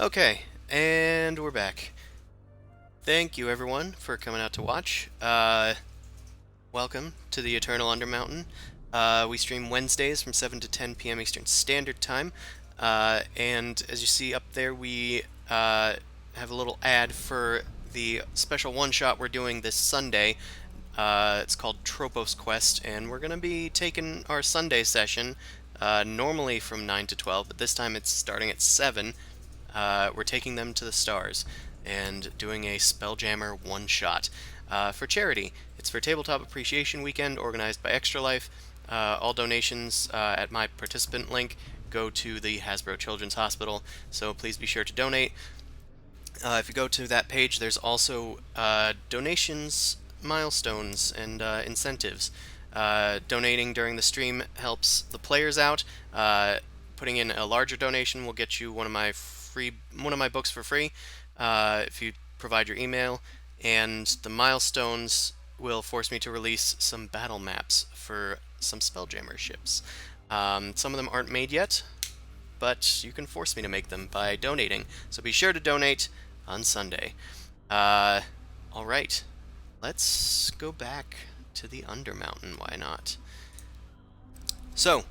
Okay, and we're back. Thank you, everyone, for coming out to watch. Welcome to the Eternal Undermountain. We stream Wednesdays from 7 to 10 p.m. Eastern Standard Time. And as you see up there, we have a little ad for the special one-shot we're doing this Sunday. It's called Tropos Quest, and we're going to be taking our Sunday session normally from 9 to 12, but this time it's starting at 7. We're taking them to the stars and doing a Spelljammer one-shot for charity. It's for Tabletop Appreciation Weekend organized by Extra Life. All donations at my participant link go to the Hasbro Children's Hospital, so please be sure to donate. If you go to that page, there's also donations, milestones, and incentives. Donating during the stream helps the players out. Putting in a larger donation will get you one of my books for free if you provide your email, and the milestones will force me to release some battle maps for some Spelljammer ships. Some of them aren't made yet, but you can force me to make them by donating. So be sure to donate on Sunday. All right, let's go back to the Undermountain. Why not? So,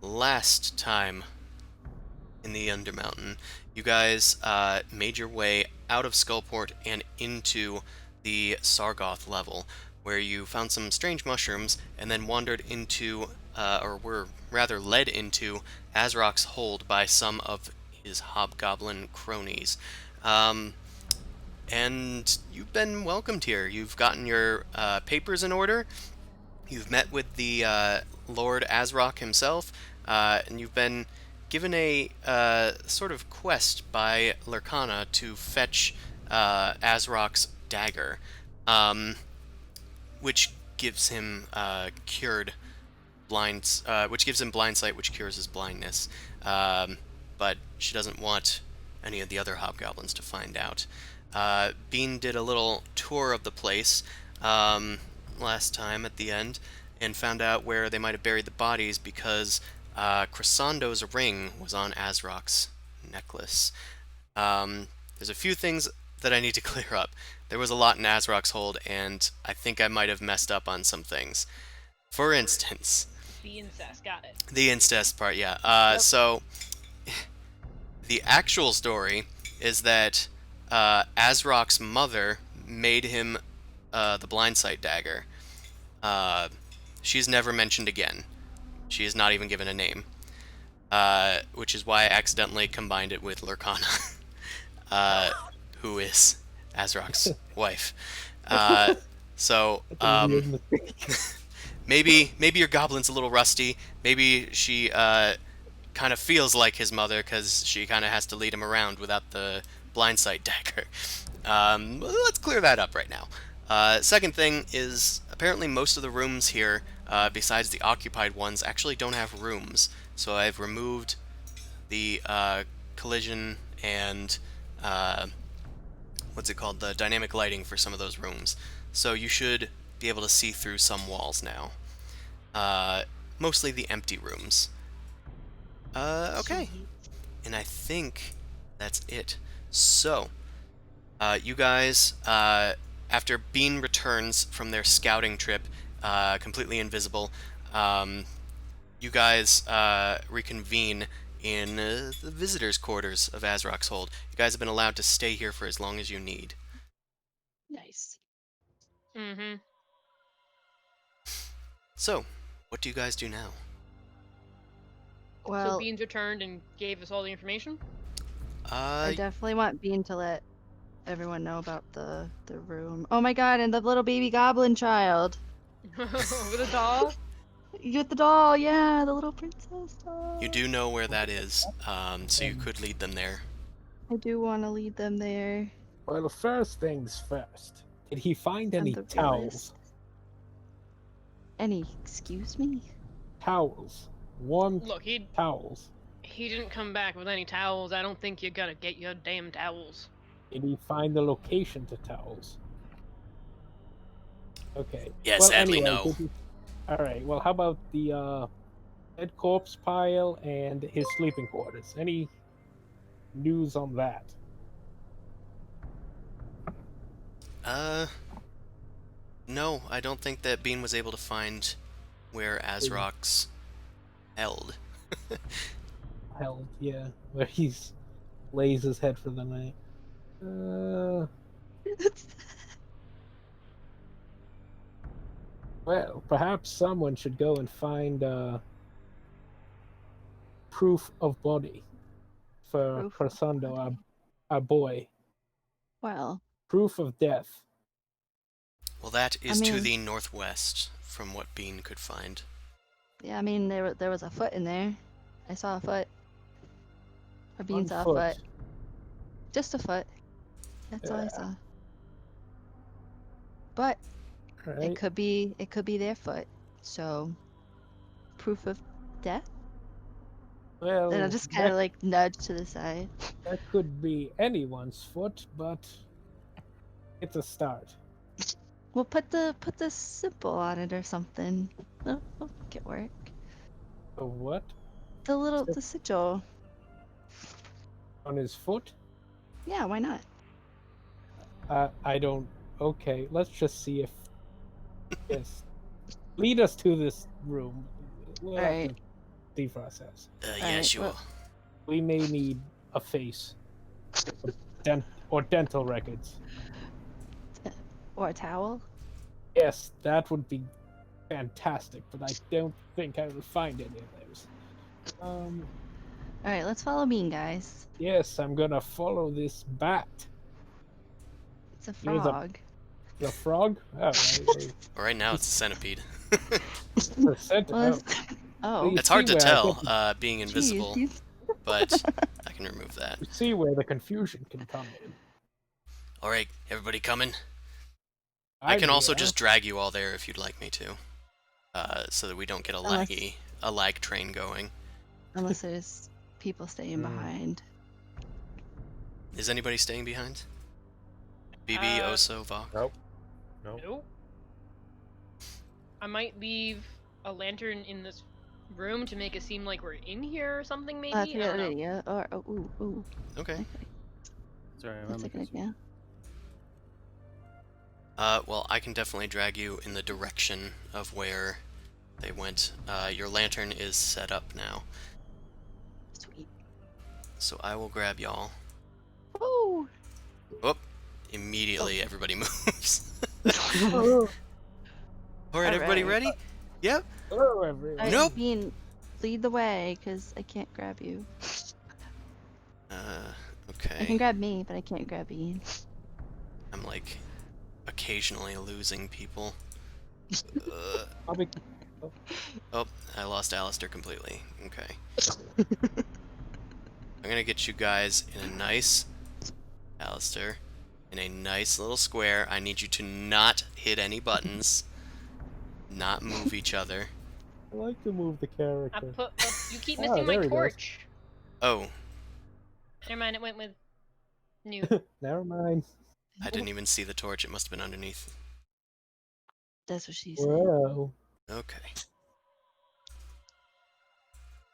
last time in the Undermountain, you guys made your way out of Skullport and into the Sargoth level, where you found some strange mushrooms and then wandered into, or were rather led into, Azrok's hold by some of his hobgoblin cronies. And you've been welcomed here. You've gotten your papers in order. You've met with the Lord Azrok himself, and you've been given a sort of quest by Lurkana to fetch Azrok's dagger, which gives him which gives him blind sight, which cures his blindness. But she doesn't want any of the other hobgoblins to find out. Bean did a little tour of the place last time at the end and found out where they might have buried the bodies because Crescendo's ring was on Azrok's necklace. There's a few things that I need to clear up. There was a lot in Azrok's hold, and I think I might have messed up on some things. For instance, The incest, got it. the incest part, yeah. Yep. So, the actual story is that Azrok's mother made him the blindsight dagger. She's never mentioned again. She is not even given a name, which is why I accidentally combined it with Lurkana, who is Azrok's wife. So maybe your goblin's a little rusty. Maybe she kind of feels like his mother because she kind of has to lead him around without the blindsight dagger. Let's clear that up right now. Second thing is apparently most of the rooms here, besides the occupied ones, actually don't have rooms. So I've removed the collision and what's it called? The dynamic lighting for some of those rooms. So you should be able to see through some walls now. Mostly the empty rooms. Okay. And I think that's it. So, you guys, after Bean returns from their scouting trip, completely invisible, you guys reconvene in the visitors' quarters of Azrok's hold. You guys have been allowed to stay here for as long as you need. Nice. Mm-hmm. So, what do you guys do now? So Well, Beans returned and gave us all the information? I definitely want Bean to let everyone know about the room. Oh my god, and the little baby goblin child. With a doll? You with the doll, yeah, the little princess doll. you do know where that is, so you could lead them there. I do want to lead them there. Well, first things first. Did he find I'm any the towels? realist. Excuse me? Towels. Warm Look, he towels. didn't come back with any towels. I don't think you're gonna get your damn towels. Did he find the location to towels? Okay. Yeah, well, sadly, anyway, no. Alright, well, how about the dead corpse pile and his sleeping quarters? Any news on that? No, I don't think that Bean was able to find where Azrok's held. Hell, yeah, where he's lays his head for the night. Well, perhaps someone should go and find proof of body for Proof of Persando, body. our boy. Well, Proof of death. Well, that I is to mean- the northwest, from what Bean could find. yeah, I mean there was a foot in there. I saw a foot. Or Bean One saw a foot. foot. Just a foot. That's all I Yeah. saw. But Right? it could be their foot. So proof of death? Well, Then I'll just kind of like nudge to the side. that could be anyone's foot, but it's a start. We'll put the symbol on it or something. We'll make it work. A what? The sigil. On his foot? Yeah, why not? I don't. Okay, let's just see if. Yes. Lead us to this room. We'll have Alright. to see process. Yeah, Alright, sure. well- We may need a face. Or dental records. Or a towel. Yes, that would be fantastic, but I don't think I will find any of those. Alright, let's follow Bean, guys. Yes, I'm gonna follow this bat. It's a Here's a- frog. The frog? Alright. Well, right now it's a centipede. Well, oh. It's hard to See where I tell, get being Jeez, invisible, he's- but I can remove that. You see where the confusion can come in. Alright, everybody coming? I can also yeah. just drag you all there if you'd like me to. So that we don't get a Unless- lag train going. Unless there's people staying behind. Is anybody staying behind? BB, Oso, Vok? Nope. Nope. I might leave a lantern in this room to make it seem like we're in here or something, maybe? That's a I don't good know. idea. Or ooh, Okay. Sorry, that's a good idea. Well, I can definitely drag you in the direction of where they went. Your lantern is set up now, Sweet. so I will grab y'all. Oh. Whoop! Immediately, everybody moves. Hello, Alright, everybody Alright. ready? Yep. hello everyone. Alright, Nope. Bean, lead the way, cause I can't grab you. I can Okay. grab me, but I can't grab Bean. I'm like occasionally losing people. I'll be... Oh, I lost Alistair completely. Okay. I'm gonna get you guys in a nice... Alistair. In a nice little square. I need you to not hit any buttons. Not move each other. I like to move the I character. put. You keep Ah, missing there my he goes. torch. Oh, Never mind, it went with new. Never mind. I didn't even see the torch. It must have been underneath. That's what she said. Whoa. Okay.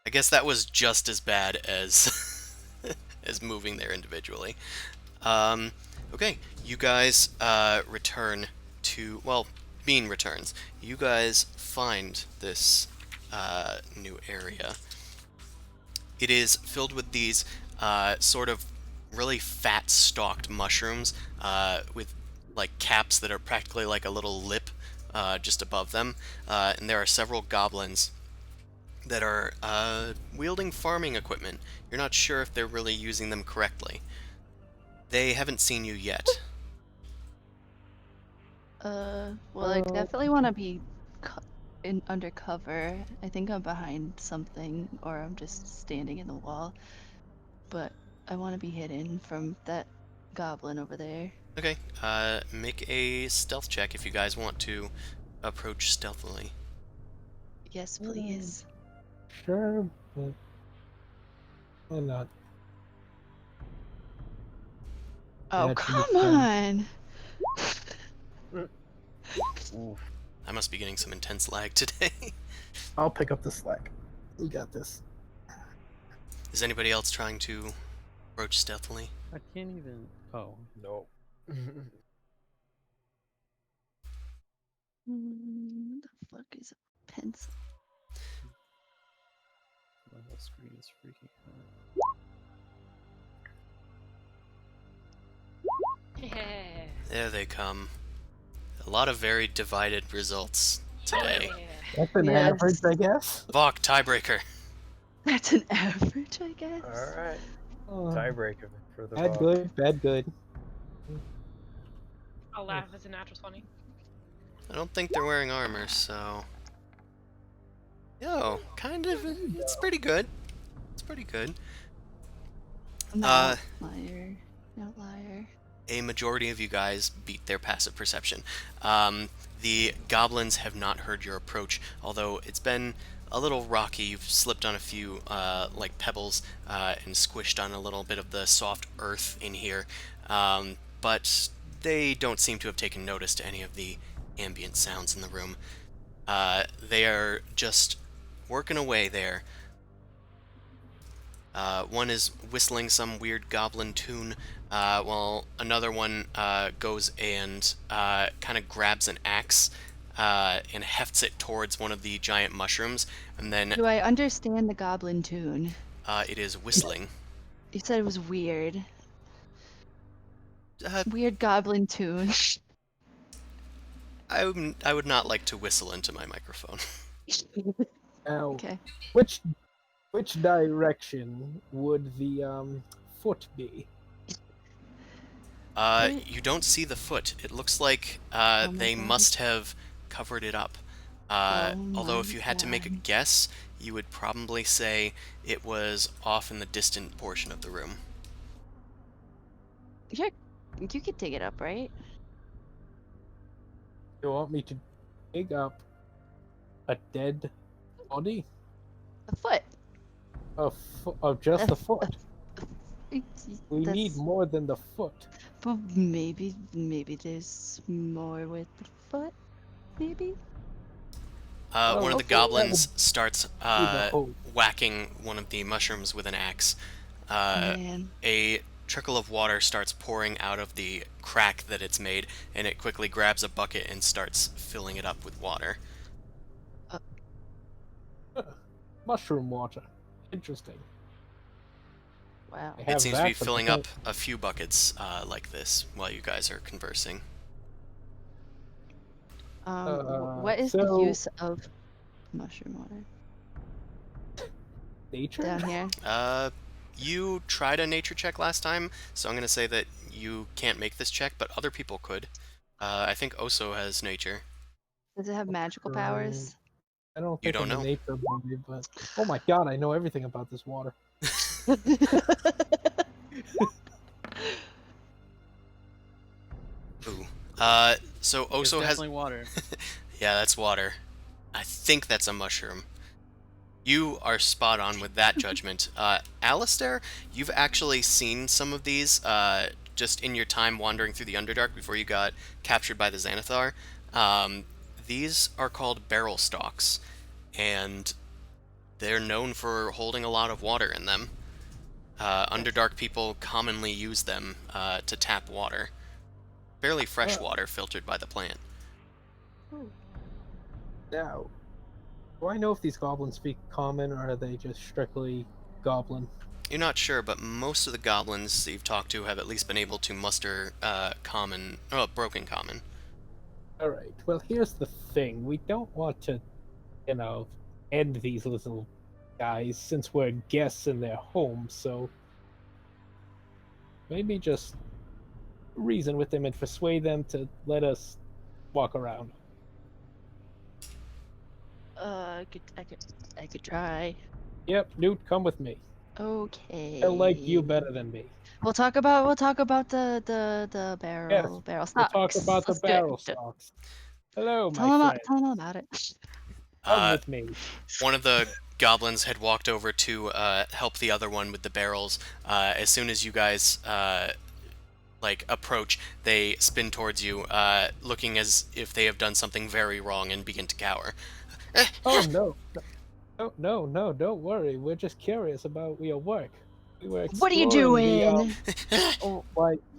I guess that was just as bad as as moving there individually. Okay, you guys return to, well, Bean returns. You guys find this new area. It is filled with these sort of really fat stalked mushrooms with like caps that are practically like a little lip just above them, and there are several goblins that are wielding farming equipment. You're not sure if they're really using them correctly. They haven't seen you yet. Well, I definitely want to be undercover. I think I'm behind something, or I'm just standing in the wall. But I want to be hidden from that goblin over there. Okay, make a stealth check if you guys want to approach stealthily. Yes, please. Sure, but why not? Oh, That should be come fun. on! I must be getting some intense lag today. I'll pick up the slack. We got this. Is anybody else trying to Approach stealthily. I can't even. Oh no. The fuck is a pencil? My whole screen is freaking out. Yeah. There they come. A lot of very divided results today. Yeah. That's an Yes. average, I guess. Vok, tiebreaker. That's an average, I guess. All right. Oh, Tiebreaker for the bad Vok. good, bad good. I'll laugh as a natural 20. I don't think they're wearing armor, so... Yo, kind of, it's pretty good. It's pretty good. I'm Uh, an outlier. Outlier. A majority of you guys beat their passive perception. The goblins have not heard your approach, although it's been a little rocky. You've slipped on a few, like pebbles, and squished on a little bit of the soft earth in here. But they don't seem to have taken notice to any of the ambient sounds in the room. They are just working away there. One is whistling some weird goblin tune, while another one goes and kind of grabs an axe and hefts it towards one of the giant mushrooms, and then Do I understand the goblin tune? it is whistling. You said it was weird. Uh, Weird goblin tune. I would not like to whistle into my microphone. Now, Okay. which direction would the foot be? Foot? You don't see the foot. It looks like Oh my they God. must have covered it up. Oh Although my if you had to make a God. guess, you would probably say it was off in the distant portion of the room. You could dig it up, right? You want me to dig up a dead body? A foot. Of just the foot. We need That's- more than the foot. But maybe there's more with the foot. Maybe. One of the okay, that goblins starts Be the hope. whacking one of the mushrooms with an axe. Man. A trickle of water starts pouring out of the crack that it's made, and it quickly grabs a bucket and starts filling it up with water. Mushroom water. Interesting. Wow. I It have seems to be that, but filling I up a few buckets like this while you guys are conversing. What is the so- use of mushroom water Nature? down here? You tried a nature check last time, so I'm going to say that you can't make this check, but other people could. I think Oso has nature. Does it have magical powers? I don't You think don't I'm know. a nature body, but oh my god, I know everything about this water. Ooh. So It's Oso has... definitely water. Yeah, that's water. I think that's a mushroom. You are spot on with that judgment. Alistair, you've actually seen some of these just in your time wandering through the Underdark before you got captured by the Xanathar. These are called barrel stalks, and they're known for holding a lot of water in them. Underdark people commonly use them to tap water. Fairly fresh water filtered by the plant. Now, do I know if these goblins speak common or are they just strictly goblin? You're not sure, but most of the goblins that you've talked to have at least been able to muster broken common. Alright, well, here's the thing. We don't want to, end these little guys since we're guests in their home, so maybe just reason with them and persuade them to let us walk around. I could try. Yep, Newt, come with me. Okay. They'll like you better than me. We'll talk about the barrel We'll stocks. talk about the Let's do it. barrel stocks. Hello, Tell my them friend. all about it. Come with me. One of the goblins had walked over to help the other one with the barrels. As soon as you guys approach, they spin towards you, looking as if they have done something very wrong and begin to cower. Oh no, no, don't worry. We're just curious about your work. We were What are you exploring doing? Oh,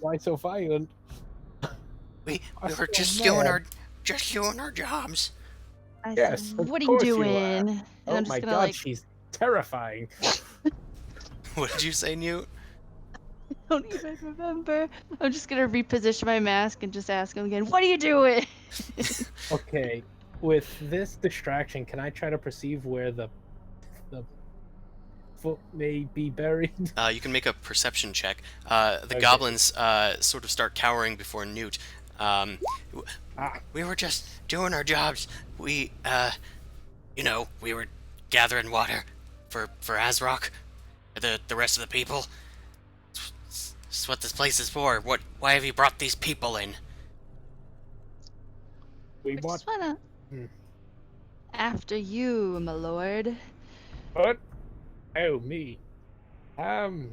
why so violent? we I were feel just mad. doing our jobs. I said, Yes, of what are you course you are. doing? And Oh I'm just my gonna god, like, she's terrifying. What did you say, Newt? don't even remember. I'm just gonna reposition my mask and just ask him again, what are you doing? Okay, with this distraction, can I try to perceive where the foot may be buried? You can make a perception check. The Okay. goblins sort of start cowering before Newt. W- Ah, we were just doing our jobs. We, we were gathering water for Azrok, the rest of the people. This is what this place is for. Why have you brought these people in? we I want. just wanna, Hmm. after you, my lord. What? Oh, me. Um,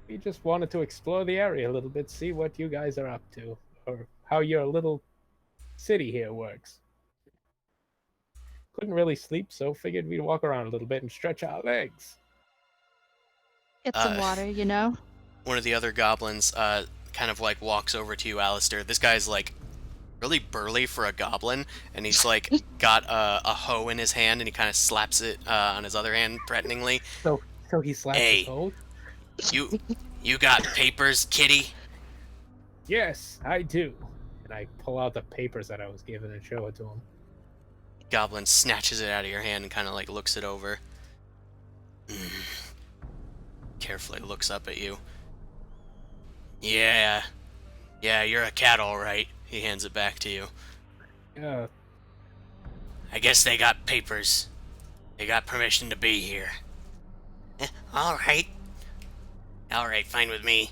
we just wanted to explore the area a little bit, see what you guys are up to, or how your little city here works. Couldn't really sleep, so figured we'd walk around a little bit and stretch our legs. Get some Uh, water, you know? One of the other goblins kind of like walks over to you, Alistair. This guy's like really burly for a goblin, and he's like got a hoe in his hand, and he kind of slaps it on his other hand threateningly. So he slaps his Hey, hoe? you you got papers, kitty? Yes, I do. And I pull out the papers that I was given and show it to him. Goblin snatches it out of your hand and kind of like looks it over. Carefully looks up at you. Yeah, you're a cat, all right. He hands it back to you. Yeah, I guess they got papers. They got permission to be here. All right. All right, fine with me.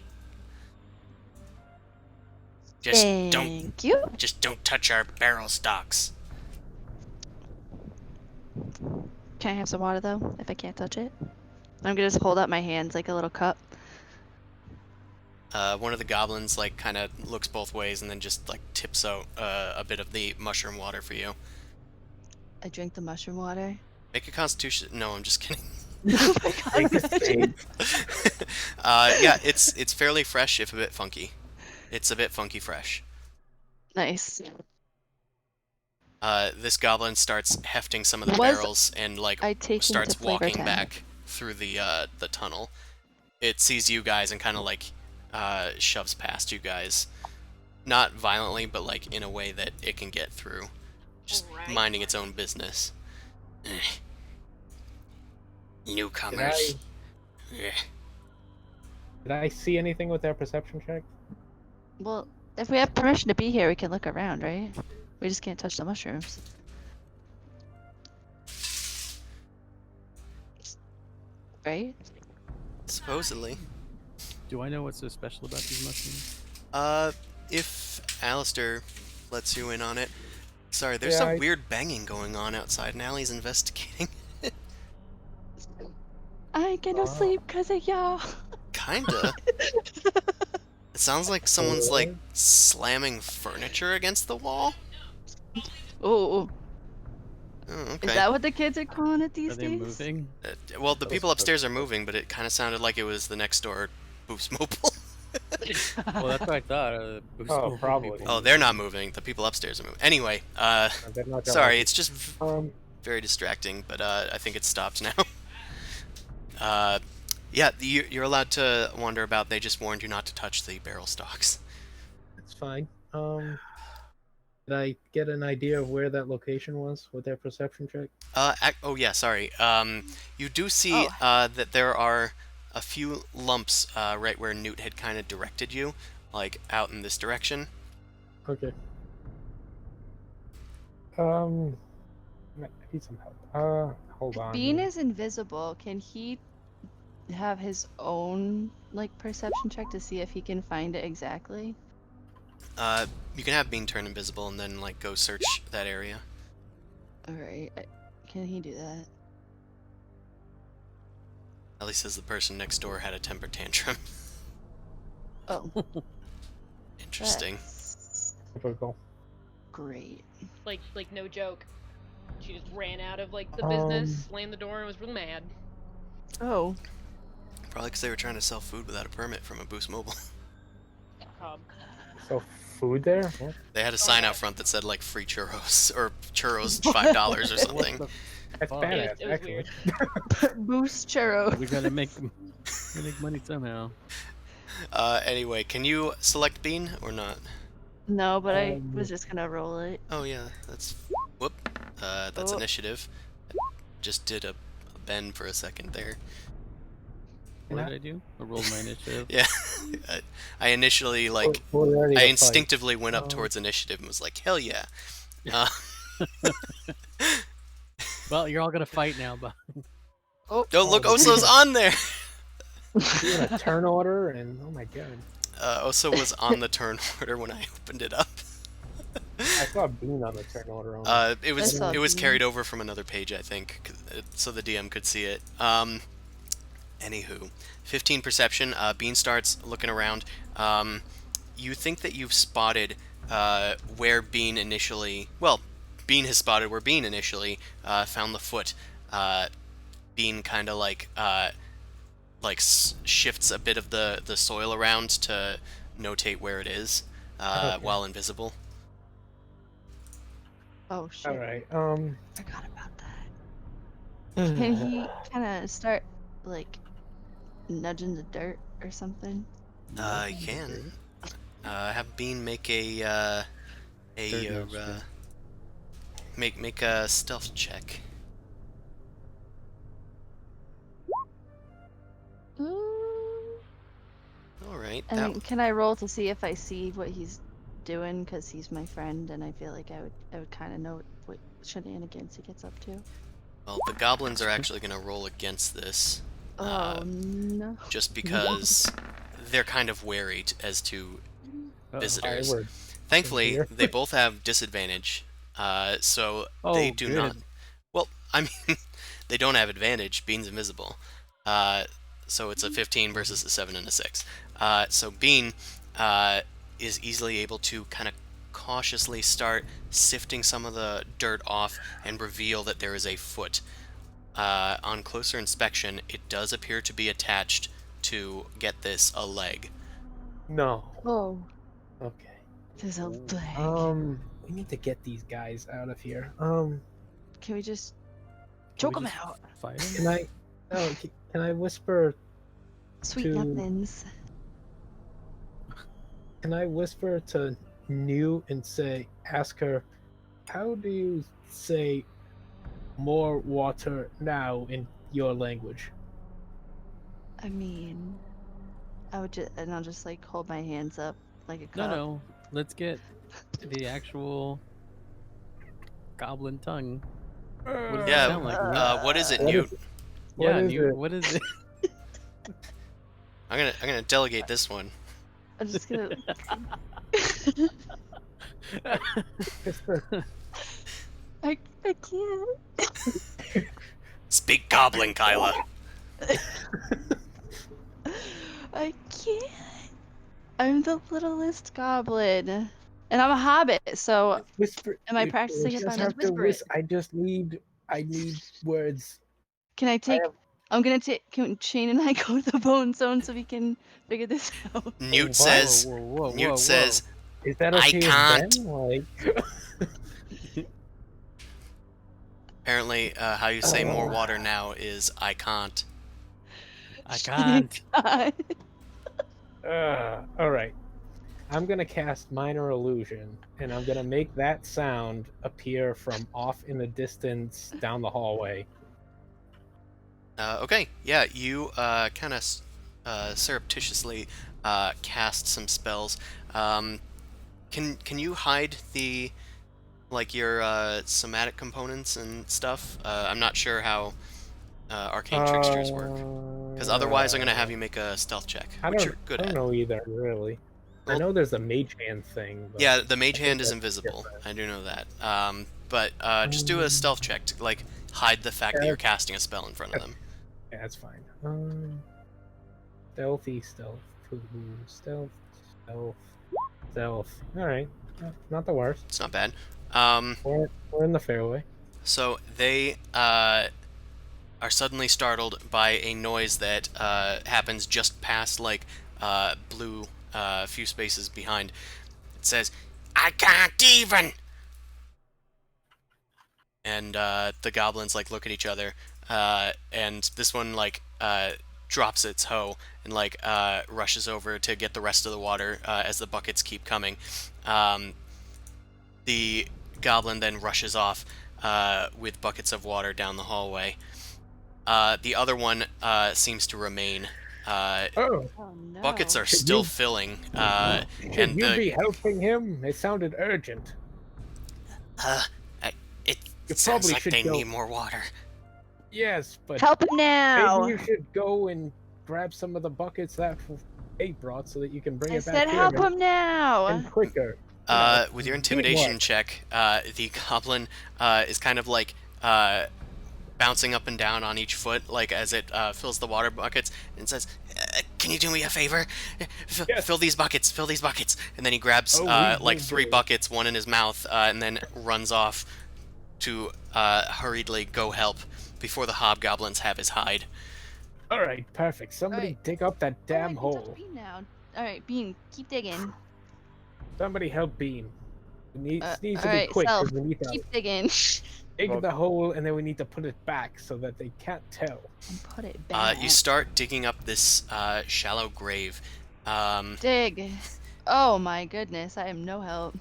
Just Thank you. don't touch our barrel stocks. Can I have some water though, if I can't touch it? I'm gonna just hold up my hands like a little cup. One of the goblins like kind of looks both ways and then just like tips out a bit of the mushroom water for you. I drink the mushroom water. Make a Constitution. No, I'm just kidding. Oh my god. take a save. Yeah, it's fairly fresh, if a bit funky. It's a bit funky fresh. Nice. This goblin starts hefting some of the Was barrels and like I take him starts to flavor walking town? back through the tunnel. It sees you guys and kind of like shoves past you guys, not violently, but like in a way that it can get through, just Alright. minding its own business. Did Newcomers. did I see anything with that perception check? Well, if we have permission to be here, we can look around, right? We just can't touch the mushrooms. Right? Supposedly. Do I know what's so special about these mushrooms? If Alistair lets you in on it. Sorry, there's Yeah, some I- weird banging going on outside, and Allie's investigating. I ain't gonna sleep because of y'all. Kinda. It sounds like someone's like slamming furniture against the wall. Oh, Oh, is okay. that what the kids are calling it these Are they days? moving? Well, the people upstairs are moving, but it kind of sounded like it was the next door Boost Mobile. Well, that's what I thought. Boost Oh, Mobile probably. people Oh, they're not moving. The people upstairs are moving. Anyway, They're not gonna sorry, like it's just it. very distracting, but I think it's stopped now. Yeah, you're allowed to wander about. They just warned you not to touch the barrel stocks. It's fine. Did I get an idea of where that location was with that perception check? Oh yeah, sorry. You do see Oh. that there are a few lumps right where Newt had kind of directed you, like out in this direction. Okay. I need some help. Hold on. Bean here. is invisible. Can he have his own like perception check to see if he can find it exactly? You can have Bean turn invisible and then like go search that area. All right. Can he do that? Ellie says the person next door had a temper tantrum. Oh, Interesting. that's Typical. great. Like no joke. She just ran out of like the Um, business, slammed the door, and was real mad. Oh, Probably because they were trying to sell food without a permit from a Boost Mobile. Um, So food there? What? They had a sign out front that said like free churros or churros $5 or What something. the That's fuck? badass, it was actually. weird. Boost churro. We gotta make money somehow. Anyway, can you select bean or not? No, but I was just gonna roll it. Oh yeah, that's whoop. That's Oh. initiative. Just did a bend for a second there. What did I do? I rolled my initiative. Yeah, I initially like We're ready I to fight. instinctively went up Oh. towards initiative and was like, hell yeah. Uh, Well, you're all gonna fight now, but Oh, oh look, Oh, Oso's on there. Doing a turn order, and oh my god. Oso was on the turn order when I opened it up. I saw Bean on the turn order. It I saw was Bean. carried over from another page, I think, so the DM could see it. Anywho, 15 perception. Bean starts looking around. You think that you've spotted where Bean initially. Well, Bean has spotted where Bean initially found the foot. Bean kind of like shifts a bit of the soil around to notate where it is Okay. while invisible. oh shit! All right. Forgot about that. Can he kind of start like nudging the dirt or something? You can have Bean make make a stealth check. All right. I mean, can I roll to see if I see what he's doing? Because he's my friend, and I feel like I would kind of know what shenanigans he gets up to. Well, the goblins are actually going to roll against this, Oh no! just because they're kind of wary as to visitors. We're Thankfully, here. they both have disadvantage, so they Oh, do good. not. Well, I mean, they don't have advantage. Bean's invisible, so it's a 15 versus a 7 and a 6. So Bean is easily able to kind of cautiously start sifting some of the dirt off and reveal that there is a foot. On closer inspection, it does appear to be attached to, get this, a leg. No. Oh, Okay. there's a leg. We need to get these guys out of here. Can we just Can choke we him just out? Fight him? Can I? No. Can I whisper? Sweet to- nothings. Can I whisper to New and ask her, how do you say more water now in your language? I mean, I'll just like hold my hands up like a cup. No. Let's get the actual goblin tongue. What does it Yeah, sound like? what is it, What Newt? is- Yeah, what is Newt, it? what is it? I'm gonna delegate this one. I'm just gonna. I can't. Speak Goblin, Kyla. I can't. I'm the littlest goblin, and I'm a hobbit. So Whisper. Am I you practicing just if I have just to whisper it? I need words. can I take? have- I'm gonna take. Can Shane and I go to the bone zone so we can figure this out? Newt What? says. Whoa, Newt says. Is that I okay with can't. them? Like, Apparently, how you say more water now is I can't. I can't. God. all right. I'm gonna cast minor illusion, and I'm gonna make that sound appear from off in the distance down the hallway. Okay, yeah, you kind of surreptitiously cast some spells. Can you hide the your somatic components and stuff? I'm not sure how arcane tricksters work, because otherwise I'm gonna have you make a stealth check, which you're good I don't at. know either, really. I Well- know there's a mage hand thing. But Yeah, the mage think hand is that's invisible. different. I do know that. But just do a stealth check to hide the fact that you're casting a spell in front of them. yeah, that's fine. Stealthy, stealth, stealth. All right, not the worst. It's not bad. We're in the fairway. So they are suddenly startled by a noise that happens just past, like, blue, a few spaces behind. It says, "I can't even!" And the goblins, like, look at each other, and this one, like, drops its hoe and, like, rushes over to get the rest of the water as the buckets keep coming. The goblin then rushes off with buckets of water down the hallway. The other one seems to remain. Oh, Oh no. Buckets are Should still you- filling, should and you be helping him? It sounded urgent. it You sounds probably like should they go. need more water. Yes, but Help him now! maybe you should go and grab some of the buckets that they brought so that you can bring I it back said here help and, him now! and quicker. No, With your intimidation teamwork. check, the goblin is kind of like bouncing up and down on each foot, like as it fills the water buckets, and says, "Can you do me a favor? Yes. Fill these buckets. Fill these buckets." And then he grabs Oh, we like will 3 do. buckets, one in his mouth, and then runs off to hurriedly go help before the hobgoblins have his hide. All right, perfect. Somebody Alright. dig up that Oh, I damn can touch hole. Bean now. Alright, Bean, keep digging. Somebody help Bean. It needs to be Alright, quick Self, because we need to keep digging. dig the hole and then we need to put it back so that they can't tell. And put it back. You start digging up this shallow grave. Dig. Oh my goodness, I am no help.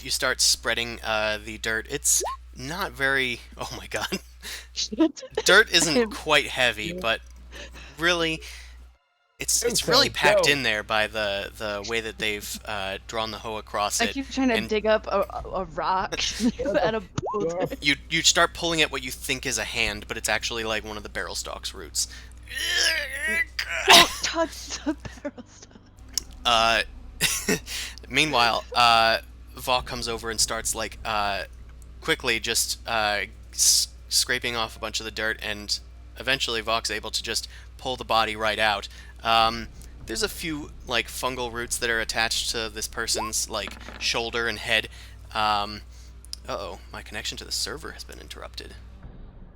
You start spreading the dirt. It's not very... Oh my god. Dirt isn't quite heavy, but really, it's really Okay, packed go. in there by the way that they've drawn the hoe across I it. keep trying to and- dig up a rock out of boulder. You start pulling at what you think is a hand, but it's actually like one of the barrel stalk's roots. Don't touch the barrel stuff. Meanwhile, Vok comes over and starts like quickly just scraping off a bunch of the dirt, and eventually Vok's able to just pull the body right out. There's a few like fungal roots that are attached to this person's like shoulder and head. Uh-oh, my connection to the server has been interrupted.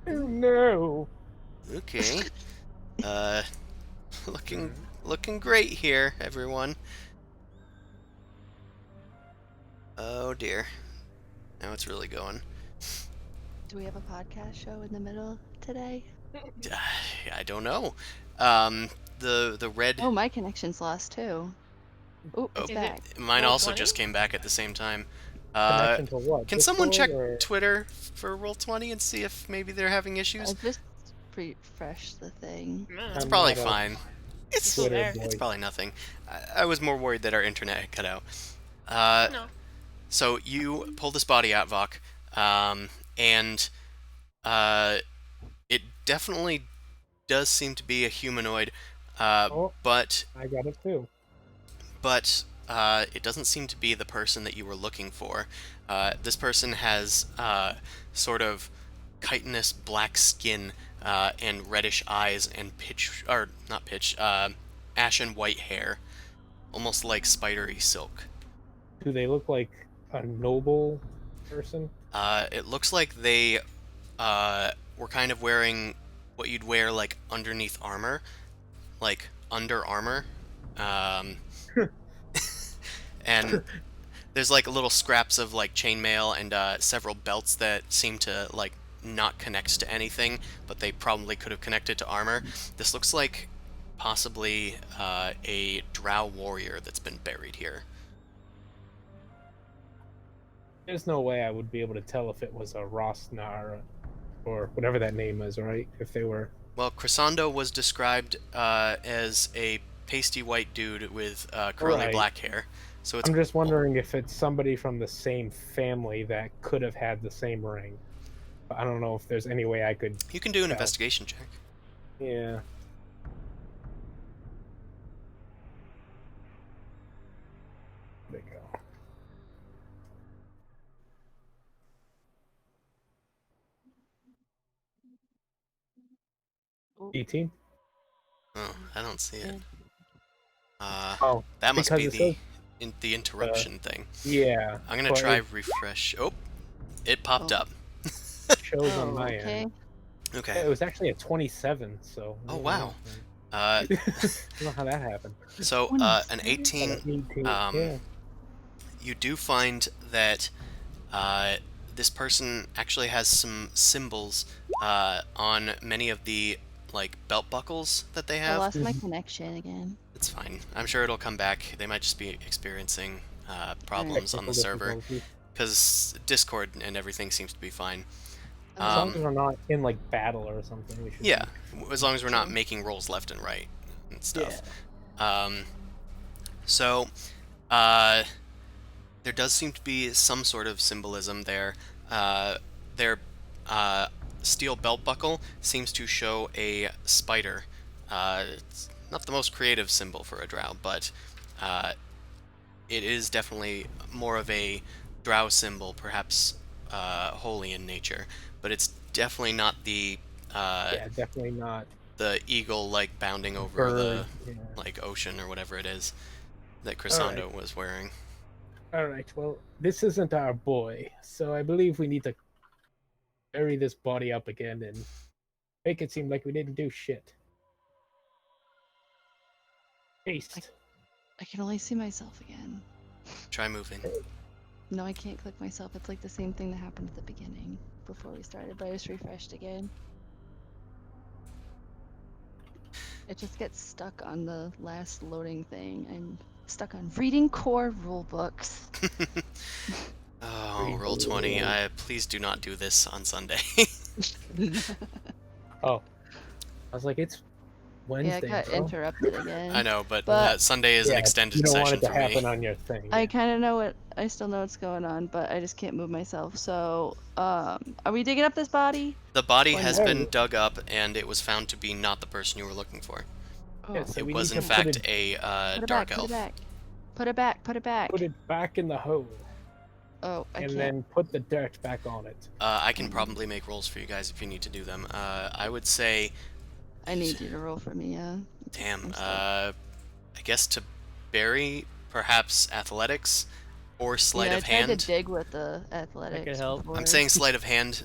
Oh no. Okay. Looking great here, everyone. Oh dear. Now it's really going. Do we have a podcast show in the middle today? I don't know. The red... Oh, my connection's lost too. Oh, it's Oh. Is it- back. Mine Roll also 20? just came back at the same time. Connection to what? Can someone check Discord or- Twitter for Roll20 and see if maybe they're having I issues? just refreshed the thing. It's I'm probably not a fine. It's still Twitter there. boy. it's probably nothing. I was more worried that our internet had cut out. No. So you pull this body out, Vok, and it definitely does seem to be a humanoid, Oh. but I got it too. it doesn't seem to be the person that you were looking for. This person has sort of chitinous black skin and reddish eyes and ashen white hair, almost like spidery silk. Do they look like a noble person? It looks like they were kind of wearing what you'd wear like underneath armor, like under armor. And there's like little scraps of like chainmail and several belts that seem to like not connect to anything, but they probably could have connected to armor. This looks like possibly a drow warrior that's been buried here. There's no way I would be able to tell if it was a Rosnar or whatever that name is, right? If they were. Well, Crescendo was described as a pasty white dude with curly Right. black hair. So it's I'm just wondering if it's somebody from the same family that could have had the same ring. But I don't know if there's any way I could. You can do an Yeah. investigation check. Yeah. There you go. Oh. 18? Oh, I don't see it. Oh, That must because be it says- the interruption thing. yeah. I'm gonna but try it refresh. Oh, it popped Oh. up. shows Oh, on my okay. end. Okay. It was actually a 27, so. Oh, I don't wow. know. Uh, I don't know how that happened. so, an 27? 18, 18, yeah. you do find that this person actually has some symbols on many of the like belt buckles that they I have. lost my connection again. It's fine. I'm sure it'll come back. They might just be experiencing problems on the Technical server difficulties. because Discord and everything seems to be fine. As long Um, as we're not in like battle or something, we should. Yeah, be- as long as we're not True. making rolls left and right and stuff. Yeah. So, uh, there does seem to be some sort of symbolism there. Their steel belt buckle seems to show a spider. It's not the most creative symbol for a drow, but it is definitely more of a drow symbol, perhaps holy in nature. But it's definitely not Yeah, definitely not. the eagle like bounding over Bird. the Yeah. like ocean or whatever it is that All Crescendo right. was wearing. All right. Well, this isn't our boy, so I believe we need to bury this body up again and make it seem like we didn't do shit. Haste. I can only see myself again. Try moving. No, I can't click myself. It's like the same thing that happened at the beginning before we started, but I just refreshed again. It just gets stuck on the last loading thing. I'm stuck on reading core rule books. Oh, roll 20. Please do not do this on Sunday. Oh, I was like, it's Yeah, I Wednesday. got bro. interrupted again. I know, but But- Sunday is an Yeah, extended you don't want session it to for me. happen on your thing. I yeah. kind of know what I still know what's going on, but I just can't move myself. So, are we digging up this body? The body Why has not? been dug up, and it was found to be not the person you were looking for. Yeah, so It we was need in to put fact it, a Put it dark back. elf. Put it back. Put it back. Put it back. put it back in the hole, Oh, I and can't. then put the dirt back on it. I can probably make rolls for you guys if you need to do them. I would say, I need you to roll for me. Yeah. damn, I'm still- I guess to bury, perhaps athletics or sleight yeah, of I tried hand. to dig with the athletics. help. Before. I'm saying sleight of hand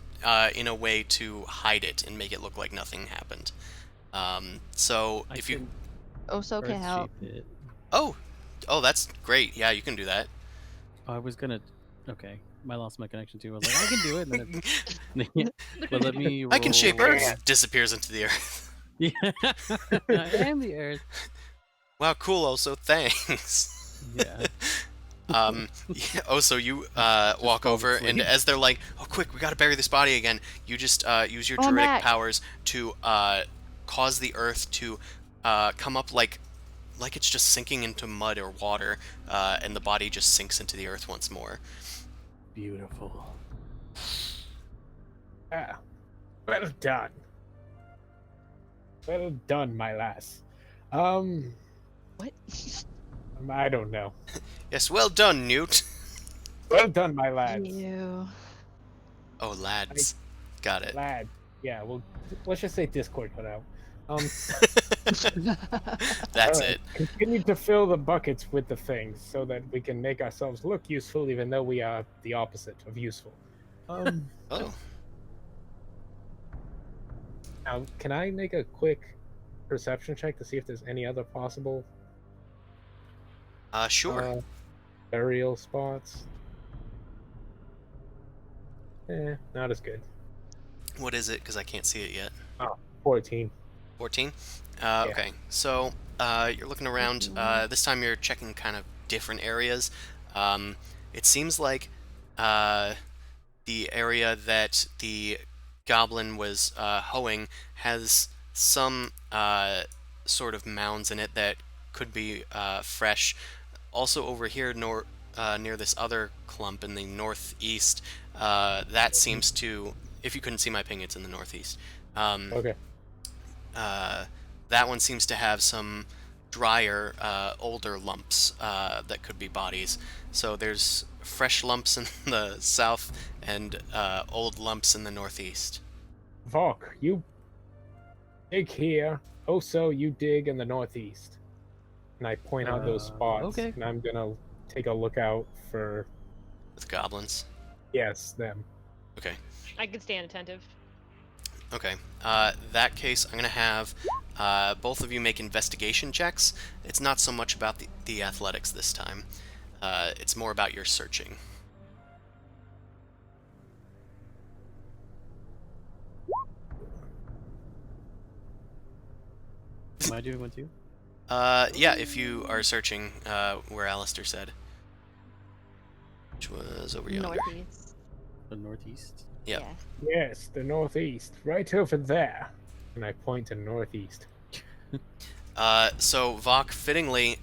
in a way to hide it and make it look like nothing happened. So I if you... can Oh, so can earth help. shape it. Oh, that's great. Yeah, you can do that. Oh, I was gonna. Okay, I lost my connection too. I was like, I can do it. And then it... But let me. I can shape roll- earth. Disappears into the earth. Yeah, I am the earth. Wow, cool. Also, thanks. Yeah. Yeah, oh, so you walk fall over, and asleep. as they're like, "Oh, quick, we gotta bury this body again," you just use your Going druidic back. powers to cause the earth to come up like it's just sinking into mud or water, and the body just sinks into the earth once more. Beautiful. Ah, well done. Well done, my lass. What? I don't know. Yes, well done, Newt. Well done, my lad. You. Oh, lads, got it. Lad. Yeah, well, let's just say Discord cut out. That's Alright, it. Continue to fill the buckets with the things so that we can make ourselves look useful, even though we are the opposite of useful. Oh, Now, can I make a quick perception check to see if there's any other possible sure. burial spots? Not as good. What is it? Because I can't see it yet. 14. 14? Yeah. Okay, so you're looking around. This time you're checking kind of different areas. It seems like the area that the goblin was hoeing has some sort of mounds in it that could be fresh. Also over here near this other clump in the northeast, that seems to... If you couldn't see my ping, it's in the northeast. Okay. That one seems to have some drier, older lumps that could be bodies. So there's fresh lumps in the south and old lumps in the northeast. Vok, you dig here. Also, you dig in the northeast. And I point out those spots. okay. And I'm gonna take a look out for, With goblins. yes, them. Okay. I could stand attentive. Okay. That case, I'm gonna have both of you make investigation checks. It's not so much about the athletics this time. It's more about your searching. Am I doing one too? Yeah, if you are searching where Alistair said. Which was over yonder. Northeast. The northeast. Yep. Yeah. Yes, the northeast, right over there. And I point to northeast. So Vok, fittingly,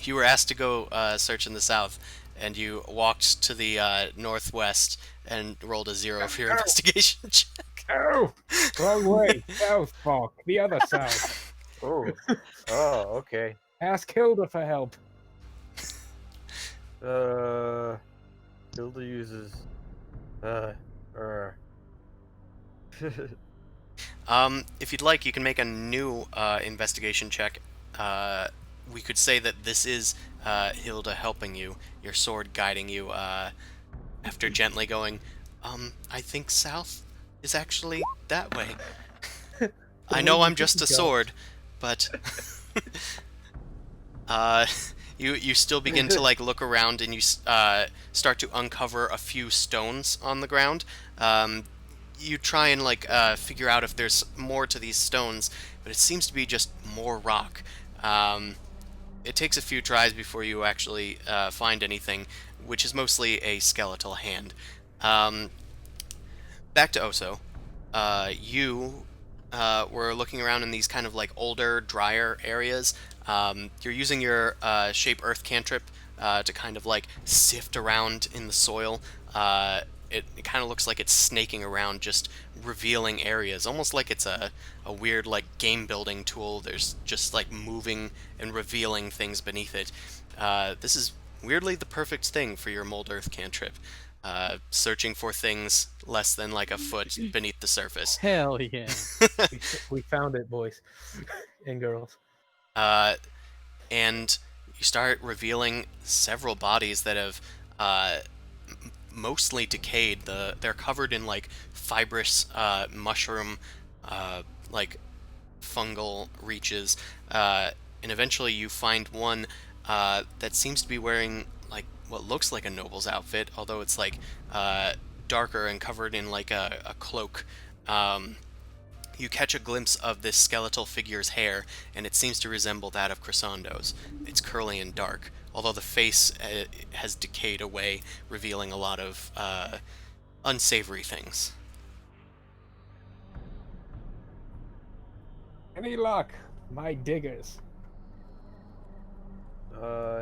you were asked to go search in the south, and you walked to the northwest and rolled a 0 for your investigation check. Oh, wrong way. South, fuck. The other south. Oh. Oh, okay. Ask Hilda for help. Hilda uses If you'd like, you can make a new investigation check. We could say that this is Hilda helping you, your sword guiding you, after gently going, I think south is actually that way. I know I'm just a sword, but you still begin to like look around, and you start to uncover a few stones on the ground. You try and like figure out if there's more to these stones, but it seems to be just more rock. It takes a few tries before you actually find anything, which is mostly a skeletal hand. Back to Oso. You were looking around in these kind of like older, drier areas. You're using your Shape Earth cantrip to kind of like sift around in the soil. It kind of looks like it's snaking around, just revealing areas, almost like it's a weird like game building tool. There's just like moving and revealing things beneath it. This is weirdly the perfect thing for your Mold Earth cantrip. Searching for things less than like a foot beneath the surface. Hell yeah. We found it, boys and girls. And you start revealing several bodies that have mostly decayed. They're covered in like fibrous mushroom, like fungal reaches, and eventually you find one that seems to be wearing like what looks like a noble's outfit, although it's like darker and covered in like a cloak. You catch a glimpse of this skeletal figure's hair, and it seems to resemble that of Crescendo's. It's curly and dark, although the face has decayed away, revealing a lot of unsavory things. Any luck, my diggers?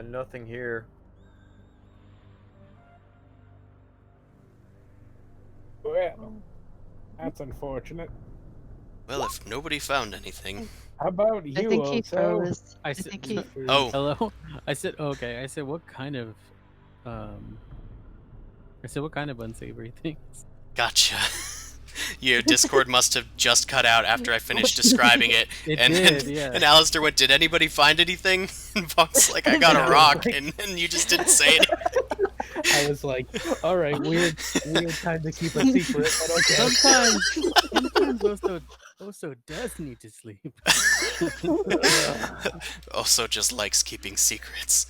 nothing here. Well, that's unfortunate. Well, if nobody found anything... How about you, I think he Oso? froze. I I said, think he. Oh, hello? I said, okay. I said, what kind of, I said, what kind of unsavory things? gotcha. Your Discord must have just cut out after I finished describing it. It and, did, yeah. And Alistair went, did anybody find anything? And Buck's like, I got a rock, and you just didn't say anything. I was like, all right, weird time to keep a secret, but okay. Sometimes Oso does need to sleep. Also just likes keeping secrets.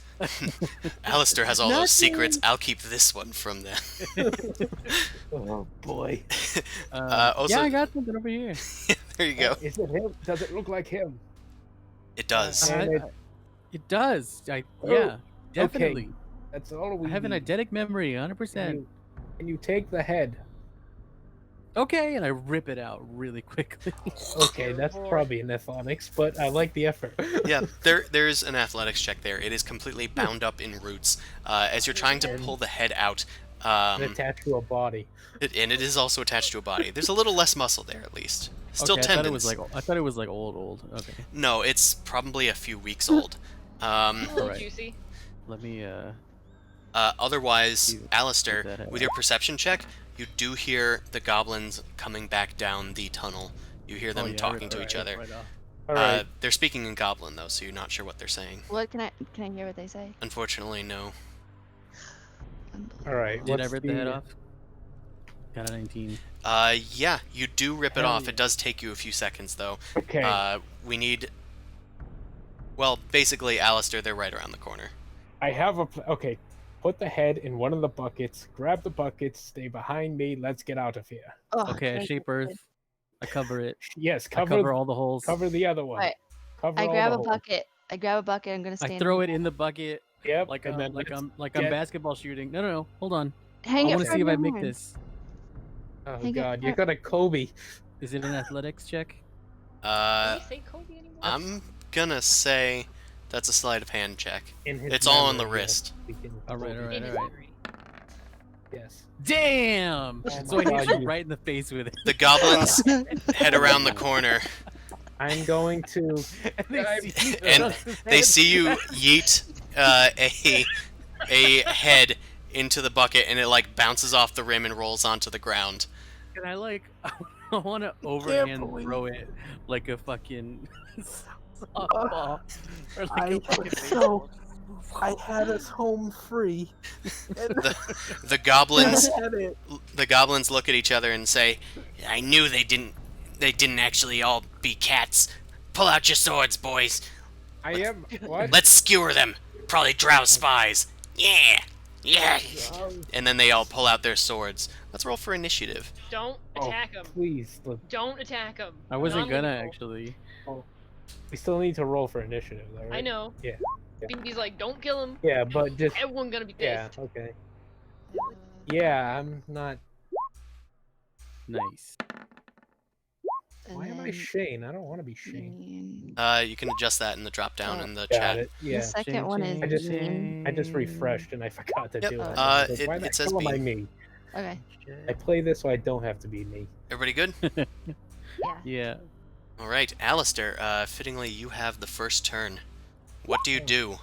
Alistair has all Not those secrets. me. I'll keep this one from them. Oh boy. Also, Yeah, I got something over here. there you go. Is it him? Does it look like him? It does. And It does. Yeah, okay. definitely. That's all we I have an need. eidetic memory, 100%. And you take the head. Okay, and I rip it out really quickly. Okay, that's probably an athletics, but I like the effort. Yeah, there's an athletics check there. It is completely bound up in roots. As you're trying to pull the head out, And attached to a body. and it is also attached to a body. There's a little less muscle there, at least. Still Okay, tendons. I thought it was like old. Okay. No, it's probably a few weeks old. A little Alright. juicy. Let me Otherwise, You- Alistair, that head with your perception check, you do hear the goblins coming back down the tunnel. You hear them oh, yeah, I talking rip to it each right- other. right off. All right. They're speaking in Goblin, though, so you're not sure what they're saying. What can I hear what they say? Unfortunately, no. All right. Did I what's rip the head off? Got a 19. Yeah, you do rip it Hell off. yeah. It does take you a few seconds, though. Okay. We need... Well, basically, Alistair, they're right around the corner. I have a okay. Put the head in one of the buckets. Grab the buckets. Stay behind me. Let's get out of here. Oh, Okay, I good, shape good, Earth. good. I cover it. Yes, I cover all the holes. cover the other one. Alright, Cover I all grab the a holes. bucket. I'm gonna I stand. throw in it in the bucket Yep. like and I'm then like let's I'm get- basketball shooting. No. Hold on. Hang I it want to see from if I your make horn. this. Oh Hang it God, you're from- gonna Kobe. Is it an athletics check? Can we say Kobe anymore? I'm gonna say that's a sleight of hand check. In his It's all on the memory, wrist. yes, we can All right, Kobe. all right. In his memory. Yes. Damn! Oh So my I hit God, you you- right in the face with it. The goblins head around the corner. I'm going to. And they I- see me And thrust his They head. see you yeet a head into the bucket, and it like bounces off the rim and rolls onto the ground. And I like, I want to overhand throw it like a fucking softball. Or like a fucking baseball. I had us home free. The goblins Had it. the goblins look at each other and say, "I knew they didn't actually all be cats. Pull out your swords, boys. I am. What? Let's skewer them. Probably drow spies. Yeah. Yeah." And then they all pull out their swords. Let's roll for initiative. Don't Oh, attack him. Please. Look, Don't attack him. I wasn't gonna Non-lethal. actually. we still need to roll for initiative, though, right? I know. Yeah. BB's like, don't kill him. Yeah, but just. Everyone gonna be Yeah. pissed. Okay. Yeah, I'm not. Nice. And Why am I then Shane? I don't want to be Shane. You can adjust that in the drop down in the Got chat. it. The Yeah. second one is I just- Jean. I just refreshed and I forgot to Yep, do it. uh, I was like, it- why the it says hell am I Bean. me? Okay. I play this so I don't have to be me. Everybody good? Yeah. Yeah. All right, Alistair. Fittingly, you have the first turn. What do you do?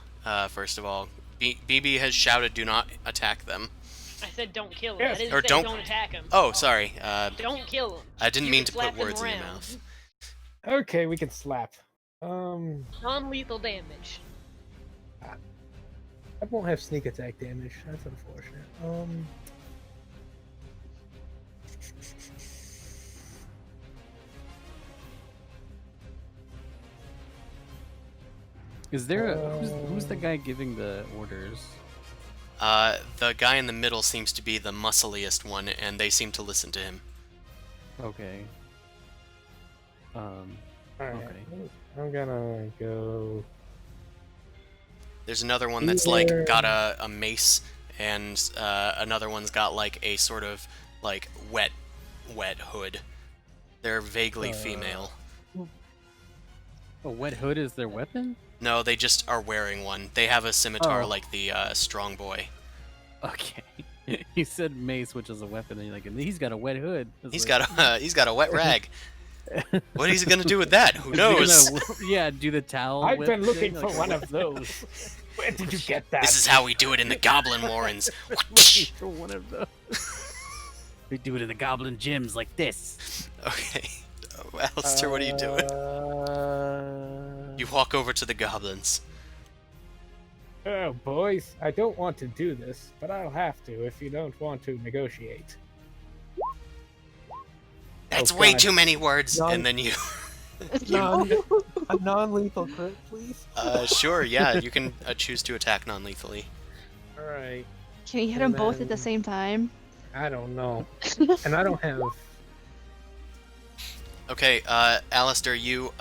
First of all, BB has shouted, "Do not attack them." I said don't kill him. Yes. I didn't Or say don't- don't attack him. Oh, sorry. Don't kill him. I didn't You mean can to put slap him words in your around. mouth. Okay, we can slap. Non-lethal damage. I won't have sneak attack damage. That's unfortunate. Is there a who's the guy giving the orders? The guy in the middle seems to be the muscliest one, and they seem to listen to him. Okay. Alright. Okay. I'm gonna go. There's another one that's like Yeah. got a mace, and another one's got like a sort of like wet hood. They're vaguely female. A wet hood is their weapon? No, they just are wearing one. They have a scimitar Oh. like the strong boy. Okay. You said mace, which is a weapon, and you're like, he's got a wet hood. It's He's like, got a wet rag. What is he gonna do with that? Who is he knows? gonna yeah, do the towel. I've whip been looking thing, for like- one of those. Where did you get that? This is how we do it in the Goblin Warrens. looking for one of those. We do it in the goblin gyms like this. Okay. Alistair, what are you doing? You walk over to the goblins. Oh, boys, I don't want to do this, but I'll have to if you don't want to negotiate. That's Oh, way God. too many words. Non- And then you. A non-lethal crit, please. Sure, yeah, you can choose to attack non-lethally. Alright, Can you hit them And both at the then- same time? I don't know. And I don't have. Okay, Alistair, you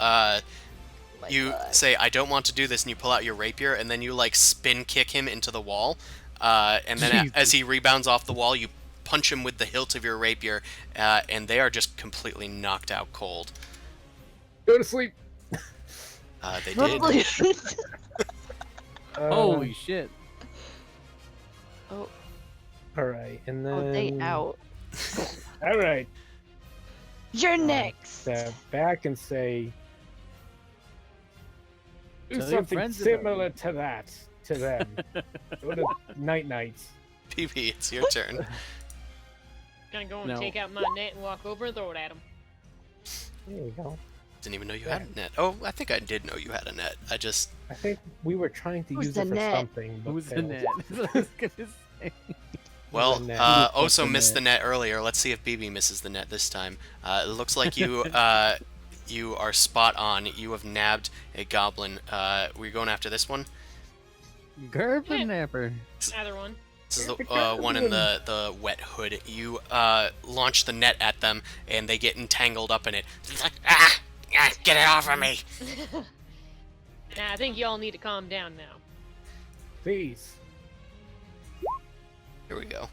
you God. say, "I don't want to do this," and you pull out your rapier, and then you like spin kick him into the wall. And then Jesus. as he rebounds off the wall, you punch him with the hilt of your rapier, and they are just completely knocked out cold. Go to sleep! They did. Holy shit. Oh, Alright, and then. oh, they out. Alright, You're next. step back and say. Do Tell your something friends about similar to that to them. Go to night nights. PB, it's your turn. Gonna go and No. take out my net and walk over and throw it at him. There you go. Didn't even know you had a net. Oh, I think I did know you had a net. I just. I think we were trying to Who's use the it for net? something. But Who's the failed. net? That's what I was gonna say. Well, the net. Oso the missed net. the net earlier. Let's see if BB misses the net this time. It looks like you you are spot on. You have nabbed a goblin. We're going after this one. Gerbenapper. Either one. This is the one in the wet hood. You launch the net at them, and they get entangled up in it. It's like, get it off of me! Nah, I think y'all need to calm down now. Please. Here we go.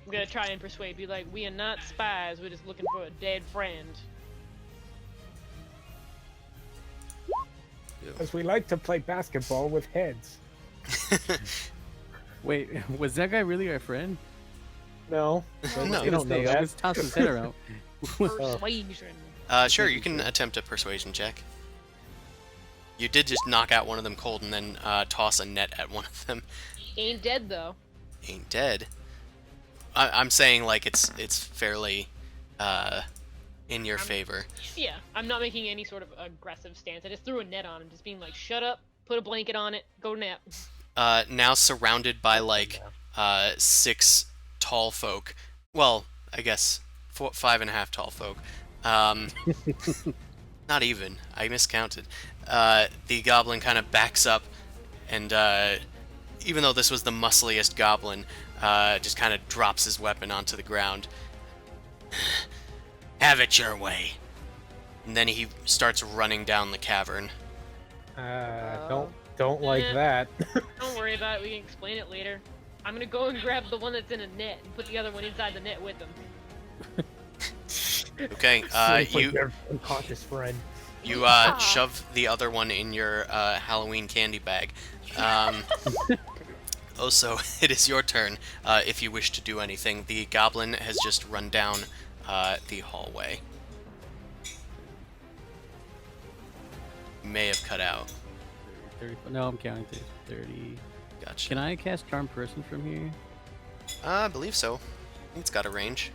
I'm gonna try and persuade, be like, we are not spies, we're just looking for a dead friend. Because we like to play basketball with heads. Wait, was that guy really our friend? No. No. You don't know I that. just tossed his head around. Persuasion. Sure, you can attempt a persuasion check. You did just knock out one of them cold and then toss a net at one of them. Ain't dead though. Ain't dead. I'm saying like it's fairly in your favor. Yeah, I'm not making any sort of aggressive stance. I just threw a net on him, just being like, shut up, put a blanket on it, go nap. Now surrounded by like 6 tall folk. Well, I guess 5.5 tall folk. Not even. I miscounted. The goblin kind of backs up, and even though this was the muscliest goblin, just kind of drops his weapon onto the ground. Have it your way. And then he starts running down the cavern. Don't like Yeah. that. Don't worry about it, we can explain it later. I'm gonna go and grab the one that's in a net and put the other one inside the net with him. Okay, Sleep with you your unconscious friend. shove the other one in your Halloween candy bag. Also, it is your turn if you wish to do anything. The goblin has just run down the hallway. May have cut out. 30, no, I'm counting to 30. Gotcha. Can I cast Charm Person from here? I believe so. I think it's got a range.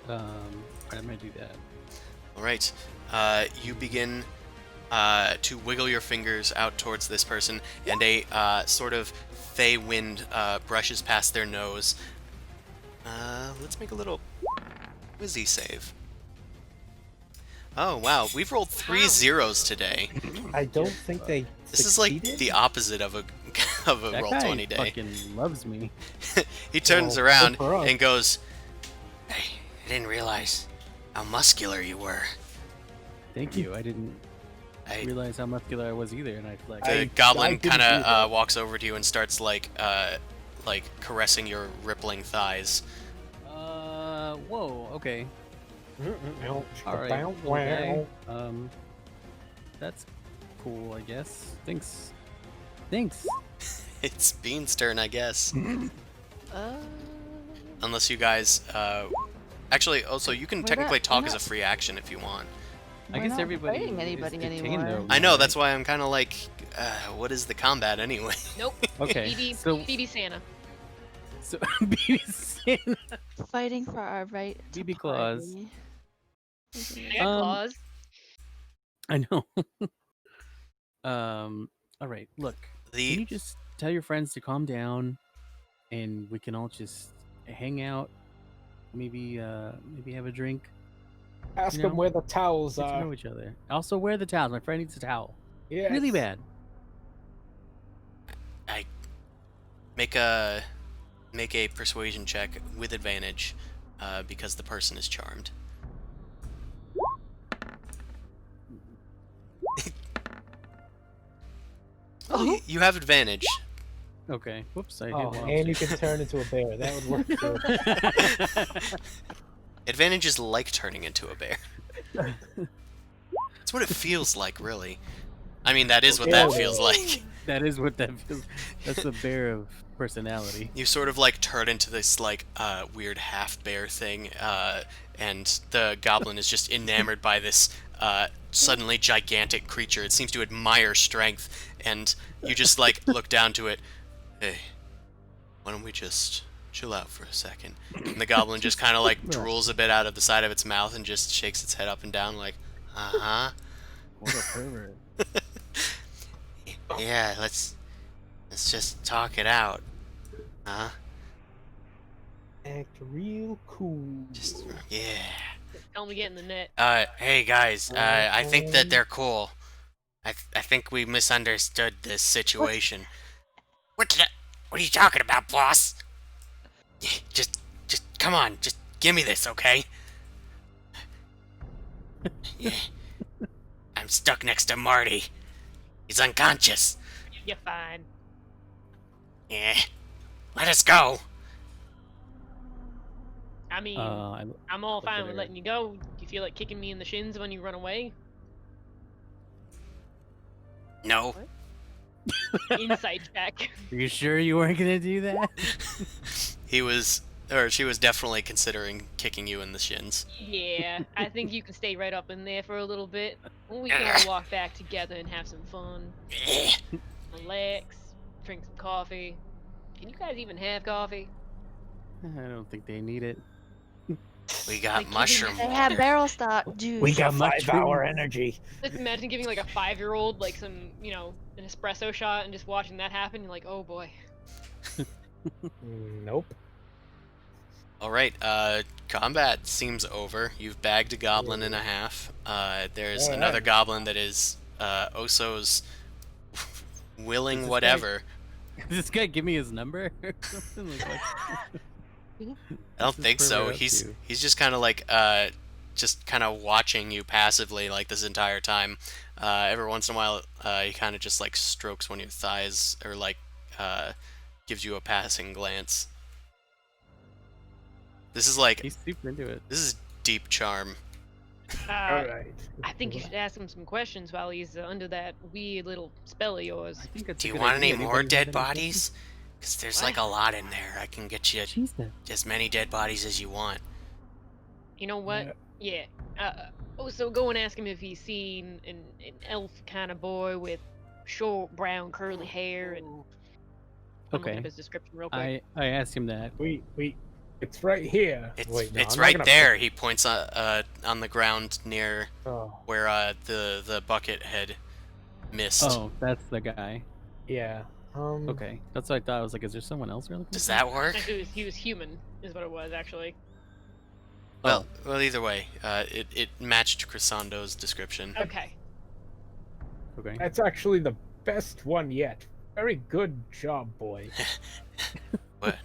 Alright. I'm gonna do that. Alright. You begin to wiggle your fingers out towards this person, and a sort of fey wind brushes past their nose. Let's make a little whizzy save. Oh wow, we've rolled 3 zeros today. I don't think they. This is like succeeded? the opposite of a That roll guy 20 day. fucking loves me. He turns Well, around good for us. and goes, "Hey, I didn't realize how muscular you were." Thank you. I didn't I, realize how muscular I was either, and I the like. I goblin didn't kind either. of walks over to you and starts like caressing your rippling thighs. Whoa. Okay. All All right. Wow, Okay. wow. That's cool, I guess. Thanks. It's Bean's turn, I guess. Uh, Unless you guys, actually, also you can We're technically not- talk we're as a not- free action if you want. I We're guess not everybody fighting is anybody detained, anymore. though, I know, right? that's why I'm kind of like, what is the combat anyway? Nope. Okay. BB, So, BB Santa. so BB Santa. fighting for our right to BB claws. party. I got claws. I know. All right. Look, can you The just tell your friends to calm down, and we can all just hang out. Maybe have a drink. Ask You them know, where the towels Get to are. know each other. Also, wear the towels. My friend needs a towel. Yes. Really bad. make a persuasion check with advantage, because the person is charmed. Oh. You have advantage. Okay. Whoops. I hit Oh, one. and you can turn into a bear. That would work too. Advantage is like turning into a bear. That's what it feels like, really. I mean, that is what that feels like. That is what that feels. That's a bear of personality. You sort of like turn into this like weird half bear thing, and the goblin is just enamored by this suddenly gigantic creature. It seems to admire strength, and you just like look down to it. Hey, why don't we just chill out for a second? And the goblin just kind of like drools a bit out of the side of its mouth and just shakes its head up and down like, uh-huh. What a pervert. Yeah, Let's just talk it out. Huh? Act real cool. Just, yeah. Tell him to get in the net. Hey guys, I think that they're cool. I think we misunderstood this situation. What are you talking about, boss? Just come on, just give me this, okay? Yeah. I'm stuck next to Marty. He's unconscious. You're fine. Yeah. Let us go. I mean, I I'm all look fine at with her. letting you go. Do you feel like kicking me in the shins when you run away? No. Insight check. Are you sure you weren't gonna do that? He was, or she was definitely considering kicking you in the shins. Yeah, I think you can stay right up in there for a little bit. We can all walk back together and have some fun. Relax, drink some coffee. Can you guys even have coffee? I don't think they need it. We got Like, mushroom They water. have barrel stock juice. We got mushroom. 5-hour energy. Just imagine giving like a 5-year-old like some, an espresso shot and just watching that happen. You're like, oh boy. Nope. Alright, combat seems over. You've bagged a goblin and a half. There's another goblin that is, Oso's willing this whatever. Does this guy give me his number? Or something? Like, I don't think so. He's just kind of like, just kind of watching you passively like this entire time. Every once in a while, he kind of just like strokes one of your thighs or like, gives you a passing glance. This is like, He's super into it. this is deep charm. Alright. I think you should ask him some questions while he's under that weird little spell of yours. I think that's Do a you good want idea. any more Anybody have dead any bodies? Because there's like a lot in there. I can get you questions? Jeez, as many dead bodies as you want. You know what? Yeah. So go and ask him if he's seen an elf kind of boy with short brown curly hair and. I'm looking Okay. up his description real quick. I asked him that. We it's right here. It's Wait, no, it's I'm not right gonna there. He points on the ground near Oh, where the bucket had missed. Oh, that's the guy. yeah. Okay, that's what I thought. I was like, is there someone else we're looking Does for? that work? Actually, he was human, is what it was actually. Well, either way, it matched Chrysando's description. Okay. Okay. That's actually the best one yet. Very good job, boy.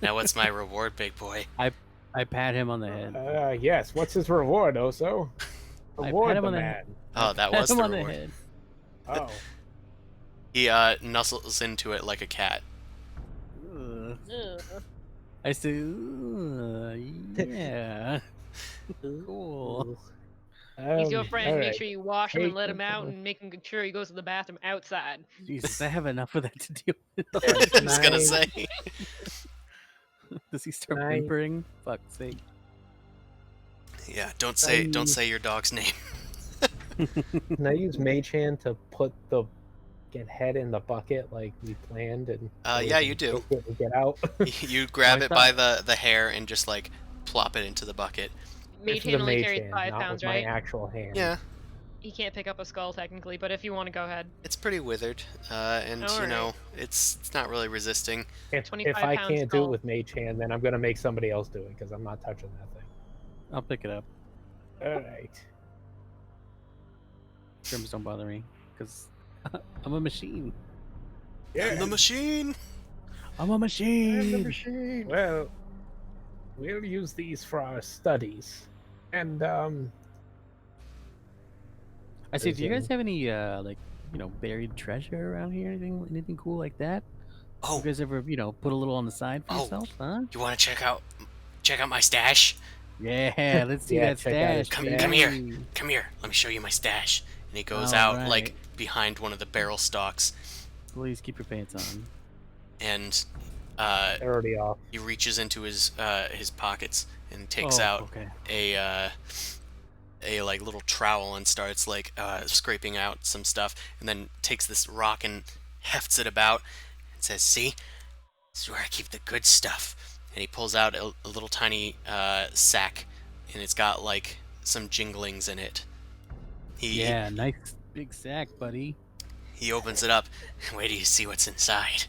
Now what's my reward, big boy? I pat him on the head. Yes. What's his reward, Oso? I Reward pat him the on the man. Oh, that Pat was him the on the reward. head. Oh. He nuzzles into it like a cat. Ugh. Ugh. I say, yeah. Cool. He's your friend. Make alright. sure you wash him and Take let him him out, to the- and make sure he goes to the bathroom outside. Jesus, I have enough of that to deal with. I was gonna Nice. say. Does he start Nice. whimpering? Fuck's sake. Yeah, don't say your dog's name. Can I use Mage Hand to put the head in the bucket like we planned? And so we Yeah, can you do. take it and get out. You grab I it by the hair and just like plop it into the bucket. Mage With the hand only mage carries hand, 5 not pounds, with right? my actual hand. Yeah, He can't pick up a skull technically, but if you want to go ahead. it's pretty withered, and you Alright. know it's not really resisting. If 25 I pound can't do skull. it with Mage Hand, then I'm gonna make somebody else do it because I'm not touching that thing. I'll pick it up. All right. Germs don't bother me, because I'm a machine. I'm the machine. I'm a machine. Well, we'll use these for our studies, and I say, do you guys Prison. have any buried treasure around here? Anything cool like that? Oh, You guys ever put a little on the side for Oh. yourself? Huh? you want to check out my stash? Yeah, let's see Yeah, that check out his stash. stash. Come here. baby. Come here. Let me show you my stash. And he goes All out like right. behind one of the barrel stalks, Please keep your pants on. and they're already off. he reaches into his pockets and takes Oh, out Okay. a like little trowel and starts like scraping out some stuff, and then takes this rock and hefts it about and says, "See, this is where I keep the good stuff." And he pulls out a little tiny sack, and it's got like some jinglings in it. Yeah, nice big sack, buddy. He opens it up. Wait till you see what's inside.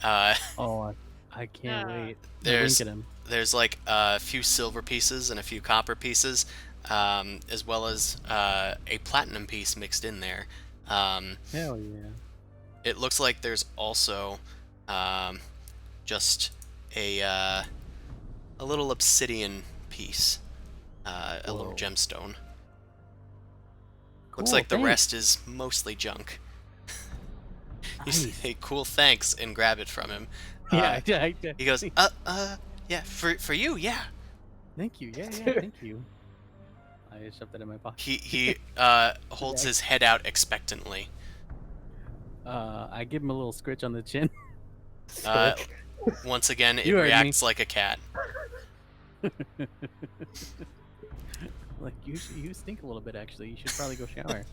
Oh, I can't Ah. wait. There's- Link at him. There's like a few silver pieces and a few copper pieces, as well as a platinum piece mixed in there. Hell yeah. It looks like there's also just a little obsidian piece, a little Whoa. gemstone. Cool, Looks like the thanks. rest is mostly junk. You Nice. say, "Cool, thanks," and grab it from him. Yeah, He goes, yeah, for you, yeah." Thank you. Yeah, thank you. I shoved that in my pocket. He holds his head out expectantly. I give him a little scritch on the chin. Uh, Once again, it You heard me. reacts like a cat. Like you stink a little bit actually. You should probably go shower.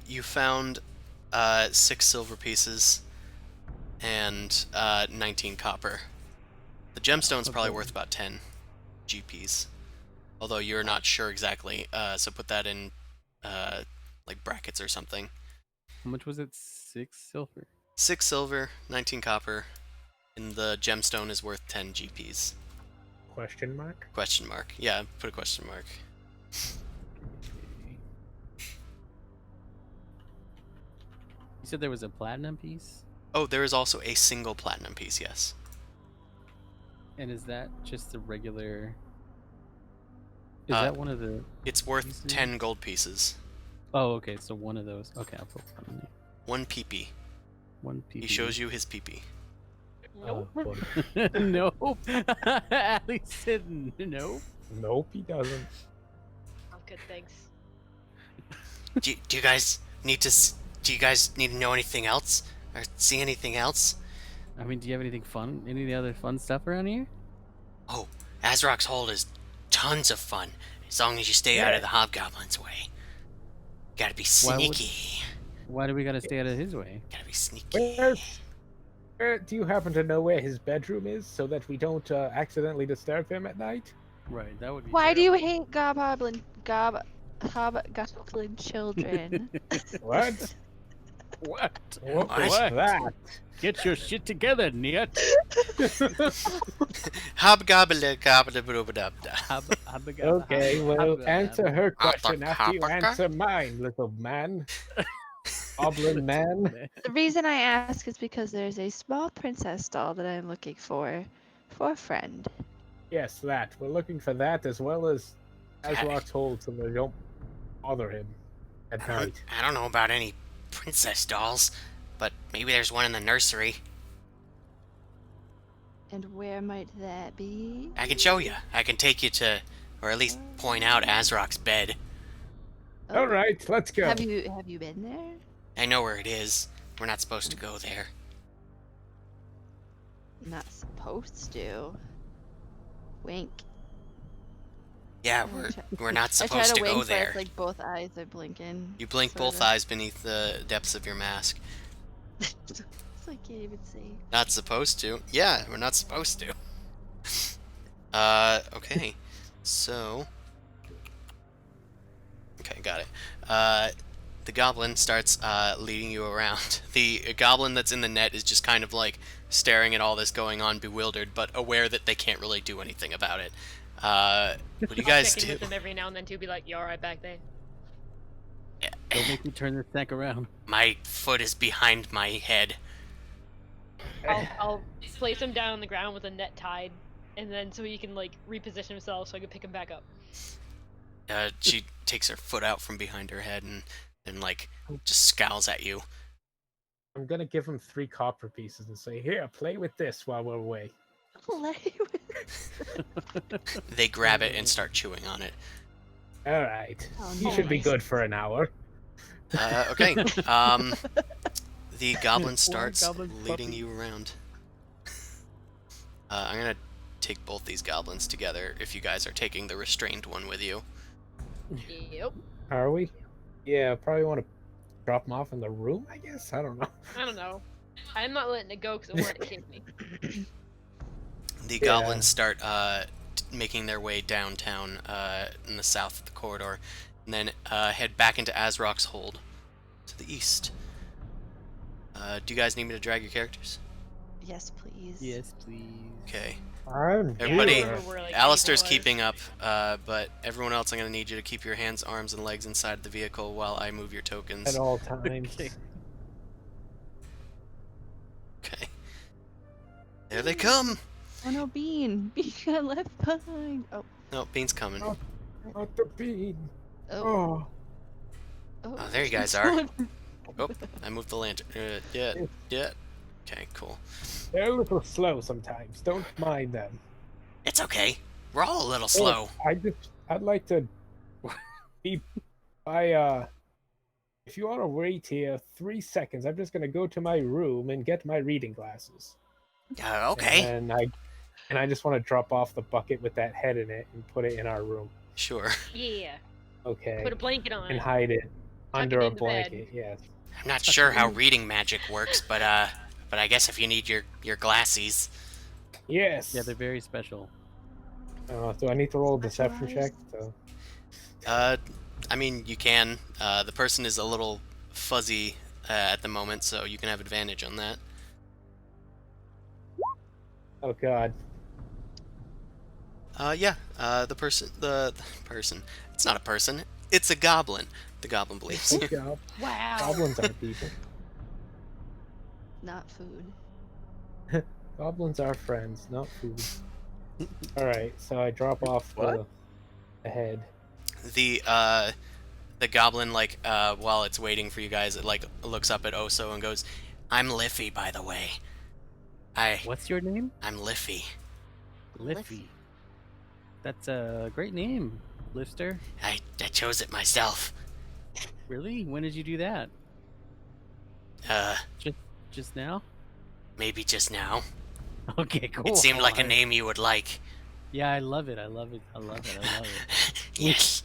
You found 6 silver pieces and 19 copper. The gemstone's probably Okay. worth about 10 GPs, although you're not sure exactly. So put that in like brackets or something. How much was it? 6 silver. 6 silver, 19 copper, and the gemstone is worth 10 GPs. Question mark? Question mark. Yeah, put a question mark. Okay. You said there was a platinum piece, Oh, there is also a single platinum piece. Yes. and is that just the regular? Is Uh, that one of the? It's worth Pieces? 10 gold pieces. Oh, okay. So one of those. Okay, I'll put one in there. 1 PP. One piece. He shows you his PP. Nope. boy. Nope. Ali said nope. Nope, he doesn't. Oh, good, thanks. Do you guys need to do you guys need to know anything else or see anything else? I mean, do you have anything fun? Any of the other fun stuff around here? Oh, Azrok's hold is tons of fun as long as you stay out of the hobgoblin's way. Gotta be Why would- sneaky. Why do we gotta stay out of his way? Gotta be sneaky. Where do you happen to know where his bedroom is so that we don't accidentally disturb him at night? Right, that would be. Why do you hate hobgoblin children? What? What? What was What? that? Get your shit together, Niet. Hobgoblin, goblin, Okay, well, answer her question after you Abacabaka? answer mine, little man. Goblin man. The reason I ask is because there's a small princess doll that I'm looking for a friend. Yes, that. We're looking for that as well as Azrok's hold so they don't bother him at night. I don't know about any princess dolls, but maybe there's one in the nursery. And where might that be? I can show you. I can take you to, or at least point out Azrok's bed. Oh, All right, let's go. Have you been there? I know where it is. We're not supposed to go there. Not supposed to. Wink. Yeah, we're not supposed to wink, go but there. it's like both eyes are blinking. You blink both sorta. eyes beneath the depths of your mask. So I can't even see. Not supposed to. Yeah, we're not supposed to. Okay. So. Okay, got it. The goblin starts leading you around. The goblin that's in the net is just kind of like staring at all this going on, bewildered, but aware that they can't really do anything about it. What do you guys Check in do? with them every now and then too. Be like, you all right back there? Don't make me turn this sack around. My foot is behind my head. I'll place him down on the ground with a net tied, and then so he can like reposition himself, so I can pick him back up. She takes her foot out from behind her head and like just scowls at you. I'm gonna give him 3 copper pieces and say, "Here, play with this while we're away." Play with. They grab it and start chewing on it. All right, Oh, you should be nice. good for an hour. Okay. The goblin Poor starts goblin leading puppy. you around. I'm gonna take both these goblins together if you guys are taking the restrained one with you. Yep. Are we? Yeah, probably want to drop him off in the room. I guess I don't know. I don't know. I'm not letting it go because it won't kick me. The Yeah. goblins start making their way downtown in the south of the corridor, and then head back into Azrok's hold to the east. Do you guys need me to drag your characters? Yes, please. Yes, please. Okay. I'm Everybody, here. remember where, like, Alistair's Nathan was. keeping up, but everyone else, I'm going to need you to keep your hands, arms, and legs inside the vehicle while I move your tokens. At all times. Okay. Okay. There they come! Oh no, Bean! Bean got left behind. Oh, No, Bean's coming. Oh. Not the bean. oh, Oh. oh. Oh, there you guys are. Oh, I moved the lantern. Yeah. Okay, cool. They're a little slow sometimes. Don't mind them. It's okay. We're all a little slow. I'd like to be if you want to wait here 3 seconds, I'm just gonna go to my room and get my reading glasses. Okay. And I just want to drop off the bucket with that head in it and put it in our room. Sure. Yeah. Okay. Put a blanket on And it. hide it under it a into bed. blanket. Yes. I'm not sure how reading magic works, but I guess if you need your glasses. Yes. Yeah, they're very special. Do I need to roll a deception check? Specialized. I mean, you can. The person is a little fuzzy at the moment, so you can have advantage on that. Oh God. Yeah. The person. It's not a person. It's a goblin. The goblin believes. Good job. Wow. Goblins are people. Not food. Goblins are friends, not food. Alright, so I drop off the head. The goblin, like, while it's waiting for you guys, it like looks up at Oso and goes, "I'm Liffy, by the way. What's your name? I'm Liffy. Liffy. That's a great name, Lifter. I chose it myself. Really? When did you do that? Just now? Maybe just now. Okay, cool. It seemed like a name you would like. Yeah, I love it. I love it. I love it. I love it. Yes.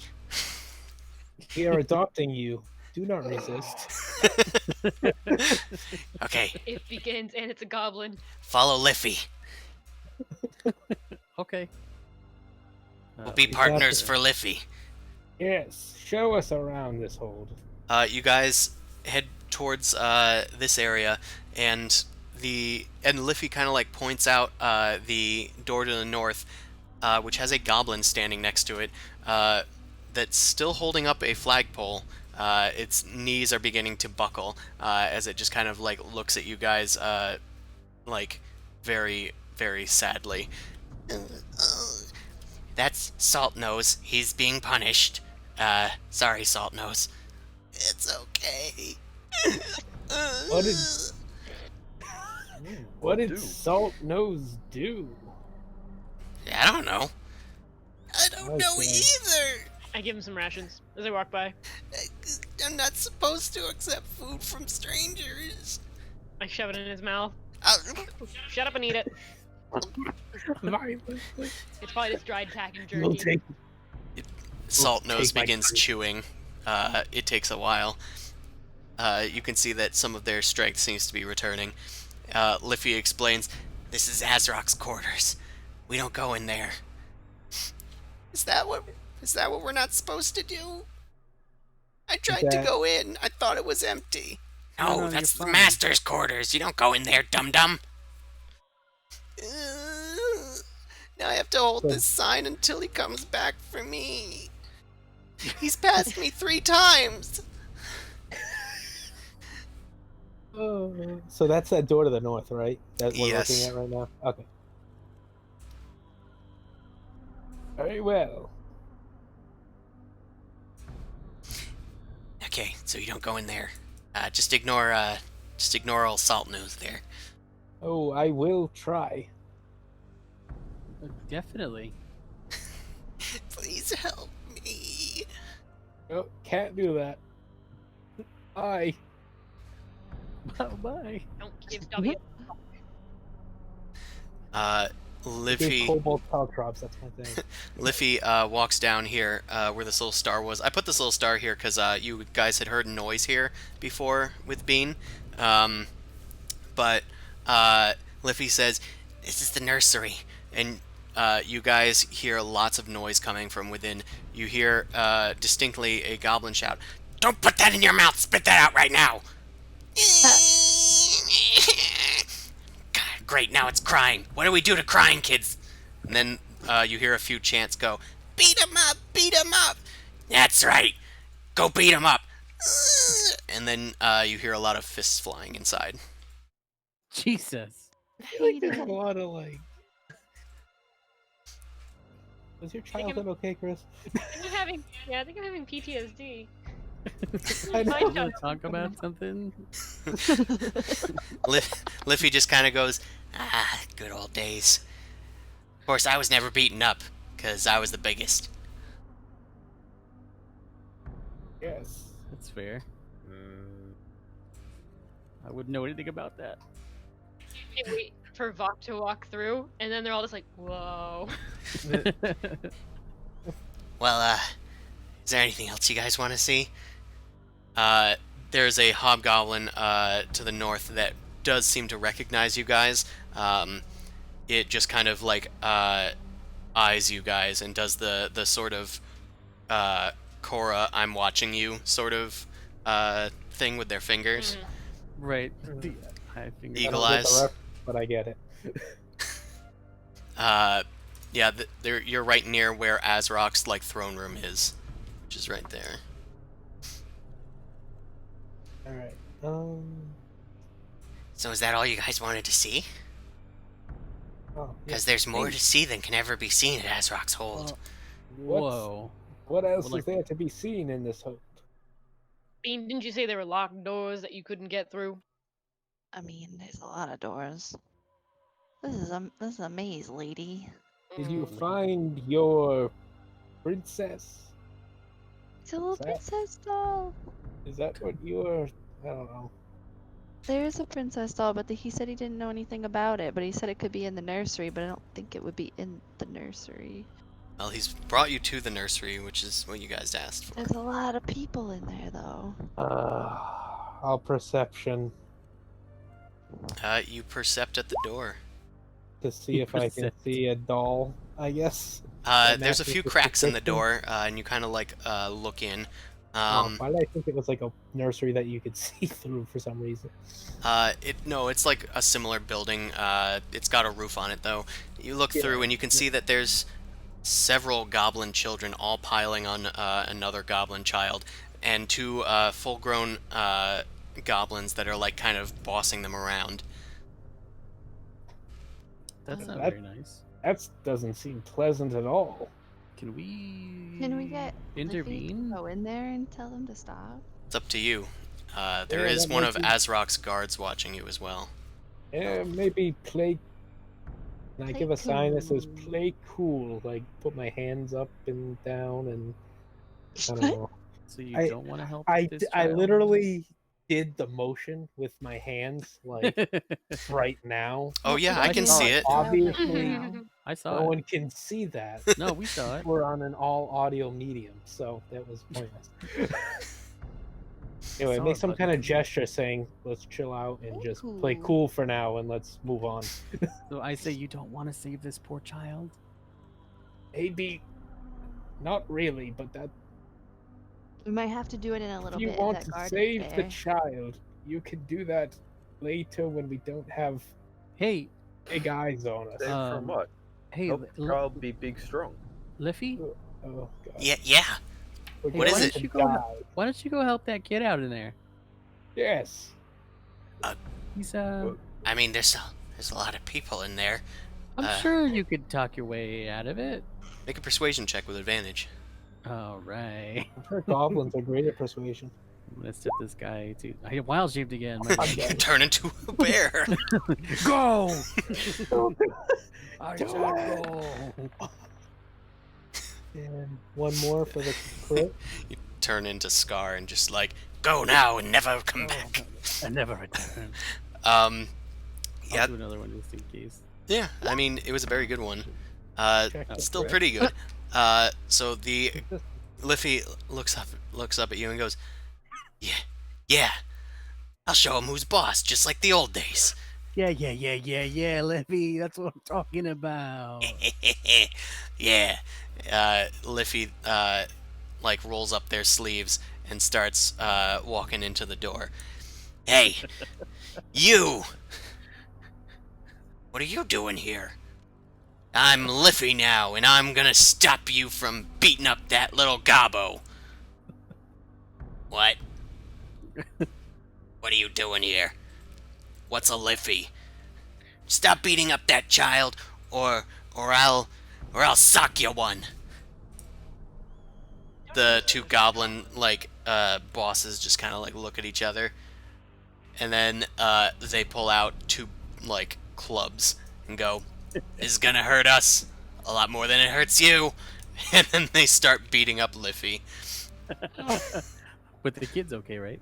We are adopting you. Do not resist. Okay, It begins and it's a goblin. follow Liffy. Okay. We'll be got partners it. for Liffy. Yes, show us around this hold. You guys head towards this area, and Liffy kind of like points out the door to the north, which has a goblin standing next to it, that's still holding up a flagpole. Its knees are beginning to buckle as it just kind of like looks at you guys like very, very sadly. That's Saltnose. He's being punished. Sorry, Saltnose. It's okay. What did Salt Nose do? I don't know. I don't know Okay. either. I give him some rations as I walk by. I'm not supposed to accept food from strangers. I shove it in his mouth. Uh, Shut up and eat it. Violently. It's probably just dried packing We'll jerky. take Saltnose take my begins drink. chewing. It takes a while. You can see that some of their strength seems to be returning. Liffy explains, "This is Azrok's quarters. We don't go in there." Is that what we're not supposed to do? I tried to that- go in. I thought it was empty. No, No, that's you're the fine. master's quarters. You don't go in there, dum-dum. Now I have to hold this sign until he comes back for me. He's passed me 3 times. So that's that door to the north, right? That we're Yes. looking at right now? Okay. Very well. Okay, so you don't go in there. Just ignore old Salt Nose there. Oh, I will try. Definitely. Please help me. Oh, can't do that. Bye. Bye. Don't give W. Liffy Give Cobalt Caltrops, that's my thing. Liffy walks down here where this little star was. I put this little star here because you guys had heard noise here before with Bean. But Liffy says, "This is the nursery." And you guys hear lots of noise coming from within. You hear distinctly a goblin shout, "Don't put that in your mouth! Spit that out right now!" great, now it's crying. What do we do to crying kids? And then you hear a few chants go, beat 'em up, beat 'em up. That's right. Go beat 'em up. And then you hear a lot of fists flying inside. Jesus. I feel like Hate there's a it. lot of like. Was your childhood okay, Chris? I think I'm having PTSD. I know. Want to talk about something? Liffy just kind of goes, good old days. Of course, I was never beaten up, because I was the biggest. Yes. That's fair. Mm, I wouldn't know anything about that. Can't wait for Vok to walk through, and then they're all just like, whoa. Well, is there anything else you guys want to see? There's a hobgoblin to the north that does seem to recognize you guys. It just kind of like eyes you guys and does the sort of Cora, I'm watching you sort of thing with their fingers. Right. The eye finger. Eagle I don't get the eyes. reference, but I get it. Yeah, you're right near where Azrok's like throne room is, which is right there. All right. So is that all you guys wanted to see? Oh, Because there's more to see than can ever be seen at Azrok's Hold. Whoa. What else Well, like- is there to be seen in this hold? Bean, didn't you say there were locked doors that you couldn't get through? I mean, there's a lot of doors. This is a maze, lady. Did you Mm. find your princess? It's a little That- princess doll. Is that what you were? I don't know. There is a princess doll, but he said he didn't know anything about it. But he said it could be in the nursery, but I don't think it would be in the nursery. Well, he's brought you to the nursery, which is what you guys asked for. There's a lot of people in there, though. I'll perception You percept at the door. to see if I can Percept. see a doll. I guess. There's a matches few the cracks in the description. door, and you kind of like look in. Why did I think it was like a nursery that you could see through for some reason? No, it's like a similar building. It's got a roof on it though. You look Yeah, through and you can see that there's several goblin children all piling on another goblin child, and two full-grown goblins that are like kind of bossing them around. That's not That- very nice. That doesn't seem pleasant at all. Can we? Can we get Liffy to intervene? go in there and tell them to stop? It's up to you. There Yeah, is that one might of be- Azrok's guards watching you as well. Yeah, maybe play. Can I Play give a sign that says cool. "play cool"? Like put my hands up and down, and I don't What? know. So you I- don't want to help I this I child? literally did the motion with my hands like right now. Oh yeah, I I can saw see it. it. Obviously, I saw no it. one can see that. No, we saw it. We're on an all audio medium, so that was pointless. Anyway, Saw make it, some but- kind of gesture saying, "Let's chill out and Play just play cool." cool for now, and let's move on." So I say you don't want to save this poor child. Maybe, not really, but that We might have to do it in a little if you bit. want That to guard is save the there. child, you can do that later when we don't have Hey, big eyes on us. save Um, from what? hey, Help the child be big strong. Liffy, Oh god. Yeah. We're Hey, What going is it? to You go- die. why don't you go help that kid out in there? Yes. He's I mean, there's a lot of people in there. I'm sure you could talk your way out of it. Make a persuasion check with advantage. All right. I'm sure goblins are great at persuasion. I'm gonna set this guy to. I get wild shaped again. my I'm bad. You turn into a bear. Go! I Do said it. go. And one more for the crit. Turn into Scar and just like go now and never come back. I never return. Um, I'll yeah, do another one just in case. yeah. I mean, it was a very good one. Check the Still crit. pretty good. So the Liffy looks up at you and goes, "Yeah. I'll show him who's boss, just like the old days." Yeah, Liffy. That's what I'm talking about. Yeah. Liffy like rolls up their sleeves and starts walking into the door. Hey, you! What are you doing here? I'm Liffy now, and I'm gonna stop you from beating up that little gobbo. What? What are you doing here? What's a Liffy? Stop beating up that child, or I'll sock you one. The two goblin bosses just kind of like look at each other, and then they pull out two like clubs and go, "This is gonna hurt us a lot more than it hurts you," and then they start beating up Liffy. But the kid's okay, right?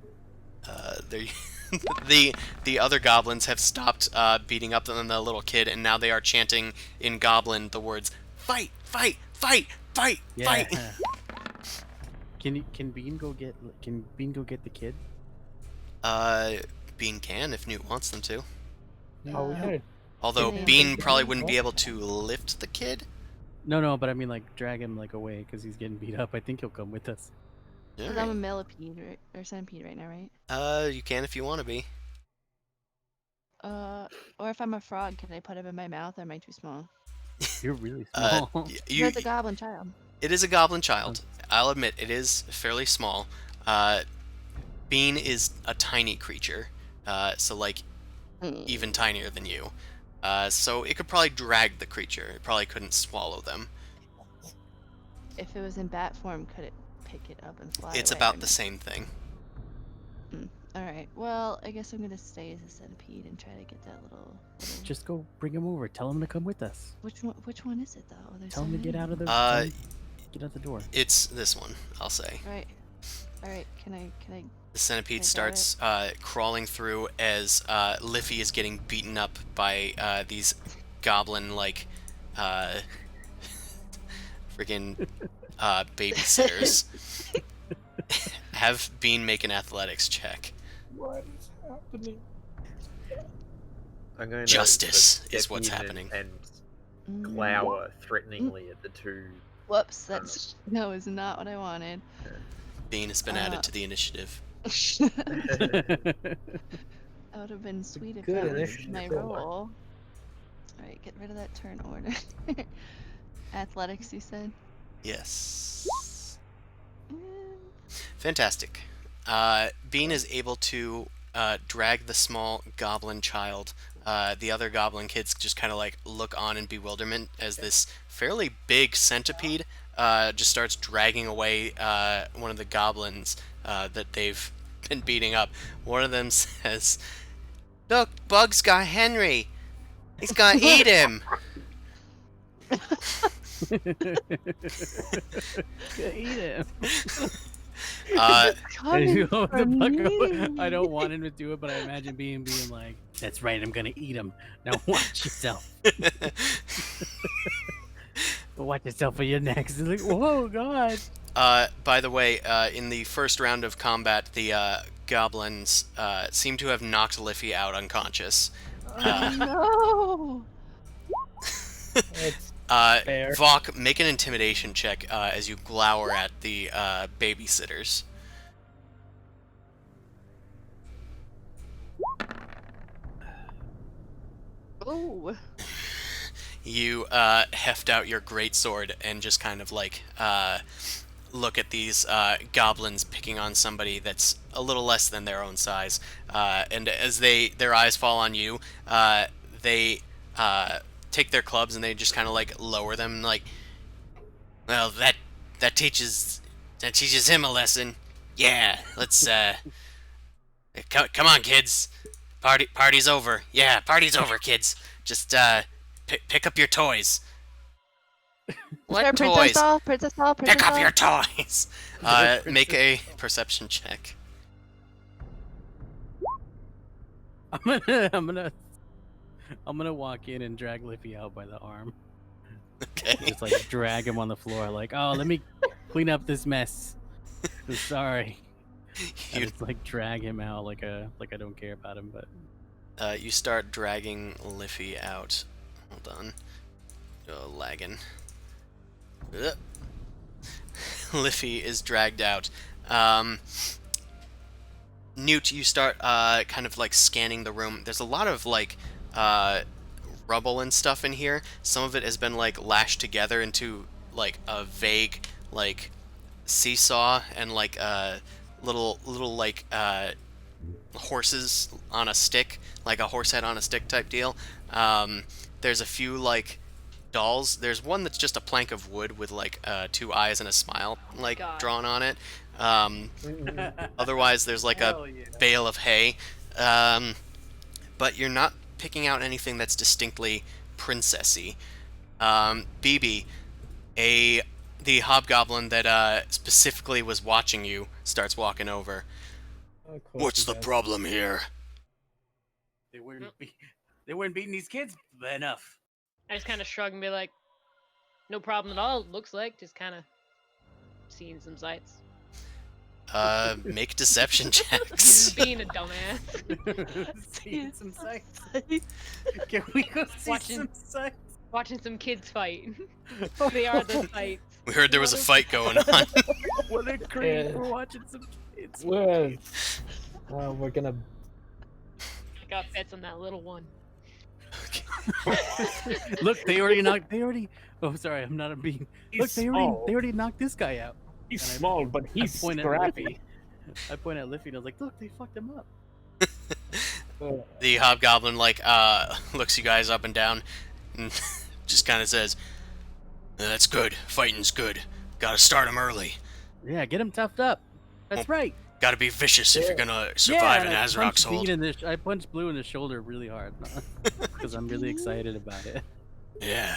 They the other goblins have stopped beating up on the little kid, and now they are chanting in Goblin the words "Fight! Fight! Fight! Fight! Yeah. Fight!" Can Bean go get the kid? Bean can if Newt wants them to. Oh, we had Although Yeah. Bean probably wouldn't be able to lift the kid. No, but I mean like drag him like away because he's getting beat up. I think he'll come with us. Because I'm a millipede or centipede right now, right? You can if you want to be. Or if I'm a frog, can I put him in my mouth, or am I too small? You're really small. You're the goblin child. It is a goblin child. I'll admit it is fairly small. Bean is a tiny creature, so like even tinier than you. So it could probably drag the creature. It probably couldn't swallow them. If it was in bat form, could it pick it up and fly It's away about from the it? same thing. Alright, well, I guess I'm gonna stay as a centipede and try to get that little... Just go bring him over. Tell him to come with us. Which one is it, though? There's Tell so him to get many. out of the. Get out the door. It's this one, I'll say. Alright, can I... The centipede Can I starts crawling through as Liffy is getting beaten up by these goblin-like friggin' babysitters. Have Bean make an athletics check. What is happening? I'm going Justice to is what's step in happening. and glower threateningly at the two. Whoops, that's... No, is not what I wanted. Bean has been added to the initiative. That would have been sweet if Good that was initiative. my roll. Alright, get rid of that turn order. Athletics, you said? Yes. Mm, Fantastic. Bean is able to drag the small goblin child. The other goblin kids just kind of like look on in bewilderment as this fairly big centipede just starts dragging away one of the goblins that they've been beating up. One of them says, "Look, Bug's got Henry. He's gonna eat him." Eat him. coming What the from fuck? me. I don't want him to do it, but I imagine being like, "That's right, I'm gonna eat him. Now watch yourself. Watch yourself for your next." It's like, whoa, God. By the way, in the first round of combat, the goblins seem to have knocked Liffy out unconscious. No! It's fair. Vok, make an intimidation check as you glower at the babysitters. Oh! You heft out your greatsword and just kind of like look at these goblins picking on somebody that's a little less than their own size. And as their eyes fall on you, they take their clubs and they just kind of like lower them, like, well, that teaches him a lesson. Yeah, let's come on, kids. Party's over. Yeah, party's over, kids. Just pick up your toys. What toys? Princess Doll, Pick up your toys. Make a perception check. I'm gonna walk in and drag Liffy out by the arm. Okay. Just like drag him on the floor, like, oh, let me clean up this mess. I'm sorry. I You just like drag him out like I don't care about him, but you start dragging Liffy out. Hold on. Oh, lagging. Ugh. Liffy is dragged out. Newt, you start kind of like scanning the room. There's a lot of like rubble and stuff in here. Some of it has been like lashed together into like a vague like seesaw and like little like horses on a stick, like a horse head on a stick type deal. There's a few like dolls. There's one that's just a plank of wood with like 2 eyes and a smile like God. drawn on it. Otherwise, there's like Hell a yeah. bale of hay. But you're not picking out anything that's distinctly princessy. BB, the hobgoblin that specifically was watching you starts walking over. Of course What's he the does. problem here? They weren't beating these kids enough. I just kind of shrug and be like, no problem at all. Looks like just kind of seeing some sights. Make deception checks. Just being a dumbass. Seeing some sights. Can we go see Watching- some sights? Watching some kids fight. They are the sights. We heard there was a fight going on. What a creep! Yeah. We're watching some kids. We're gonna. I got bets on that little one. Look, they already knocked. Oh, sorry, I'm not a bean. He's Look, they small. already knocked this guy out. He's And I- small, but he's point at scrappy. I point at Liffy and I was like, look, they fucked him up. The hobgoblin like looks you guys up and down and just kind of says, "That's good. Fighting's good. Gotta start 'em early. Yeah, get him toughed up. That's right. Gotta be vicious if you're gonna survive Yeah, in and I Azrok's punched hold." I punched Blue in the shoulder really hard because I'm really excited about it. Yeah,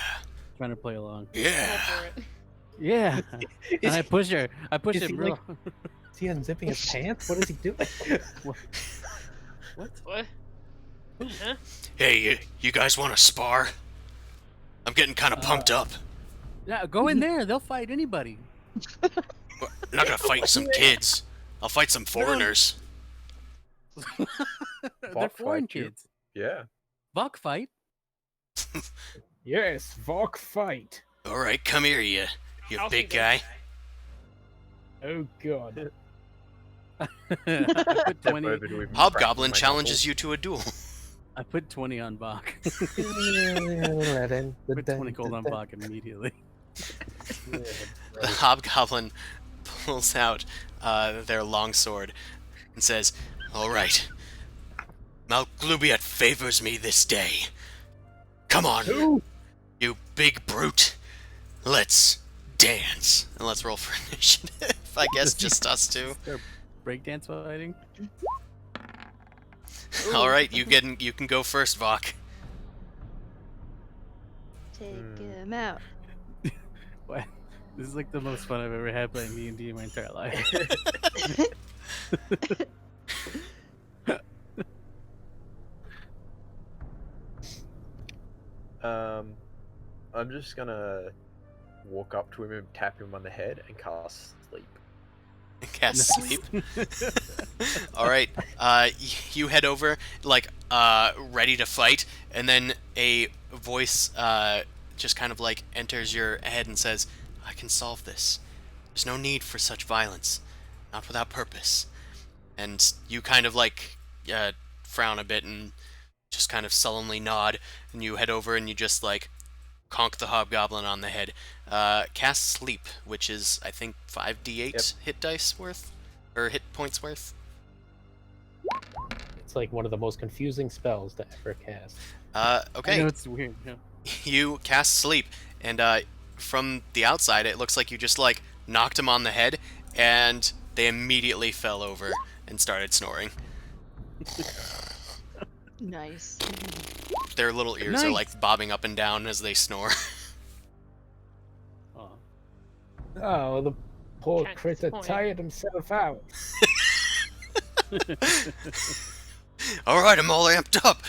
Trying to play along. Go yeah. for it. Yeah, and I push her. I push is it he, real. Is he unzipping his pants? What is he doing? What? What? Huh? Hey, you guys want to spar? I'm getting kind of pumped up. Yeah, go in there. They'll fight anybody. I'm not gonna fight some kids. I'll fight some foreigners. They're Fuck, foreign fight you. kids. Yeah. Buck fight. Yes, Vok fight. All right, come here, you I'll big see guy. Oh god. I put Step 20. over to him and Hobgoblin crack my challenges you to a duel. I put 20 on Bach. Put Put 20 gold on Bach immediately. The hobgoblin pulls out their longsword and says, "All right, Mount Glubiat favors me this day. Come on, you big brute. Let's dance." And let's roll for initiative. I guess just us two. They're breakdance fighting. All right, you can go first, Vok. Take him out. What? This is like the most fun I've ever had playing D&D in my entire life. I'm just gonna walk up to him and tap him on the head and cast sleep. Cast sleep. All right, you head over, like, ready to fight, and then a voice just kind of like enters your head and says, "I can solve this. There's no need for such violence, not without purpose." And you kind of like frown a bit and just kind of sullenly nod, and you head over and you just like conk the hobgoblin on the head. Cast sleep, which is I think 5d8 hit dice worth, or hit points worth. It's like one of the most confusing spells to ever cast. I Okay, know it's weird. Yeah. you cast sleep, and from the outside it looks like you just like knocked him on the head, and they immediately fell over and started snoring. Nice. Their little ears are Nice. like bobbing up and down as they snore. Oh. Oh, the poor Kinda critter disappointing. tired himself out. All right, I'm all amped up.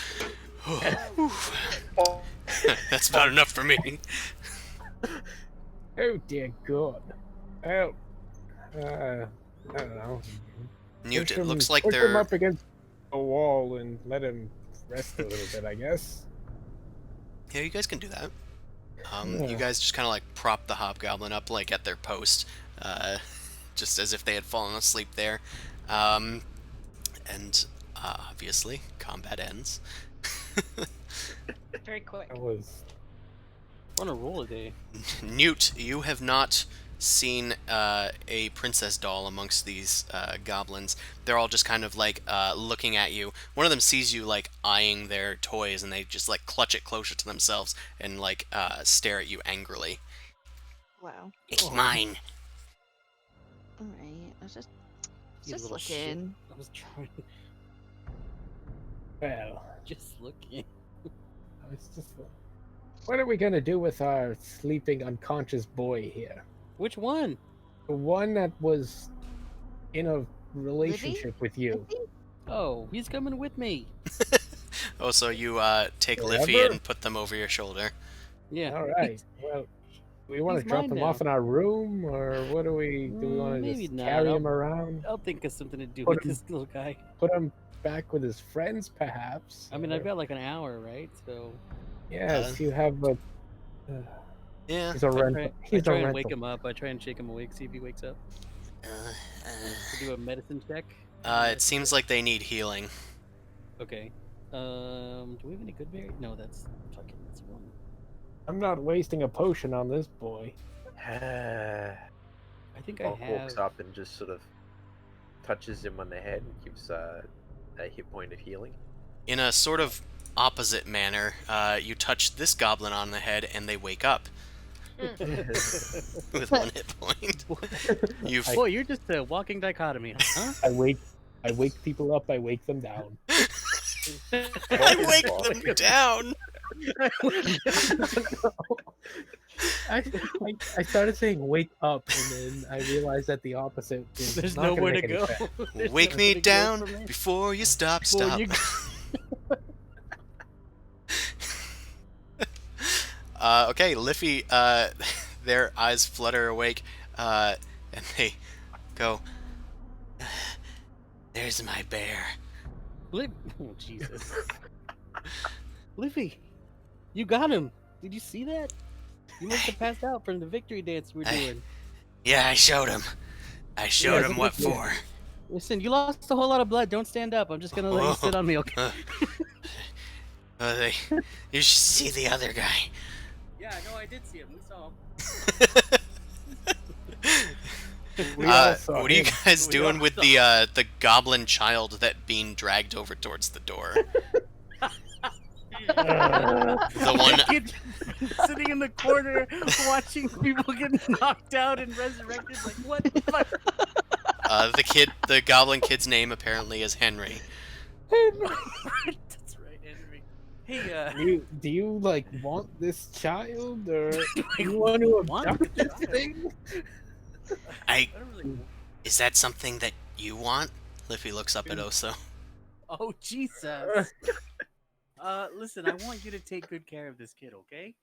That's about enough for me. Oh dear God. Oh. I don't know. Newt, Push it him- looks like push him they're up against a wall and let him rest a little bit, I guess. Yeah, you guys can do that. Yeah. You guys just kind of like prop the hobgoblin up like at their post, just as if they had fallen asleep there. And obviously, combat ends. Very quick. That was. On a roll a day. Newt, you have not seen a princess doll amongst these goblins. They're all just kind of like looking at you. One of them sees you like eyeing their toys, and they just like clutch it closer to themselves and like stare at you angrily. Wow. It's mine. All right. I was just You just little shit. looking. I was trying. Well, Just looking. I was just. What are we gonna do with our sleeping unconscious boy here? Which one? The one that was in a relationship with you. Livy? Oh, he's coming with me. Oh, so you take Forever? Liffy and put them over your shoulder. Yeah. All right. Well, do we want He's to drop mine them now. off in our room, or what do we? Do we want to Maybe just not. carry I'll- him around? I'll think of something to do Put with him- this little guy. Put him back with his friends, perhaps. I mean, or- I've got like an hour, right? So Yes, you have a. Yeah. He's a I rental. try, I He's try a and rental. wake him up. I try and shake him awake, see if he wakes up. To do a medicine check. It seems like they need healing. Okay. Do we have any good berry? No, that's fucking. That's one. I'm not wasting a potion on this boy. I think I Bulk have. walks up and just sort of touches him on the head and gives a hit point of healing. In a sort of opposite manner, you touch this goblin on the head and they wake up with 1 hit point. You f- Boy, you're just a walking dichotomy, huh? I wake people up. I wake them down. I wake them down. I started saying wake up, and then I realized that the opposite is There's not gonna nowhere to make any go. sense. There's Wake nowhere me to go down from there. before you stop. Before you- Okay, Liffy, their eyes flutter awake, and they go, "There's my bear." Oh, Jesus. Liffy, you got him. Did you see that? You must have passed out from the victory dance we're doing. Yeah, I showed him. I showed Yeah, him what yeah. for. Listen, you lost a whole lot of blood. Don't stand up. I'm just gonna let you sit on me, okay? You should see the other guy. Yeah, no, I did see him. We saw him. We all saw What are you him. guys We doing all with saw the goblin child that being dragged over towards the door? The one. Kid sitting in the corner watching people get knocked out and resurrected. Like, what the fuck? The goblin kid's name apparently is Henry. That's right, Henry. Hey, Do you like want this child, or do you I want to want adopt the this child. thing? I I don't really... is that something that you want? Liffy looks up at Oso. Oh, Jesus. Listen, I want you to take good care of this kid, okay?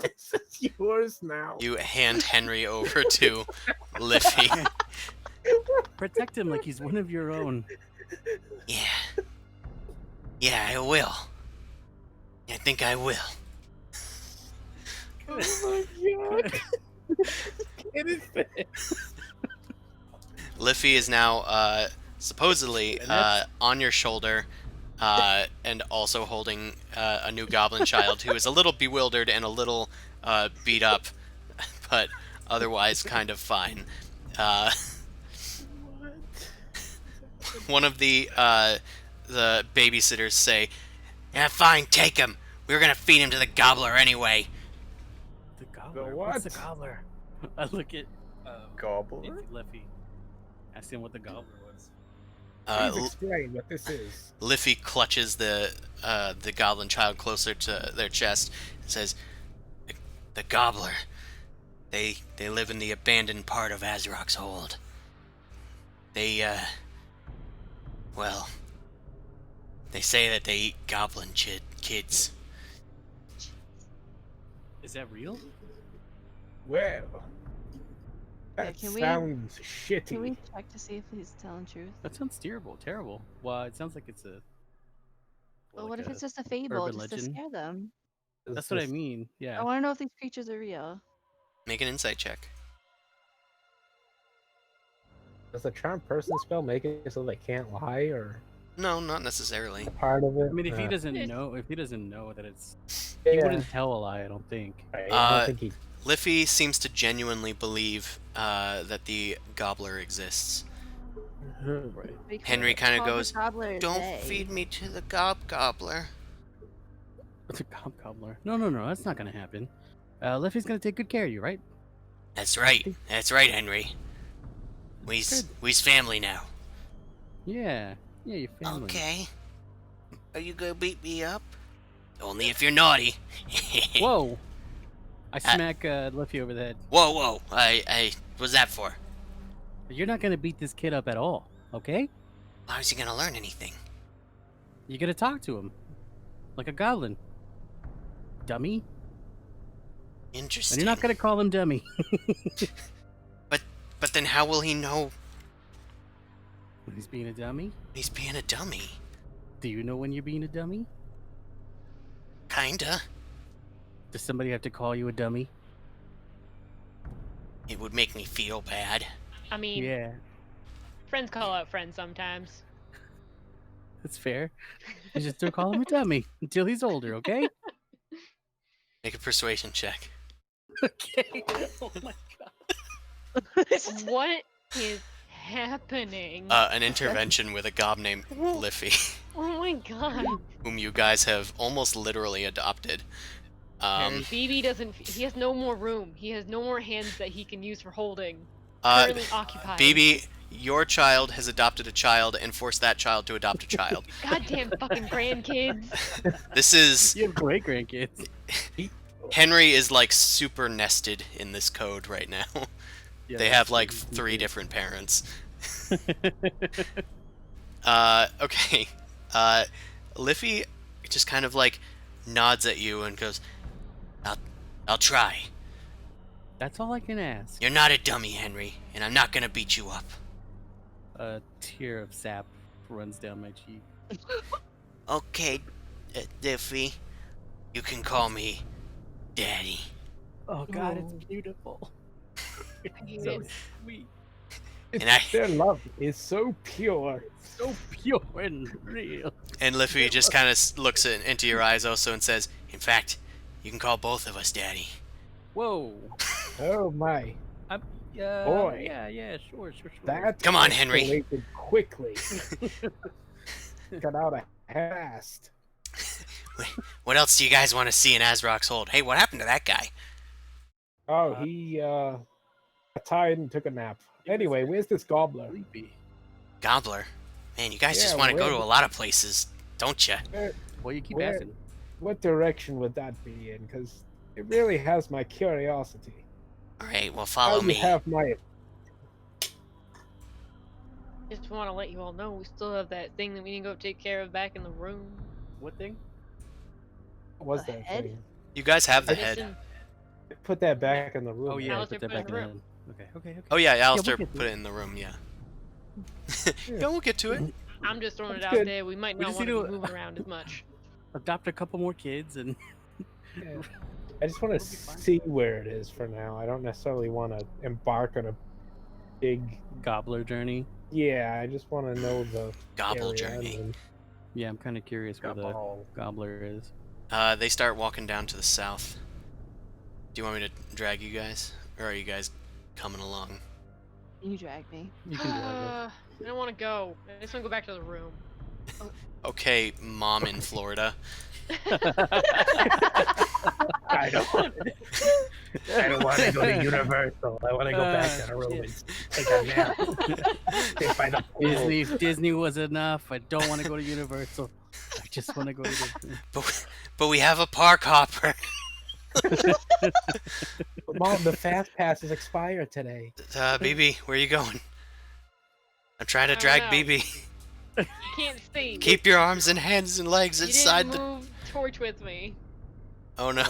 This is yours now. You hand Henry over to Liffy. Protect him like he's one of your own. Yeah. Yeah, I will. I think I will. Oh my god! It is Liffy is now supposedly And that's- on your shoulder, and also holding a new goblin child who is a little bewildered and a little beat up, but otherwise kind of fine. One of the babysitters say, "Yeah, fine, take him. We were gonna feed him to the gobbler anyway." The gobbler. The What's the what? gobbler? I look at Gobbler? Liffy. Ask him what the gobbler was. Please explain what this is. Liffy clutches the goblin child closer to their chest and says, "The gobbler. They live in the abandoned part of Azrok's hold. They well, they say that they eat goblin kids." Is that real? Well, Yeah, that can we- sounds shitty. Can we check to see if he's telling truth? That sounds terrible. Terrible. Well, it sounds like it's a. Well, what like if it's just a fable, urban just legend? to scare them? That's what I mean. Yeah. I want to know if these creatures are real. Make an insight check. Does the charm person spell make it so they can't lie, or No, not necessarily. part of it. I mean, if he Uh, doesn't It's- know that it's, yeah, he wouldn't tell a lie. I don't think. right, I Uh, don't think he. Liffy seems to genuinely believe that the gobbler exists. Right. We could Henry kind of call the goes, gobbler "Don't they. feed me to the gobbler." It's a cobbler. No, that's not gonna happen. Liffy's gonna take good care of you, right? That's right. That's right, Henry. We's family now. Yeah, your family. Okay. Are you gonna beat me up? Only if you're naughty. Whoa! I smack Liffy over the head. Whoa. What's that for? You're not gonna beat this kid up at all, okay? How is he gonna learn anything? You gotta talk to him, like a goblin. Dummy. Interesting. And you're not gonna call him dummy. But then how will he know When he's being a dummy? he's being a dummy? Do you know when you're being a dummy? Kinda. Does somebody have to call you a dummy? It would make me feel bad. I mean, Yeah, friends call out friends sometimes. that's fair. You just don't call him a dummy until he's older, okay? Make a persuasion check. Okay. Oh my god. What is happening? An intervention with a gob named Liffy, Oh my god. whom you guys have almost literally adopted. BB doesn't. He has no more room. He has no more hands that he can use for holding. Uh, Currently occupied. BB, your child has adopted a child and forced that child to adopt a child. Goddamn fucking grandkids. This is You have great grandkids. Henry is like super nested in this code right now. Yeah, They have like 3 different parents. Okay. Liffy just kind of like nods at you and goes, I'll try. That's all I can ask. You're not a dummy, Henry, and I'm not gonna beat you up. A tear of sap runs down my cheek. Okay, Liffy, you can call me Daddy. Oh god, it's beautiful. It's so sweet. And I Their love is so pure. So pure and real. and Liffy just kind of looks into your eyes also and says, "In fact, you can call both of us Daddy." Whoa. Oh my! Boy. Yeah, sure. That Come on, Henry. escalated quickly. Got out of fast. What else do you guys want to see in Azrok's hold? Hey, what happened to that guy? Oh, he got tired and took a nap. Anyway, where's this gobbler? Creepy. Gobbler. Man, you guys just Yeah, want to go where- to a lot of places, don't you? Well, you keep Where- asking. What direction would that be in? Because it really has my curiosity. All right, well, How follow you me. have my Just want to let you all know we still have that thing that we need to go take care of back in the room. What thing? what was The that head? thing? You guys have the It's head. in- Put that back in the room. Oh yeah, Alistair put that put it back in in the the room. Okay. Oh yeah, Alistair get to put it. it in the room. Yeah. Yeah. Yeah, we'll get to it. I'm just throwing it That's out good. there. We might We not just want need to be to- moving around as much. Adopt a couple more kids and Yeah. I just want to It'll be fine. see where it is for now. I don't necessarily want to embark on a big. gobbler journey. Yeah, I just want to know the Gobble area journey. and Yeah, I'm kind of curious where the Gobble. gobbler is. They start walking down to the south. Do you want me to drag you guys, or are you guys coming along? You drag me. You can do I don't want to go. I just want to go back to the room. Okay, mom in Florida. I don't. I don't want to go to Universal. I want to go back to the room shit. and take a nap. Sit by the pool. Disney was enough. I don't want to go to Universal. I just want to go to the. But we have a park hopper. Mom, the fast passes expire today. BB, where you going? I'm trying to I drag don't know. BB. You can't see. Keep your arms and hands and legs You inside didn't the. move torch with me. Oh no.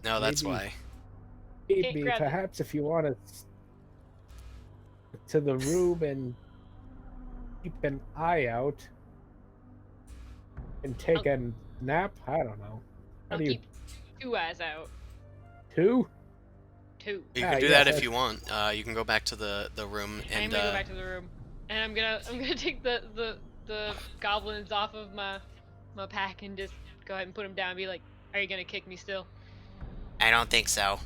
No, that's maybe- why. Maybe grab it. perhaps if you want to the room and keep an eye out and take a nap. I don't know. How I'll do you keep 2 eyes out. 2? 2. You Ah, can do yeah, that if that's- you want. You can go back to the room I'm and gonna go back to the room. And I'm gonna take the goblins off of my pack and just go ahead and put them down and be like, are you gonna kick me still? I don't think so.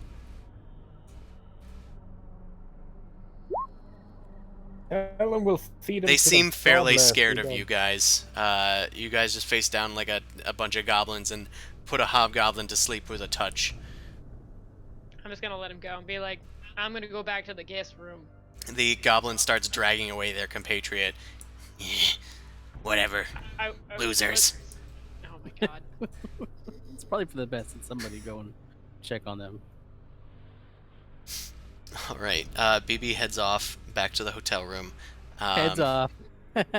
Tell them we'll feed them They to the seem fairly gobbler if scared we of don't. you guys. You guys just face down like a bunch of goblins and put a hobgoblin to sleep with a touch. I'm just gonna let him go and be like, I'm gonna go back to the guest room. The goblin starts dragging away their compatriot. Whatever. Losers. Oh my god. It's probably for the best that somebody go and check on them. All right. BB heads off back to the hotel room. Heads off. It's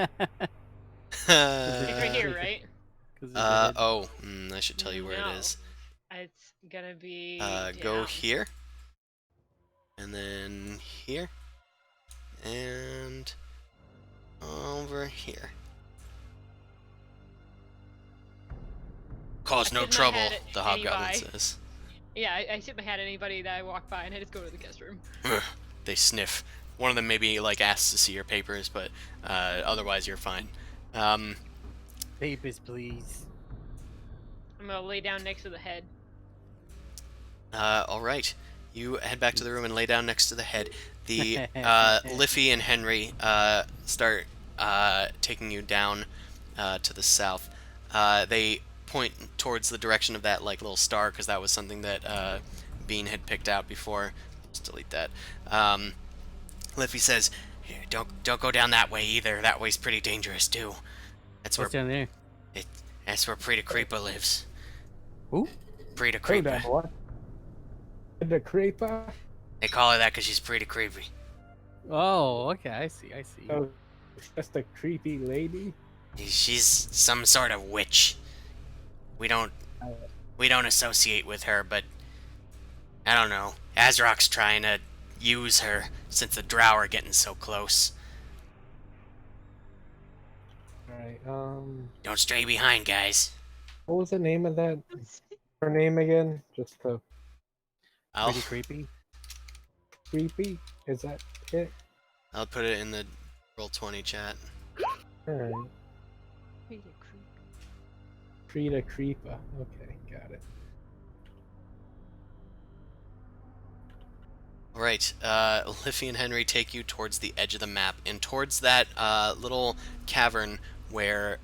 right here, right? I should tell you where No. it is. It's gonna be Go down. here. And then here. And over here. Cause no tip my trouble, hat at the hobgoblin anybody. says. Yeah, I tip my hat at anybody that I walk by and I just go to the guest room. They sniff. One of them maybe like asks to see your papers, but otherwise you're fine. Papers, please. I'm gonna lay down next to the head. All right. You head back to the room and lay down next to the head. The Liffy and Henry start taking you down to the south. They point towards the direction of that like little star because that was something that Bean had picked out before. Let's delete that. Liffy says, "Here, don't go down that way either. That way's pretty dangerous too. That's What's where down there? that's where Preta Creeper lives. Who? Preta Hold Creeper. on, what? The creeper? They call her that because she's pretty creepy. Oh, okay. I see. I see. Oh, just a creepy lady? She's some sort of witch. We don't associate with her, but I don't know. Azrok's trying to use her since the Drow are getting so close. Alright, Don't stray behind, guys. what was the name of that? Her name again? Just to Pretty creepy. creepy? Is that it? I'll put it in the Roll20 chat. Alright. Pretty creepy. Frida Creeper. Okay, got it. Alright, Liffy and Henry take you towards the edge of the map, and towards that little cavern where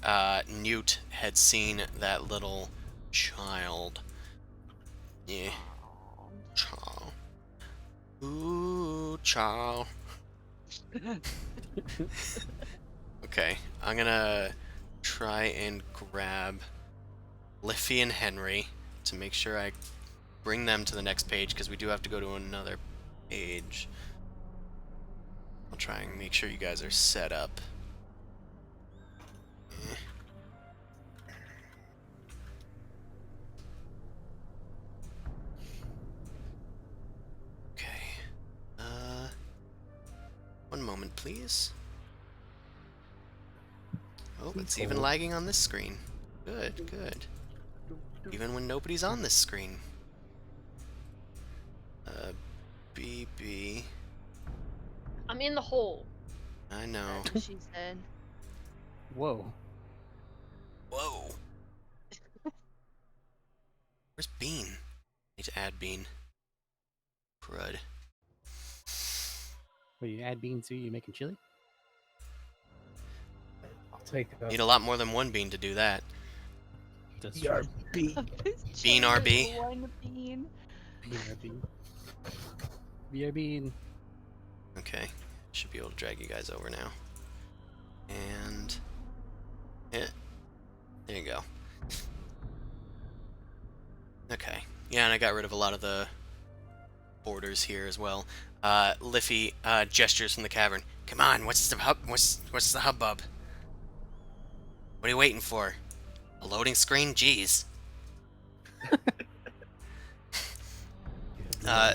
Newt had seen that little child. Yeah. Child. Ooh, child. Okay, I'm gonna try and grab Liffy and Henry to make sure I bring them to the next page, because we do have to go to another page. I'll try and make sure you guys are set up. Okay. One moment, please. Oh, it's even lagging on this screen. Good, good. Even when nobody's on this screen. BB. I'm in the hole. I know. That's what she said. Whoa. Whoa. Where's Bean? Need to add Bean. Crud. Will you add beans to you making chili? I'll take that. Need a lot more than one bean to do that. That's BRB. Bean RB? One bean. BRB. BRB. Okay. Should be able to drag you guys over now. And... yeah. There you go. Okay. Yeah, and I got rid of a lot of the borders here as well. Liffy gestures from the cavern. Come on, what's the hubbub? What are you waiting for? A loading screen? Jeez.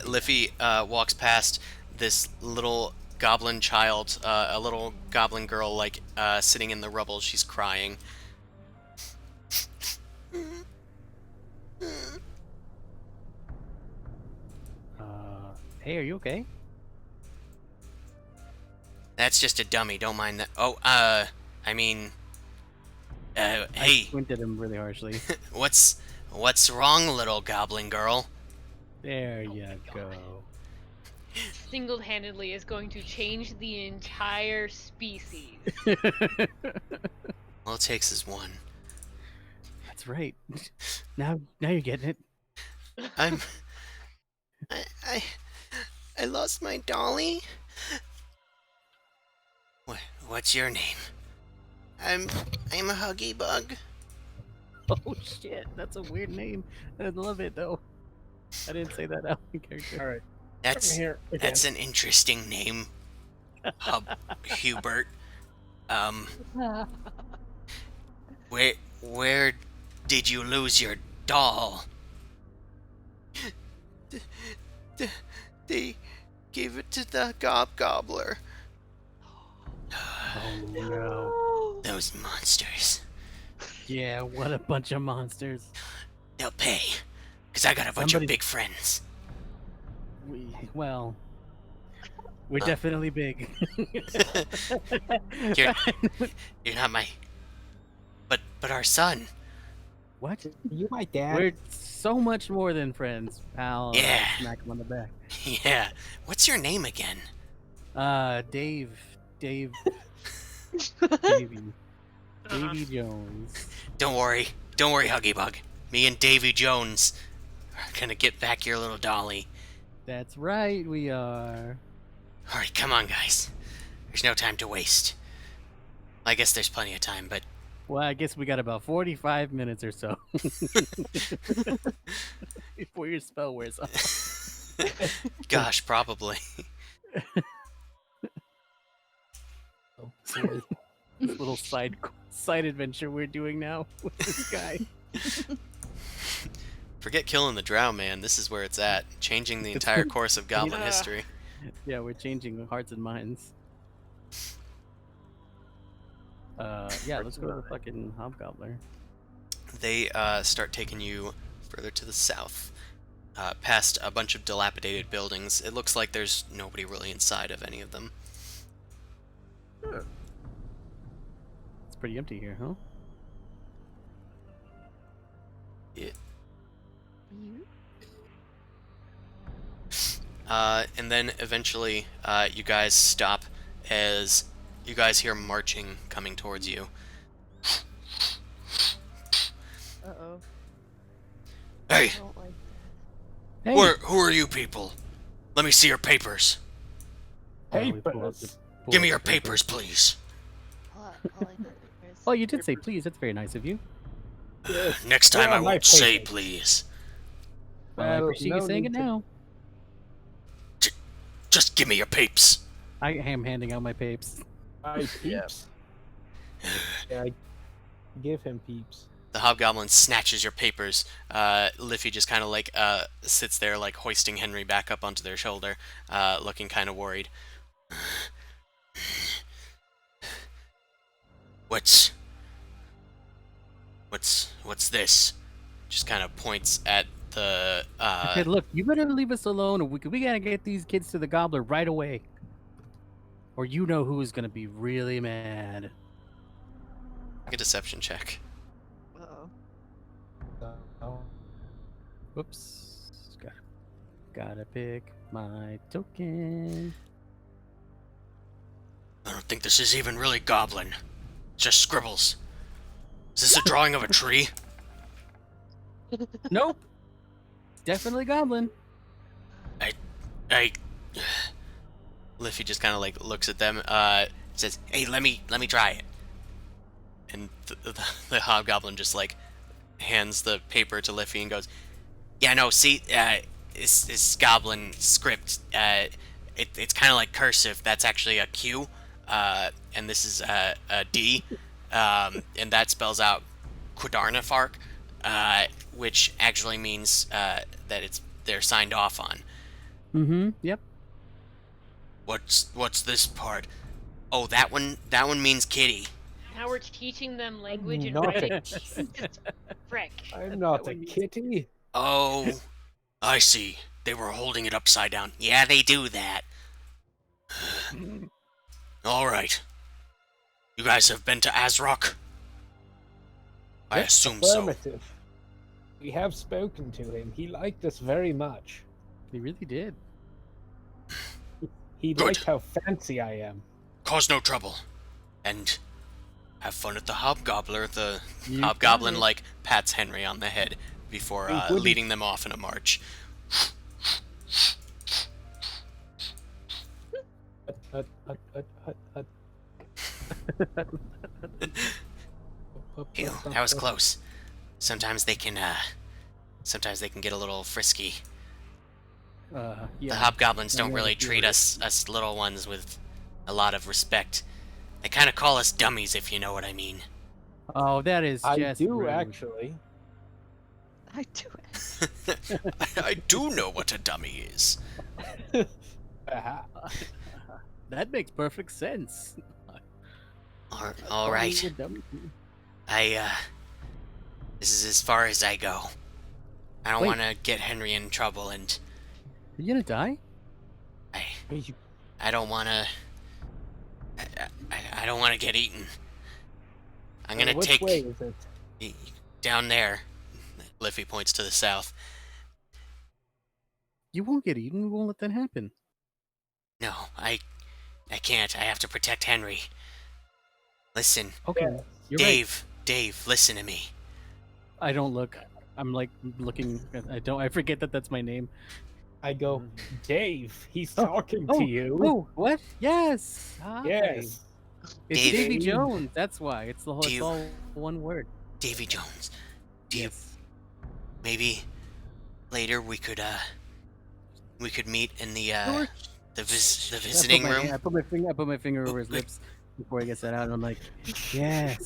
Liffy walks past this little goblin child, a little goblin girl, like, sitting in the rubble. She's crying. Hey, are you okay? That's just a dummy. Don't mind that. Oh, I mean, I hey, squinted him really harshly. what's wrong, little goblin girl? There Oh you my God. go. Single-handedly is going to change the entire species. All it takes is one. That's right. Now you're getting it. I'm. I, I lost my dolly. What's your name? I'm a huggy bug. Oh shit, that's a weird name. I love it though. I didn't say that out in character. All right, That's come here again. that's an interesting name, Hubert. Um, where did you lose your doll? They gave it to the gobgobbler. Oh no. Those monsters. Yeah, what a bunch of monsters. They'll pay, 'cause I got a bunch Somebody- of big friends. Well, we're definitely big. You're not my. But our son. What? You my dad? We're so much more than friends, pal. Yeah. Smack him on the back. Yeah. What's your name again? Dave. Davey. Davy Jones. Don't worry, Huggy Bug. Me and Davy Jones are gonna get back your little dolly. That's right, we are. All right, come on, guys. There's no time to waste. I guess there's plenty of time, but Well, I guess we got about 45 minutes or so before your spell wears off. gosh, probably. This little side adventure we're doing now with this guy. Forget killing the drow, man. This is where it's at. Changing the entire course of Goblin Yeah. history. Yeah, we're changing hearts and minds. Yeah, let's go to the fucking hobgoblin. They start taking you further to the south, past a bunch of dilapidated buildings. It looks like there's nobody really inside of any of them. It's pretty empty here, huh? And then eventually, you guys stop as you guys hear marching coming towards you. Uh-oh. Hey, I don't like Hey! who are you people? Let me see your papers. We pull out Papers. pull Give out me the your paper. papers, please. Oh, you did say please. That's very nice of you. Yes. Next Where time I are my won't say papers? please. Well, I Well, appreciate you no saying need it to- now. Just give me your papes. I am handing out my papes. My peeps. Yeah, I give him peeps. The hobgoblin snatches your papers. Liffy just kind of like sits there, like hoisting Henry back up onto their shoulder, looking kind of worried. What's this? Just kind of points at the. Okay, look, you better leave us alone, or we gotta get these kids to the gobbler right away. Or you know who's gonna be really mad. Make a deception check. Uh-oh. Oh. Whoops. Gotta pick my token. I don't think this is even really goblin. It's just scribbles. Is this a drawing of a tree? Nope. Definitely goblin. I. Liffy just kind of like looks at them. Says, "Hey, let me try it." And the hobgoblin just like hands the paper to Liffy and goes, "Yeah, no, see, this goblin script. It's kind of like cursive. That's actually a Q, and this is a D, and that spells out Quadarnafark, which actually means that they're signed off on. Mm-hmm. Yep. What's this part? Oh, that one means kitty. Now we're teaching them language and not writing. a- Jesus frick. I'm not a That one kitty. Oh, I see. They were holding it upside down. Yeah, they do that. Alright. You guys have been to Azrok? I Yep, assume so. affirmative. We have spoken to him. He liked us very much. He really did. He Good. liked how fancy I am. Cause no trouble. And have fun at the Hobgobbler. The You Hobgoblin, got it. like, pats Henry on the head before He wouldn't- leading them off in a march. Phew, that was close. Sometimes they can get a little frisky. Yeah. The hobgoblins Yeah, don't yeah, really I feel treat it. us little ones with a lot of respect. They kind of call us dummies, if you know what I mean. Oh, that is I just do rude. actually. I do it. I do know what a dummy is. Aha. That makes perfect sense. All right. Calling you a dummy. This is as far as I go. I don't Wait. want to get Henry in trouble, and Are you gonna die? I don't want to. I don't want to get eaten. I'm gonna Which take way is it? down there. Liffy points to the south. You won't get eaten. We won't let that happen. No, I can't. I have to protect Henry. Listen, Okay. Yes. You're right. Dave, listen to me. I don't look. I'm like looking. I forget that that's my name. I go, Dave. He's Oh, talking oh, to you. Oh, what? Yes. Hi. Yes. It's Dave. Davy Jones. That's why. It's the whole. Do It's you- all one word. Davy Jones. Do you Yes. maybe later we could meet in the Sure. the visiting room? I put my finger over his lips before he gets that out, and I'm like, yes,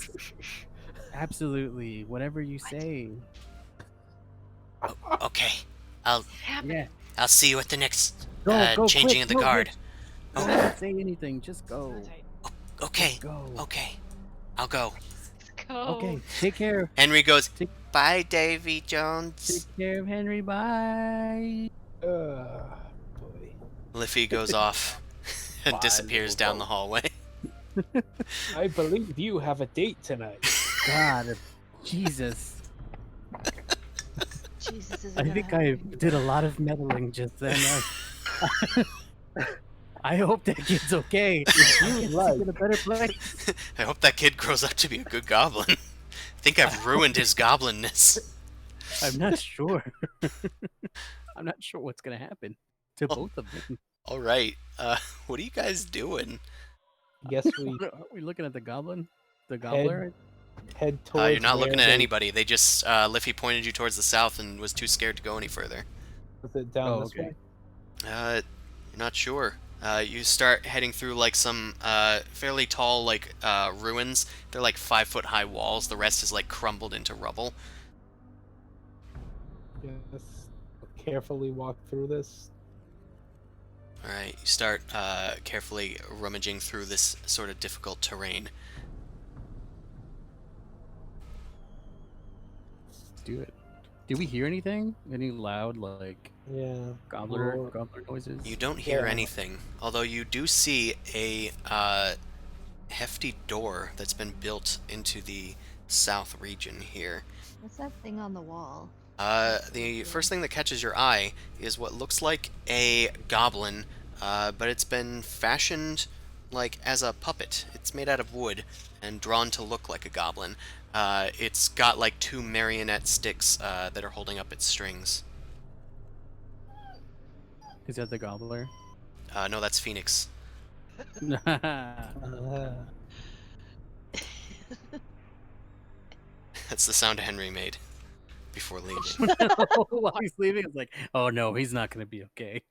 absolutely, whatever you say. Okay. I'll Yeah. I'll see you at the next Go changing quick, of the go, guard. Don't Oh, say anything. Just go. okay. Go. Okay. I'll go. Let's go. Okay. Take care. Henry goes, Take- "Bye, Davy Jones." Take care of Henry. Bye. Boy. Liffy goes off and Bye, disappears little down the dog. hallway. I believe you have a date tonight. God, Jesus. Jesus is. I think I did a lot of meddling just then. I hope that kid's okay. He's in a better place. I hope that kid grows up to be a good goblin. I think I've ruined his goblinness. I'm not sure. I'm not sure what's gonna happen to both of them. All right. What are you guys doing? Guess we Are we looking at the goblin? The gobbler? head towards. You're not looking where at they- anybody. They just Liffy pointed you towards the south and was too scared to go any further. Was it down Oh, this okay. way? You're not sure. You start heading through like some fairly tall like ruins. They're like 5-foot high walls. The rest is like crumbled into rubble. Yes. Carefully walk through this. All right. You start carefully rummaging through this sort of difficult terrain. Let's do it. Did we hear anything? Any loud like Yeah. gobbler Roar. noises? You don't hear Yeah. anything, although you do see a hefty door that's been built into the south region here. What's that thing on the wall? The first thing that catches your eye is what looks like a goblin, but it's been fashioned like as a puppet. It's made out of wood and drawn to look like a goblin. It's got like 2 marionette sticks that are holding up its strings. Is that the gobbler? No, that's Phoenix. That's the sound Henry made before leaving. While he's leaving, it's like, oh no, he's not gonna be okay.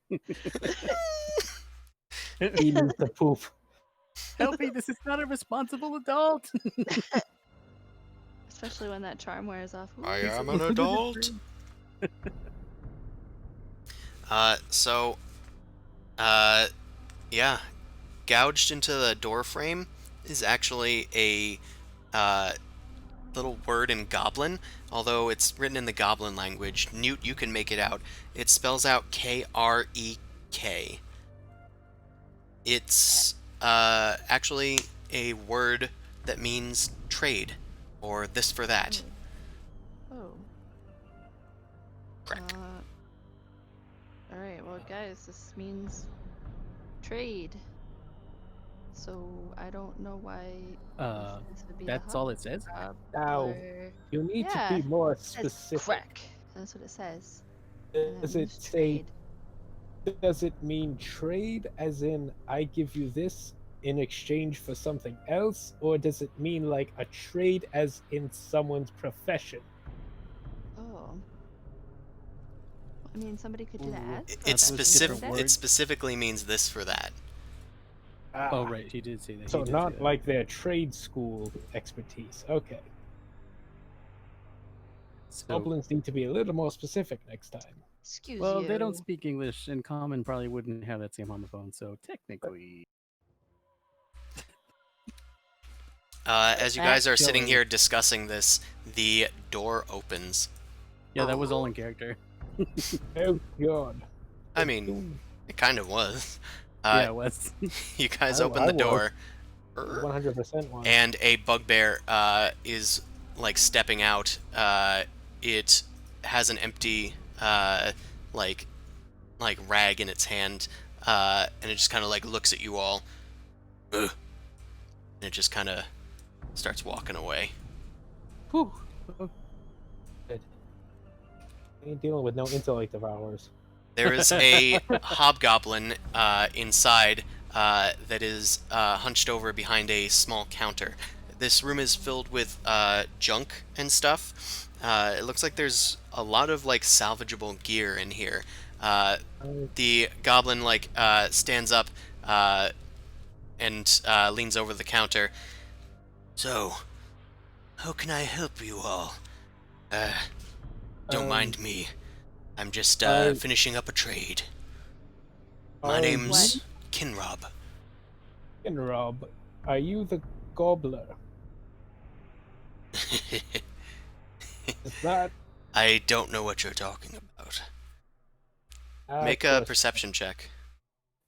He needs to poop. Help me! This is not a responsible adult. Especially when that charm wears off. Ooh, I it's am a- an adult. Yeah, gouged into the door frame is actually a little word in Goblin, although it's written in the Goblin language. Newt, you can make it out. It spells out Krek. It's actually a word that means trade, or this for that. Oh. Correct. Alright, well, guys, this means trade. So I don't know why this would be That's a all it says? job. Now, Or... you need Yeah, to be more it says specific. crack. That's what it says. And that Does it means say? trade. Does it mean trade, as in I give you this in exchange for something else, or does it mean like a trade, as in someone's profession? Oh. I mean, somebody could do that. It, but it's those that's what different it it words. specifically means this for that. Oh, right, he did say that. So he did say not that. like their trade school expertise. Okay. So, Goblins need to be a little more specific next time. Excuse well, you. they don't speak English, and Common probably wouldn't have that same homophone, so technically... As you guys are sitting Actually- here discussing this, the door opens. Yeah, that was all in character. Oh God. I mean, it kind of was. Yeah, it was. You guys I open the was. door, 100% one. and a bugbear is like stepping out. It has an empty like rag in its hand, and it just kind of like looks at you all. Ugh. And it just kind of starts walking away. Whew. Ain't dealing with no intellect of ours. There is a hobgoblin inside that is hunched over behind a small counter. This room is filled with junk and stuff. It looks like there's a lot of like salvageable gear in here. The goblin like stands up and leans over the counter. So, how can I help you all? Don't mind me. I'm just finishing up a trade. My name's Kinrob. Rob, are you the gobbler? Is that I don't know what you're talking about. Make a course. perception check.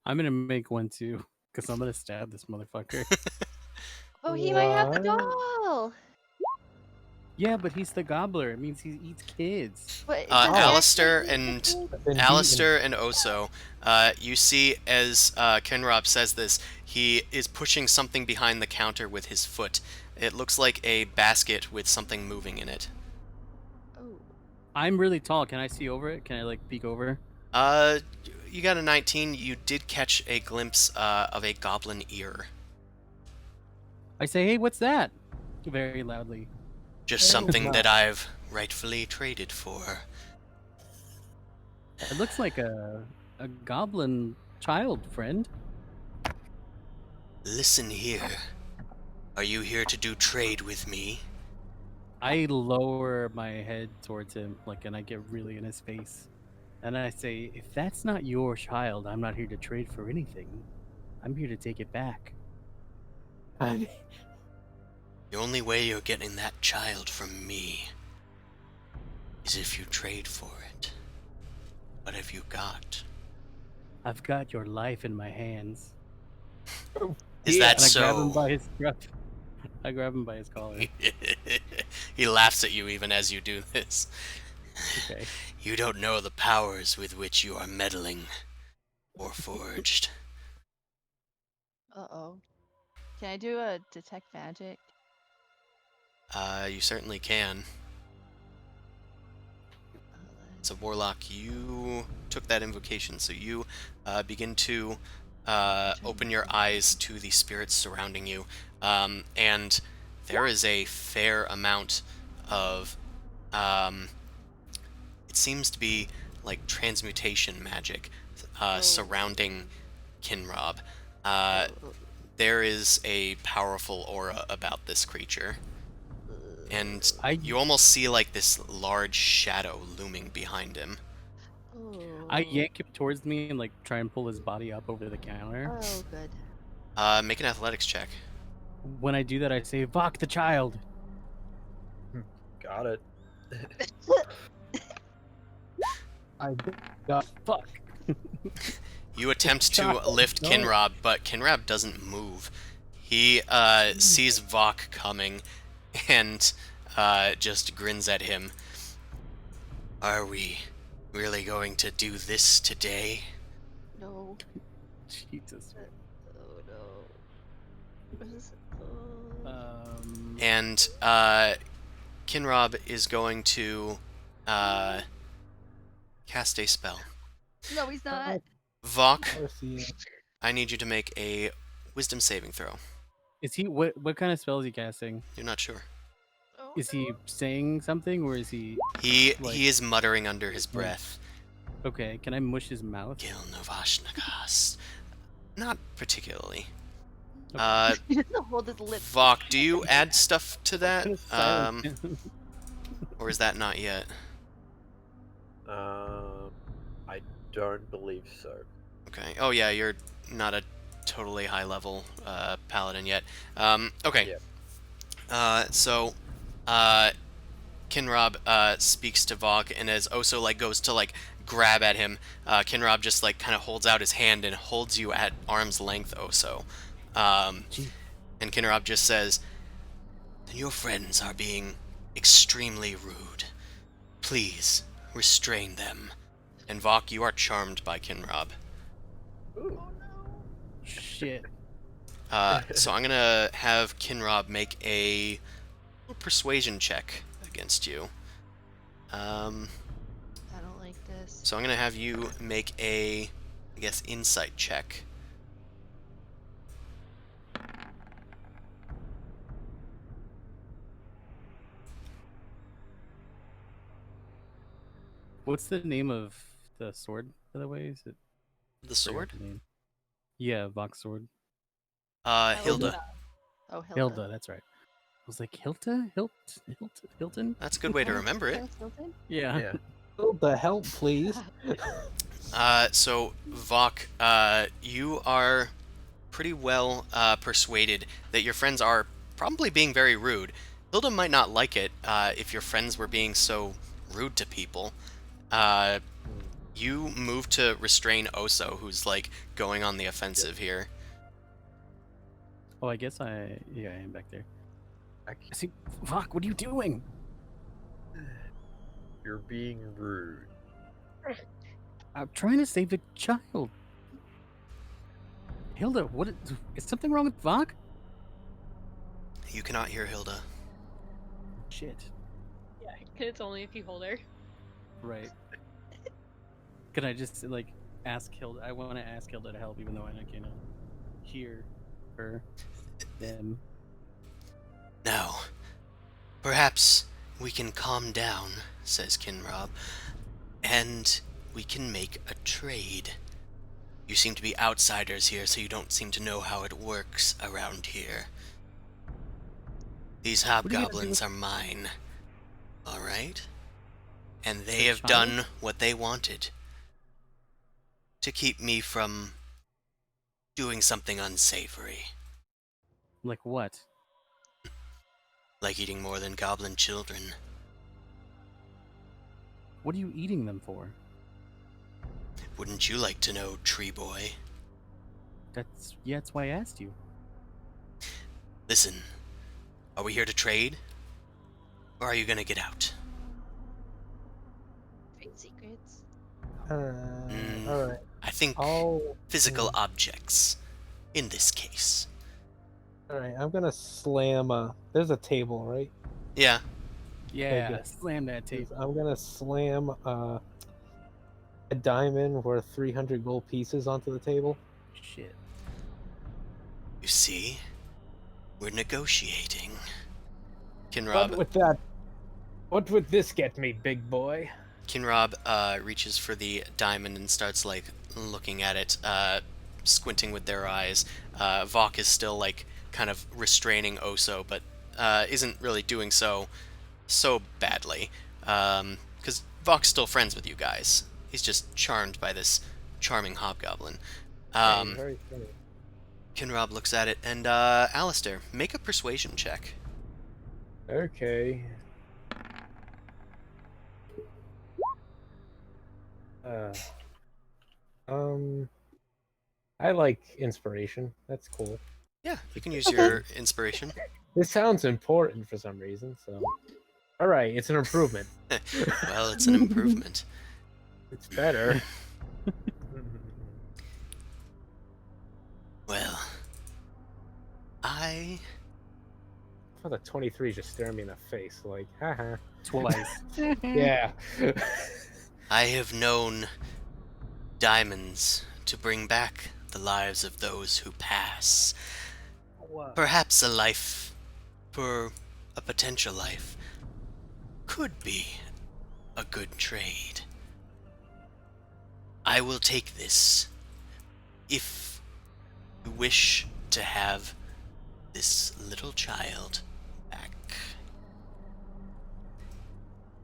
I'm gonna make one too, because I'm gonna stab this motherfucker. Oh, he might have the What? doll. Yeah, but he's the gobbler. It means he eats kids. But does he Alistair actually and eat the kid? Been Alistair and Oso, you see as Kenrob says this, he is pushing something behind the counter with his foot. It looks like a basket with something moving in it. Oh. I'm really tall. Can I see over it? Can I like peek over? You got a 19. You did catch a glimpse of a goblin ear. I say, hey, what's that? Very loudly. Just something that I've rightfully traded for. It looks like a goblin child friend. Listen here. Are you here to do trade with me? I lower my head towards him, like, and I get really in his face. And I say, if that's not your child, I'm not here to trade for anything. I'm here to take it back. The only way you're getting that child from me is if you trade for it. What have you got? I've got your life in my hands. Is that And I grab him so? by his scruff. I grab him by his collar. He laughs at you even as you do this. Okay. You don't know the powers with which you are meddling or forged. Uh-oh. Can I do a detect magic? You certainly can. As a warlock, you took that invocation, so you begin to open your eyes to the spirits surrounding you, and there is a fair amount of it seems to be like transmutation magic surrounding Kinrob. There is a powerful aura about this creature, and you almost see like this large shadow looming behind him. I yank him towards me and like try and pull his body up over the counter. Oh, good. Make an athletics check. When I do that, I say, "Vok the child." Got it. I got Fuck. You attempt to Child, lift no. Kinrob, but Kinrob doesn't move. He sees Vok coming and just grins at him. Are we really going to do this today? No. Jesus. Oh no. What is it? And Kinrob is going to cast a spell. No, he's not. Vok, Marcia. I need you to make a wisdom saving throw. Is he what kind of spell is he casting? You're not sure. Oh, Is he saying something or is he He Like- is muttering under his breath. okay? Can I mush his mouth? Gil Novashnagas. Not particularly. Okay. He doesn't hold his lips. Vok, do you add stuff to that? Silence him. Or is that not yet? I don't believe so. Okay. Oh yeah, you're not a totally high level paladin yet. Okay. Yeah. So Kinrob speaks to Vok, and as Oso like goes to like grab at him, Kinrob just like kind of holds out his hand and holds you at arm's length, Oso. Gee. And Kinrob just says, "Then your friends are being extremely rude. Please restrain them." And Vok, you are charmed by Kinrob. Ooh. Shit. So I'm gonna have Kinrob make a persuasion check against you. I don't like this. So I'm gonna have you make a, I guess, insight check. What's the name of the sword, by the way? Is it The sword? forgot the name. Yeah, Vox sword. Hilda. Oh, Hilda. Hilda, that's right. I was like, Hilda? Hilton? That's a good way to remember it. Hilton? Yeah. Yeah. Hold the help, please. So Vok, you are pretty well persuaded that your friends are probably being very rude. Hilda might not like it if your friends were being so rude to people. You move to restrain Oso, who's like going on the offensive here. Oh, I guess I am back there. I I see. Fuck, what are you doing? You're being rude. I'm trying to save the child. Hilda, is something wrong with Vok? You cannot hear Hilda. Shit. Yeah, it's only if you hold her. Right. Can I just like ask Hilda? I want to ask Hilda to help, even though I can't hear her. Them. Now, perhaps we can calm down, says Kinrob, and we can make a trade. You seem to be outsiders here, so you don't seem to know how it works around here. These are you gonna do hobgoblins with- are mine, alright? And they The have child? done what they wanted to keep me from doing something unsavory, Like what? like eating more than goblin children. What are you eating them for? Wouldn't you like to know, Tree Boy? That's why I asked you. Listen, are we here to trade? Or are you gonna get out? Trade secrets. Mm. All right. I think I'll. physical objects, in this case. All right. I'm gonna slam a. There's a table, right? Yeah, Yeah, good. slam that table. I'm gonna slam a diamond worth 300 gold pieces onto the table. Shit. you see? We're negotiating. What Kinrob, would that? What would this get me, big boy? Kinrob reaches for the diamond and starts, like, looking at it, squinting with their eyes. Vok is still, like, kind of restraining Oso, but isn't really doing so badly. Because Vok's still friends with you guys. He's just charmed by this charming hobgoblin. Hey, very funny. Kinrob looks at it, and Alistair, make a persuasion check. Okay. Uh, I like inspiration. That's cool. Yeah, you can use Okay. your inspiration. This sounds important for some reason, so. Alright, it's an improvement. Well, it's an improvement. It's better. Well, I Oh, the 23 just staring me in the face, like, haha. Twice. Yeah. I have known diamonds to bring back the lives of those who pass. Perhaps a life, for a potential life, could be a good trade. I will take this if you wish to have this little child back.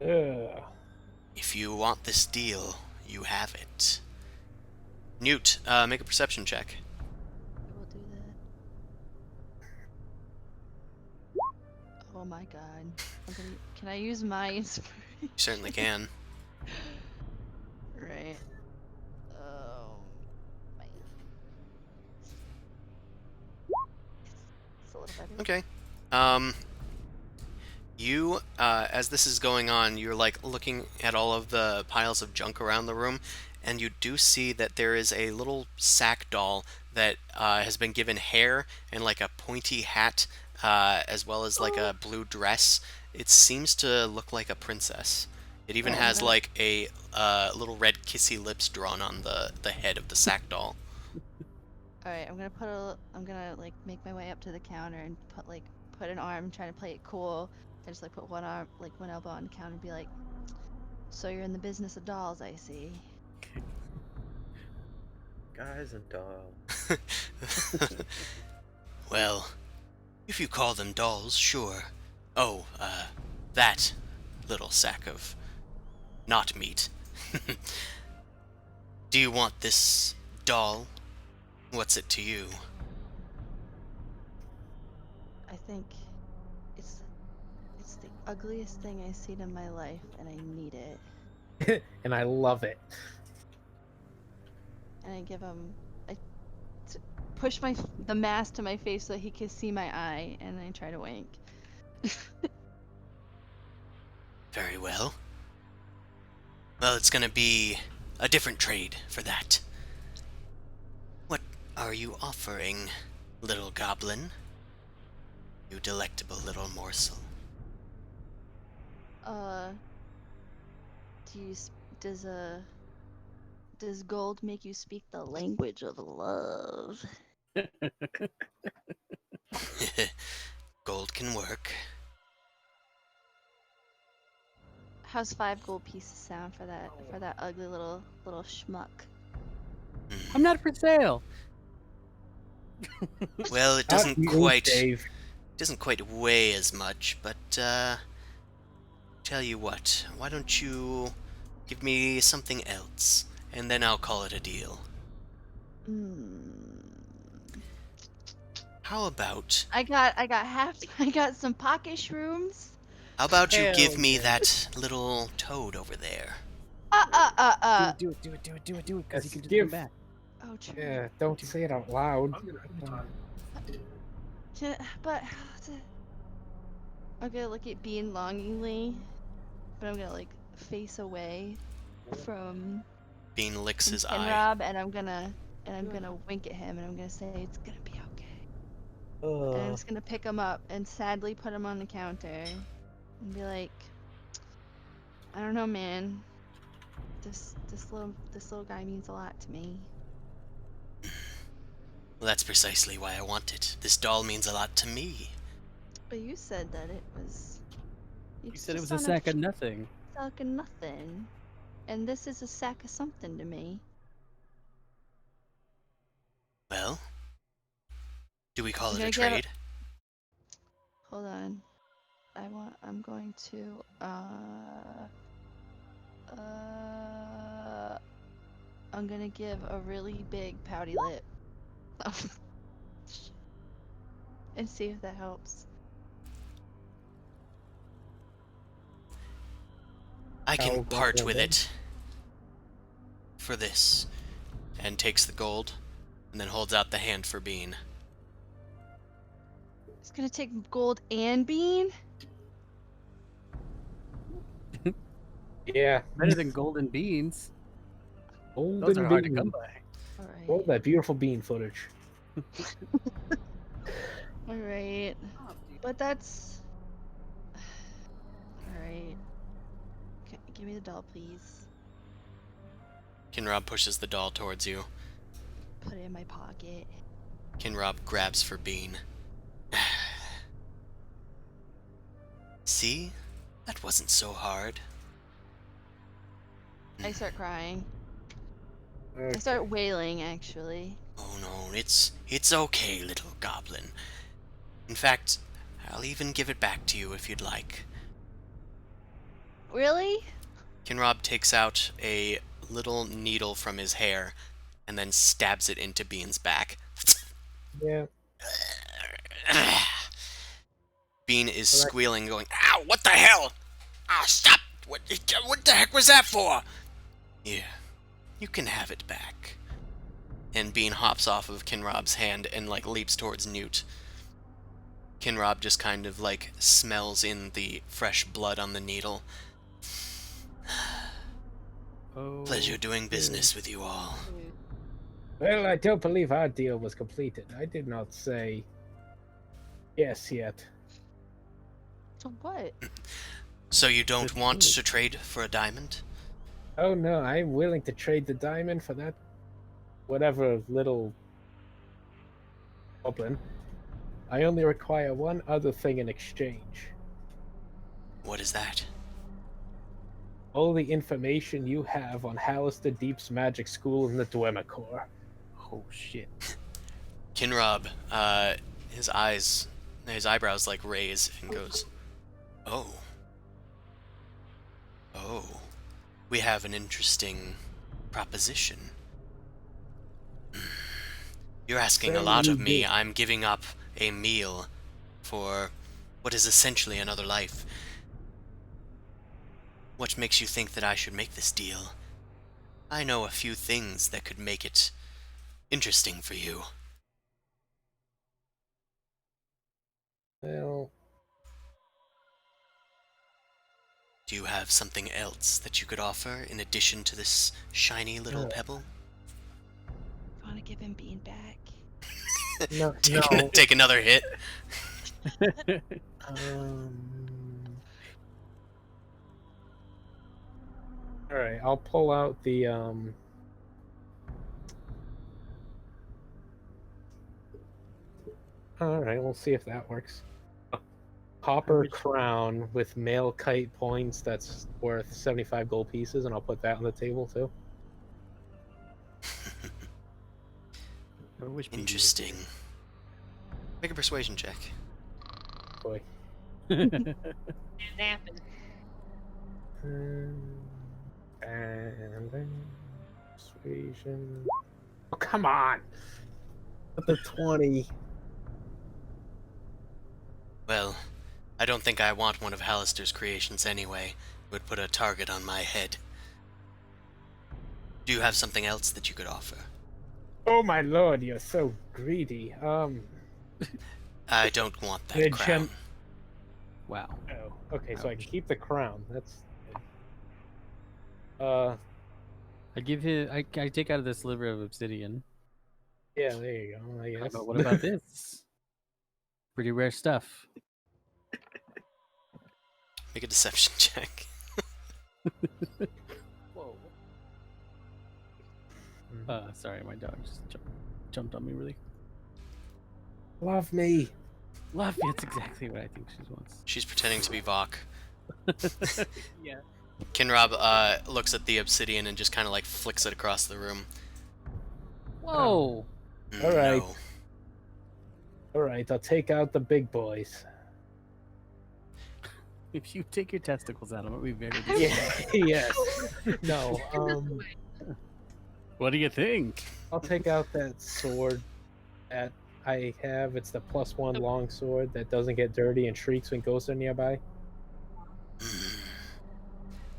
Ugh. If you want this deal, you have it. Newt, make a perception check. I will do that. Oh my god. Can I use my inspiration? You certainly can. Right. Oh, man. It's a little better. Okay. You, as this is going on, you're like looking at all of the piles of junk around the room, and you do see that there is a little sack doll that has been given hair and like a pointy hat, as well as like a blue dress. It seems to look like a princess. It even Oh, has no. like a little red kissy lips drawn on the head of the sack doll. Alright, I'm gonna like make my way up to the counter and put an arm, trying to play it cool. I just like put one arm, like one elbow on the counter and be like, "So you're in the business of dolls, I see." Guys and dolls. Well, if you call them dolls, sure. Oh, that little sack of not meat. Do you want this doll? What's it to you? I think it's the ugliest thing I've seen in my life, and I need it. And I love it. And I give him, push the mask to my face so he can see my eye, and I try to wink. Very well. Well, it's gonna be a different trade for that. What are you offering, little goblin? You delectable little morsel. Does gold make you speak the language of love? Gold can work. How's 5 gold pieces sound for that ugly little schmuck? I'm not for sale. Well, it Not doesn't you, quite Dave. weigh as much, but tell you what, why don't you give me something else, and then I'll call it a deal. How about I got some pocket shrooms. you Hell give me yeah. that little toad over there? Do it, because you Yes, can just give- come back. Oh, true. Yeah, don't say it out loud. But I'm gonna look at Bean longingly, but I'm gonna like face away from Bean licks his eye. Rob, and I'm gonna wink at him, and I'm gonna say it's gonna be okay. And I'm just gonna pick him up and sadly put him on the counter, and be like, I don't know, man. This little guy means a lot to me. Well, that's precisely why I want it. This doll means a lot to me. But you said that it was. You said it was a sack of nothing. Sack of nothing, and this is a sack of something to me. Well, do we call I'm it a gonna get trade? Hold on. I'm going to I'm gonna give a really big pouty lip. And see if that helps. I can How part with goblin? it for this, and takes the gold. and then holds out the hand for Bean. It's gonna take gold and bean. Yeah, Better than golden beans. Those golden are hard to bean. come by. All Oh, right. that beautiful bean footage. All right. But that's. All right. Give me the doll, please. Kinrob pushes the doll towards you. Put it in my pocket. Kinrob grabs for Bean. See? That wasn't so hard. I start crying. I Okay. start wailing, actually. Oh no, it's okay, little goblin. In fact, I'll even give it back to you if you'd like. Really? Kinrob takes out a little needle from his hair and then stabs it into Bean's back. Yeah. Bean is Alright. squealing, going, "Ow, what the hell? Ah, stop! What the heck was that for?" Yeah, you can have it back. And Bean hops off of Kinrob's hand and, like, leaps towards Newt. Kinrob just kind of, like, smells in the fresh blood on the needle. Oh, Pleasure doing business with you all. Well, I don't believe our deal was completed. I did not say yes yet. So what? So you don't Good want food. to trade for a diamond? Oh no, I'm willing to trade the diamond for that whatever little goblin. I only require one other thing in exchange. What is that? All the information you have on Hallister Deep's magic school in the Dwemer. Oh shit. Kinrob, his eyebrows, like, raise and goes, "Oh. Oh. We have an interesting proposition. You're asking a So lot you of me. do. I'm giving up a meal for what is essentially another life. What makes you think that I should make this deal? I know a few things that could make it interesting for you." Well, Do you have something else that you could offer in addition to this shiny little pebble? I want to give him bean back. no. Take another hit. All right, I'll pull out the All right, we'll see if that works. Copper crown with male kite points that's worth 75 gold pieces, and I'll put that on the table too. I wish BB was Interesting. Make a persuasion check. Boy. here. Napping. And then persuasion. Oh, come on! Put the 20. Well, I don't think I want one of Hallister's creations anyway. It would put a target on my head. Do you have something else that you could offer? Oh my lord, you're so greedy. I don't want that The crown. Wow. Oh, okay, so I can Ouch. keep the crown. That's good. I give him. I take out of the sliver of obsidian. Yeah, there you go. I guess. But what about this? Pretty rare stuff. Make a deception check. Whoa. Sorry, my dog just jumped on me really. Love me. Love me. That's exactly what I think she wants. She's pretending to be Vok. Yeah. Kinrob looks at the obsidian and just kind of, like, flicks it across the room. Whoa. All right. No. All right, I'll take out the big boys. If you take your testicles out, I'm gonna be very. Yeah. Yes. No. What do you think? I'll take out that sword that I have. It's the +1 long sword that doesn't get dirty and shrieks when ghosts are nearby.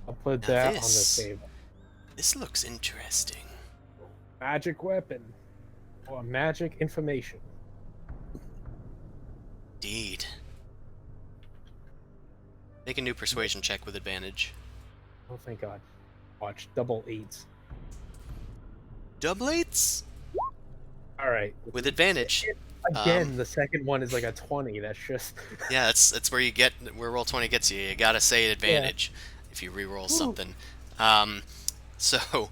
I'll put Now that on the this- table. This looks interesting. Magic weapon. or magic information. Indeed. Make a new persuasion check with advantage. Oh, thank God. Watch double 8s. Double eights? All right. With advantage. Again, the second one is like a 20. That's just. Yeah, that's where you get where roll 20 gets you. You gotta say advantage if you re-roll something. So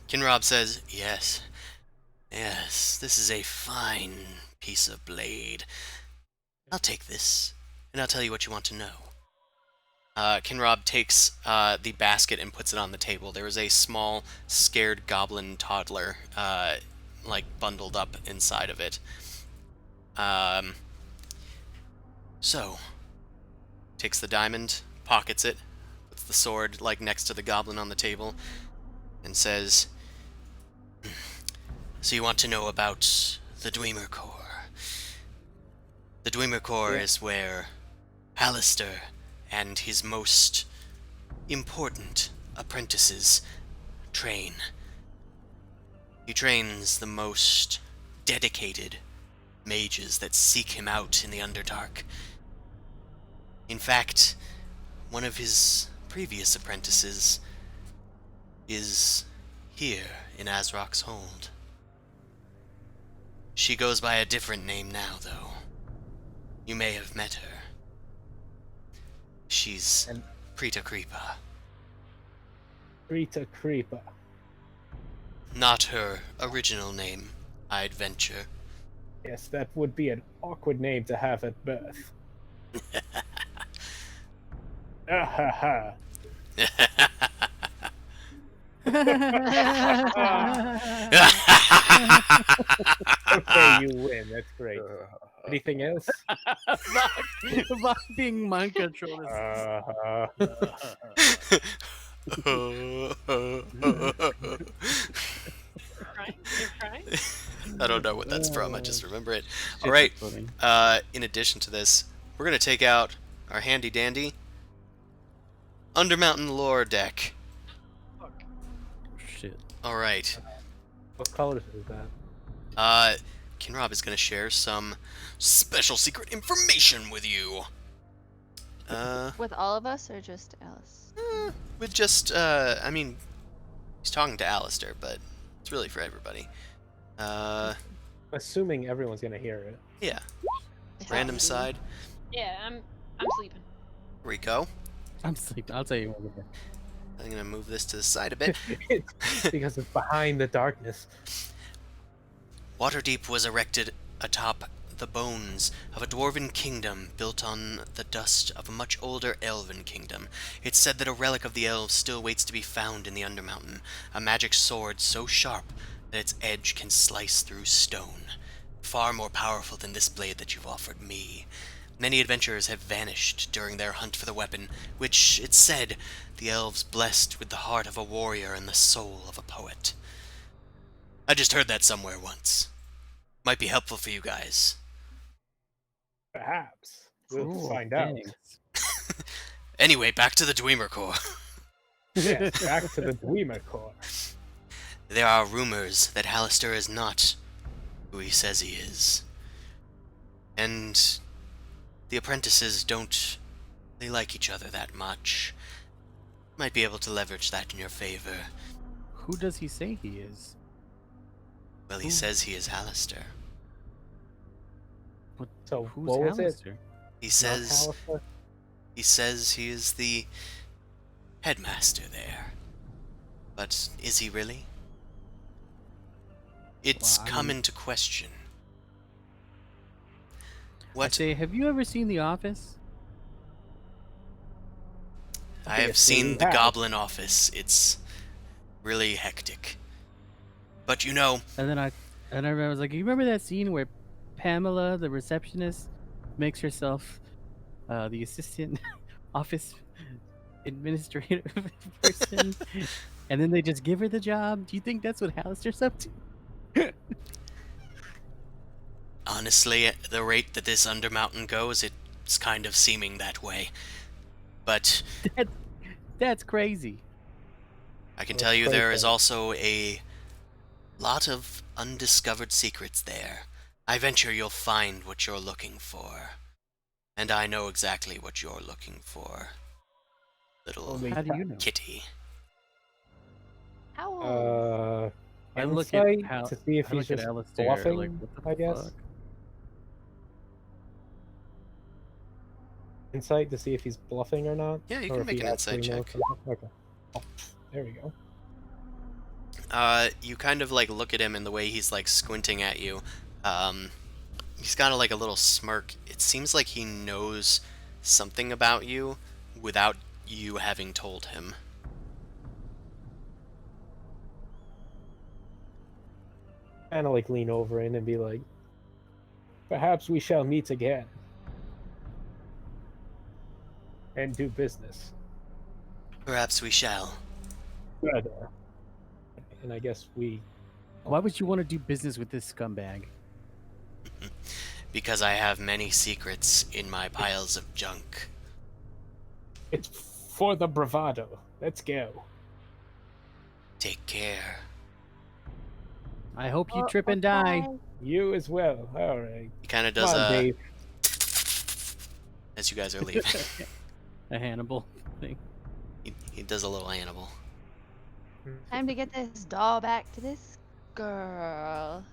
Kinrob says, "Yes, yes, this is a fine piece of blade. I'll take this, and I'll tell you what you want to know." Kinrob takes the basket and puts it on the table. There is a small, scared goblin toddler, like bundled up inside of it. So, takes the diamond, pockets it, puts the sword like next to the goblin on the table, and says, "So you want to know about the Dwemer Core? The Dwemer Core is where Alistair and his most important apprentices train. He trains the most dedicated mages that seek him out in the Underdark. In fact, one of his previous apprentices is here in Azrok's hold. She goes by a different name now, though. You may have met her. She's Prita Creepa. Rita Creeper. Not her original name, I'd venture. Yes, that would be an awkward name to have at birth. Ah ha ha. Okay, you win. That's great. Anything else? Bach being mind controlled. Crying? You're crying? I don't know what that's from, I just remember it. Shit, Alright, that's funny. in addition to this, we're going to take out our handy dandy Undermountain lore deck. Shit. Alright, What color is that? Kinrob is going to share some special secret information with you. With all of us or just Alice? With just, I mean, he's talking to Alistair, but it's really for everybody. Assuming everyone's gonna hear it. Yeah. Random side. Yeah, I'm sleeping. Here we go. I'm sleeping. I'll tell you what. I'm going to move this to the side a bit. Because it's behind the darkness. Waterdeep was erected atop the bones of a dwarven kingdom built on the dust of a much older elven kingdom. It's said that a relic of the elves still waits to be found in the Undermountain, a magic sword so sharp that its edge can slice through stone. Far more powerful than this blade that you've offered me. Many adventurers have vanished during their hunt for the weapon, which, it's said, the elves blessed with the heart of a warrior and the soul of a poet. I just heard that somewhere once. Might be helpful for you guys. Perhaps. We'll Cool, find out. thanks. Anyway, back to the Dwemer Core. Yes, back to the Dwemer Core. There are rumors that Alistair is not who he says he is. And the apprentices don't really like each other that much. Might be able to leverage that in your favor. Who does he say he is? Well, he says he is Alistair. So Who's what was it? Alistair? He Not says Alistair? he says he is the headmaster there. But is he really? It's Well, I come mean- into question. I What say, have you ever seen The Office? I have Obviously seen you the have. Goblin Office. It's really hectic. But you know, And I was like, you remember that scene where Pamela, the receptionist, makes herself the assistant office administrative person, and then they just give her the job? Do you think that's what Alistair's up to? honestly, at the rate that this Undermountain goes, it's kind of seeming that way. But That's crazy. I can That's tell you quite there is bad. also a Lot of undiscovered secrets there. I venture you'll find what you're looking for. And I know exactly what you're looking for. Little Only How do you know? kitty. Owl. I look at Insight how to see if I he's look at just Alistair bluffing, like, what the I guess. fuck? Insight to see if he's bluffing or not. Yeah, you or can if make he an insight actually knows check. something. Okay. Oh, there we go. You kind of like look at him and the way he's like squinting at you. He's got like a little smirk. It seems like he knows something about you without you having told him. Kind of like lean over in and be like, perhaps we shall meet again and do business Perhaps we shall. further. And I guess we. Why would you want to do business with this scumbag? Because I have many secrets in my piles of junk. It's for the bravado. Let's go. Take care. I hope you Oh, trip and die. okay. You as well. All right. He kind of Come does on, a Dave. as you guys are leaving. A Hannibal thing. He does a little Hannibal. Time to get this doll back to this girl.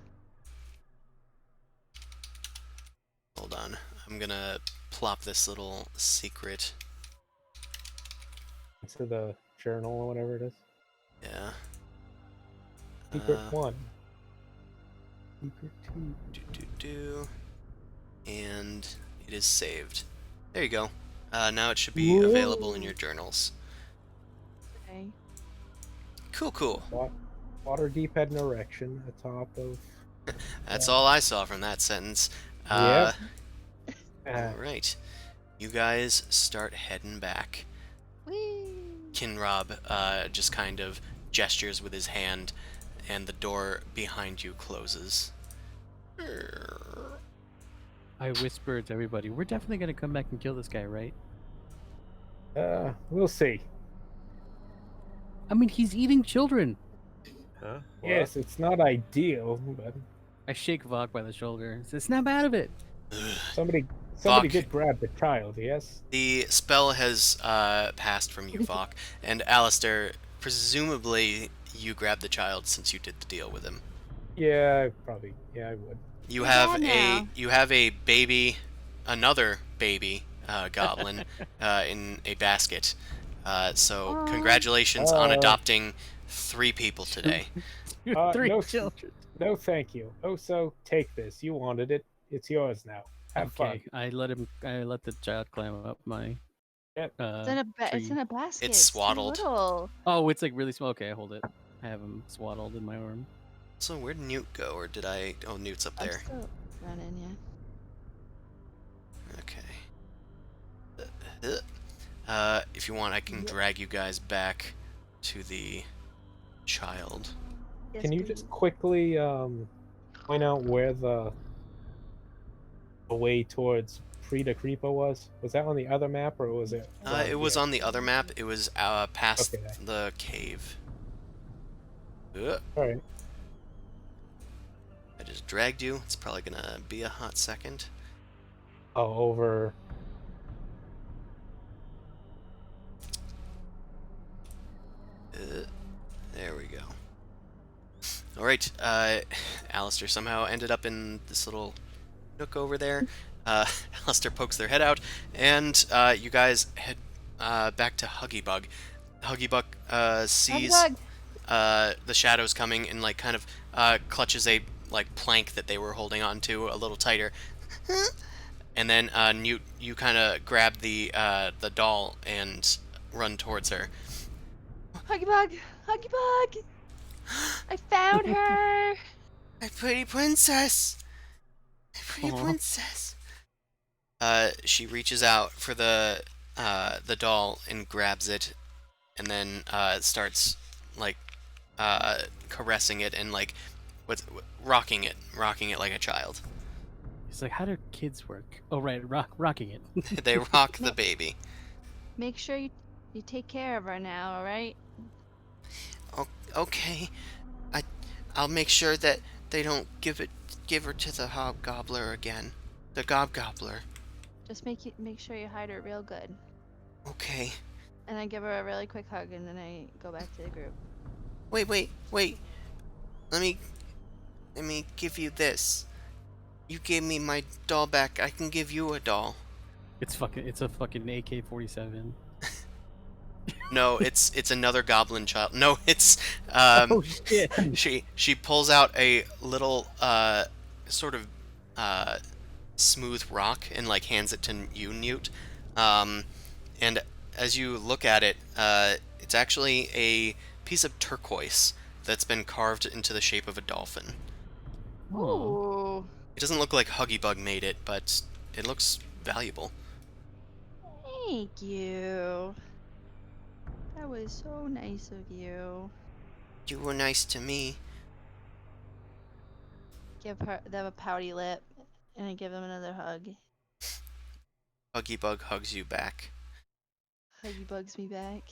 Hold on. I'm gonna plop this little secret. Into the journal or whatever it is. Yeah. Secret Uh, 1. Secret two. And it is saved. There you go. Now it should be available in your journals. Okay. Cool. Waterdeep had an erection atop of. That's all I saw from that sentence. Yep. Alright. You guys start heading back. Whee! Kinrob just kind of gestures with his hand, and the door behind you closes. I whisper to everybody, we're definitely going to come back and kill this guy, right? We'll see. I mean, he's eating children. Huh? What? Yes, it's not ideal, but I shake Vok by the shoulder. Snap out of it. somebody Fuck. did grab the child. Yes. The spell has passed from you, Vok, and Alistair, presumably you grabbed the child since you did the deal with him. Yeah, probably. Yeah, I would. You You're have dead now. you have a baby, another baby goblin in a basket. So Aw. congratulations on Oh. adopting 3 people today. Three no, children. No, thank you. Oh, so take this. You wanted it. It's yours now. Have Okay, I let the child climb up my. Yep. It's in a tree. it's in a basket. It's too swaddled. little. Oh, it's like really small. Okay, I hold it. I have him swaddled in my arm. So where'd Newt go, or did I? Oh, Newt's up I'm there. still running, yeah. Okay. If you want, I can drag you guys back to the child. Yes, Can you please. just quickly point out where the way towards Frida Creepa was? Was that on the other map or was it? It was on the other map. It was past Okay. the cave. All right. I just dragged you. It's probably gonna be a hot second. Oh, over. There we go. Alright, Alistair somehow ended up in this little nook over there. Alistair pokes their head out, and you guys head back to Huggybug. Huggybug sees Hug. the shadows coming and like kind of clutches a like plank that they were holding on to a little tighter. And then Newt, you kind of grab the doll and run towards her. Huggybug! Huggybug! I found her! My pretty princess! My pretty Aw. princess! She reaches out for the doll and grabs it, and then starts like caressing it and like rocking it like a child. He's like, how do kids work? Oh, right, rocking it. They rock the baby. Make sure you take care of her now, alright? Okay, I'll make sure that they don't give her to the hobgobbler again. The gobgobbler. Just make sure you hide her real good. Okay. And I give her a really quick hug, and then I go back to the group. Wait. Let me give you this. You gave me my doll back. I can give you a doll. It's a fucking AK-47. No, it's another goblin child. No, it's Oh shit! she pulls out a little sort of smooth rock and like hands it to you, Newt. And as you look at it, it's actually a piece of turquoise that's been carved into the shape of a dolphin. Ooh. It doesn't look like Huggy Bug made it, but it looks valuable. Thank you. That was so nice of you. You were nice to me. Give them a pouty lip, and I give them another hug. Huggy Bug hugs you back. Huggy bugs me back.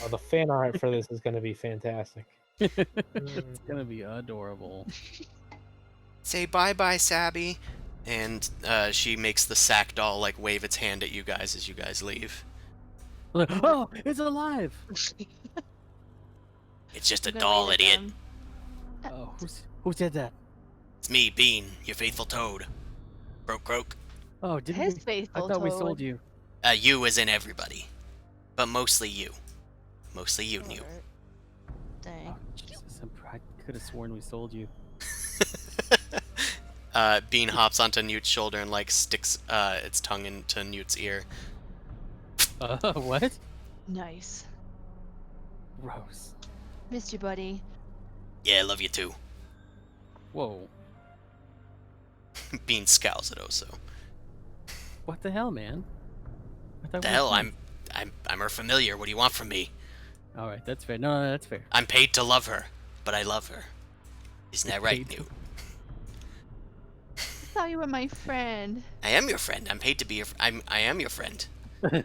Oh, the fan art for this is going to be fantastic. It's gonna be adorable. Say bye-bye, Sabby. And she makes the sack doll like wave its hand at you guys as you guys leave. Like, oh, it's alive! It's just a I'm gonna doll, wave at idiot. them. Oh, who said that? It's me, Bean, your faithful toad. Croak. Oh, didn't His we? faithful I thought we toad. sold you. You as in everybody. But mostly you. Mostly you, Newt. Alright. Dang. Oh, Jesus, I could have sworn we sold you. Bean hops onto Newt's shoulder and like sticks its tongue into Newt's ear. What? Nice. Gross. Missed you, buddy. Yeah, I love you too. Whoa. Bean scowls at Oso. What the hell, man? I thought The we hell, were I'm her familiar. What do you want from me? All right, that's fair. No, that's fair. I'm paid to love her, but I love her. Isn't that right, Paid to- Newt? I thought you were my friend. I am your friend. I'm paid to be your. I am your friend. I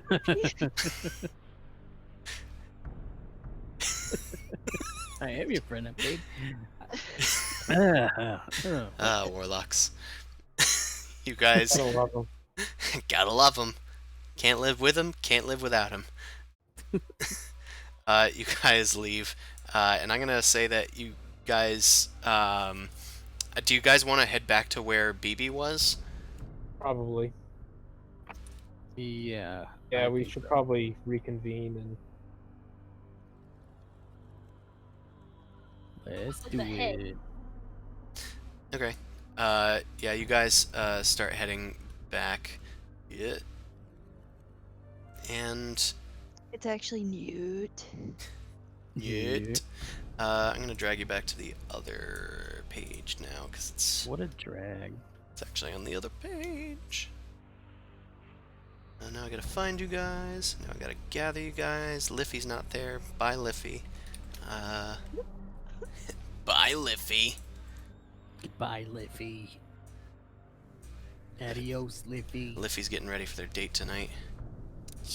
am your friend. I'm paid. Warlocks. You guys I love them. gotta love them. Can't live with them. Can't live without them. You guys leave, and I'm gonna say that you guys. Do you guys want to head back to where BB was? Probably. Yeah. Yeah, I we think should so. probably reconvene and Let's What do the heck? it. Okay. Yeah, you guys start heading back. Yeah. And It's actually Newt. Yet. I'm gonna drag you back to the other page now because it's What a drag. actually on the other page. Now I gotta find you guys. Now I gotta gather you guys. Liffy's not there. Bye, Liffy. Bye, Liffy. Goodbye, Liffy. Adios, Liffy. Liffy's getting ready for their date tonight.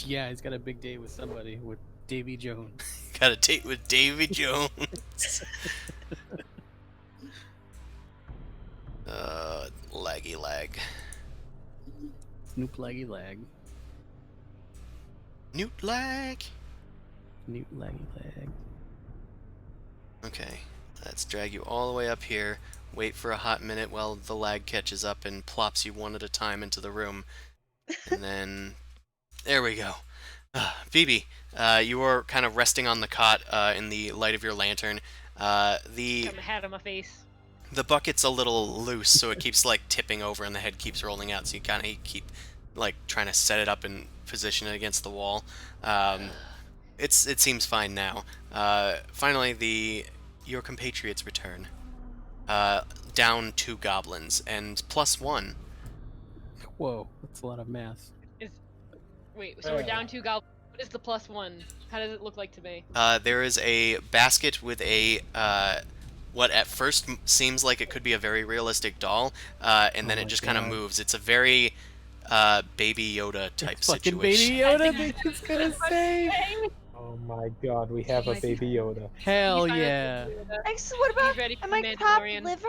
Yeah, he's got a big date with somebody, with Davy Jones. Got a date with Davy Jones. Laggy lag. Snoop Laggy Lag. Newt lag. Snoop Laggy Lag. Okay, let's drag you all the way up here. Wait for a hot minute while the lag catches up and plops you one at a time into the room. And then, there we go. Phoebe, you were kind of resting on the cot in the light of your lantern. The Got my hat on my face. bucket's a little loose, so it keeps like tipping over and the head keeps rolling out. So you kind of keep like trying to set it up and position it against the wall. It seems fine now. Finally, your compatriots return. Down 2 goblins and +1. Whoa, that's a lot of math. Wait, so we're down 2 goblins. What is the +1? How does it look like to me? There is a basket with a what at first seems like it could be a very realistic doll, and then Oh it my just kind of God. moves. It's a very Baby Yoda type It's fucking situation. Baby Yoda, I think it's gonna say. oh Oh my god, we have a my baby God. Yoda. Hell He's fine with yeah. the Yoda. What He's about? ready for Am the I chopped Mandalorian. liver?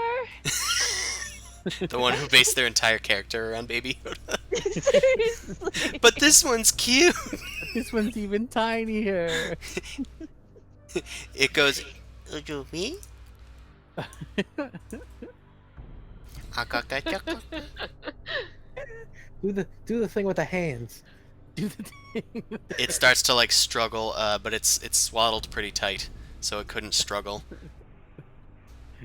The one who based their entire character around Baby Yoda. Seriously. But this one's cute. But this one's even tinier. It goes, "Look me." Do the thing with the hands. Do the thing. It starts to like struggle, but it's swaddled pretty tight, so it couldn't struggle.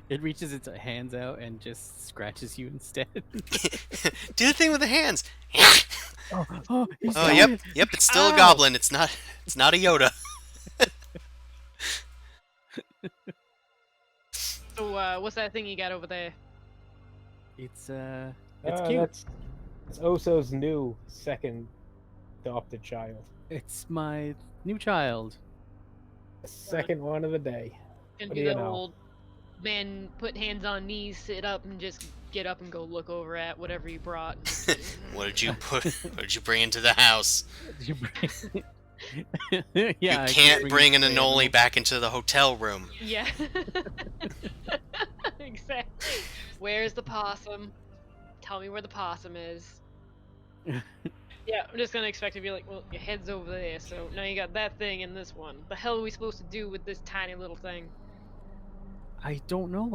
It reaches its hands out and just scratches you instead. Do the thing with the hands. Oh, he's Oh, doing yep. it. It's still a Ow! goblin. It's not a Yoda. So, what's that thing you got over there? It's cute. That's Oso's new second adopted child. It's my new child. The second one of the day. Gonna What do do you the know? old man, put hands on knees, sit up, and just get up and go look over at whatever you brought. What did you put? What did you bring into the house? You bring... You yeah, I can can't bring an it to Anoli animals. back into the hotel room. Yeah. Exactly. Where's the possum? Tell me where the possum is. Yeah, I'm just gonna expect to be like, well, your head's over there, so now you got that thing and this one. The hell are we supposed to do with this tiny little thing? I don't know.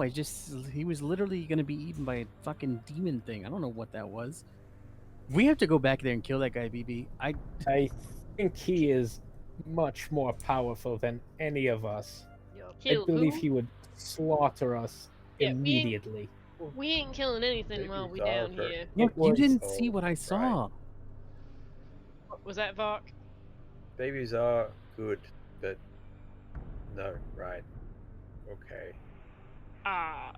He was literally gonna be eaten by a fucking demon thing. I don't know what that was. We have to go back there and kill that guy, BB. I think he is much more powerful than any of us. Kill I believe who? he would slaughter us Yeah, we ain't- immediately. We ain't killing anything Maybe while we it's down Azrok. here. Look, you was didn't so see what I saw. What was that, Vok? Babies are good, but no, right? Okay. Ah,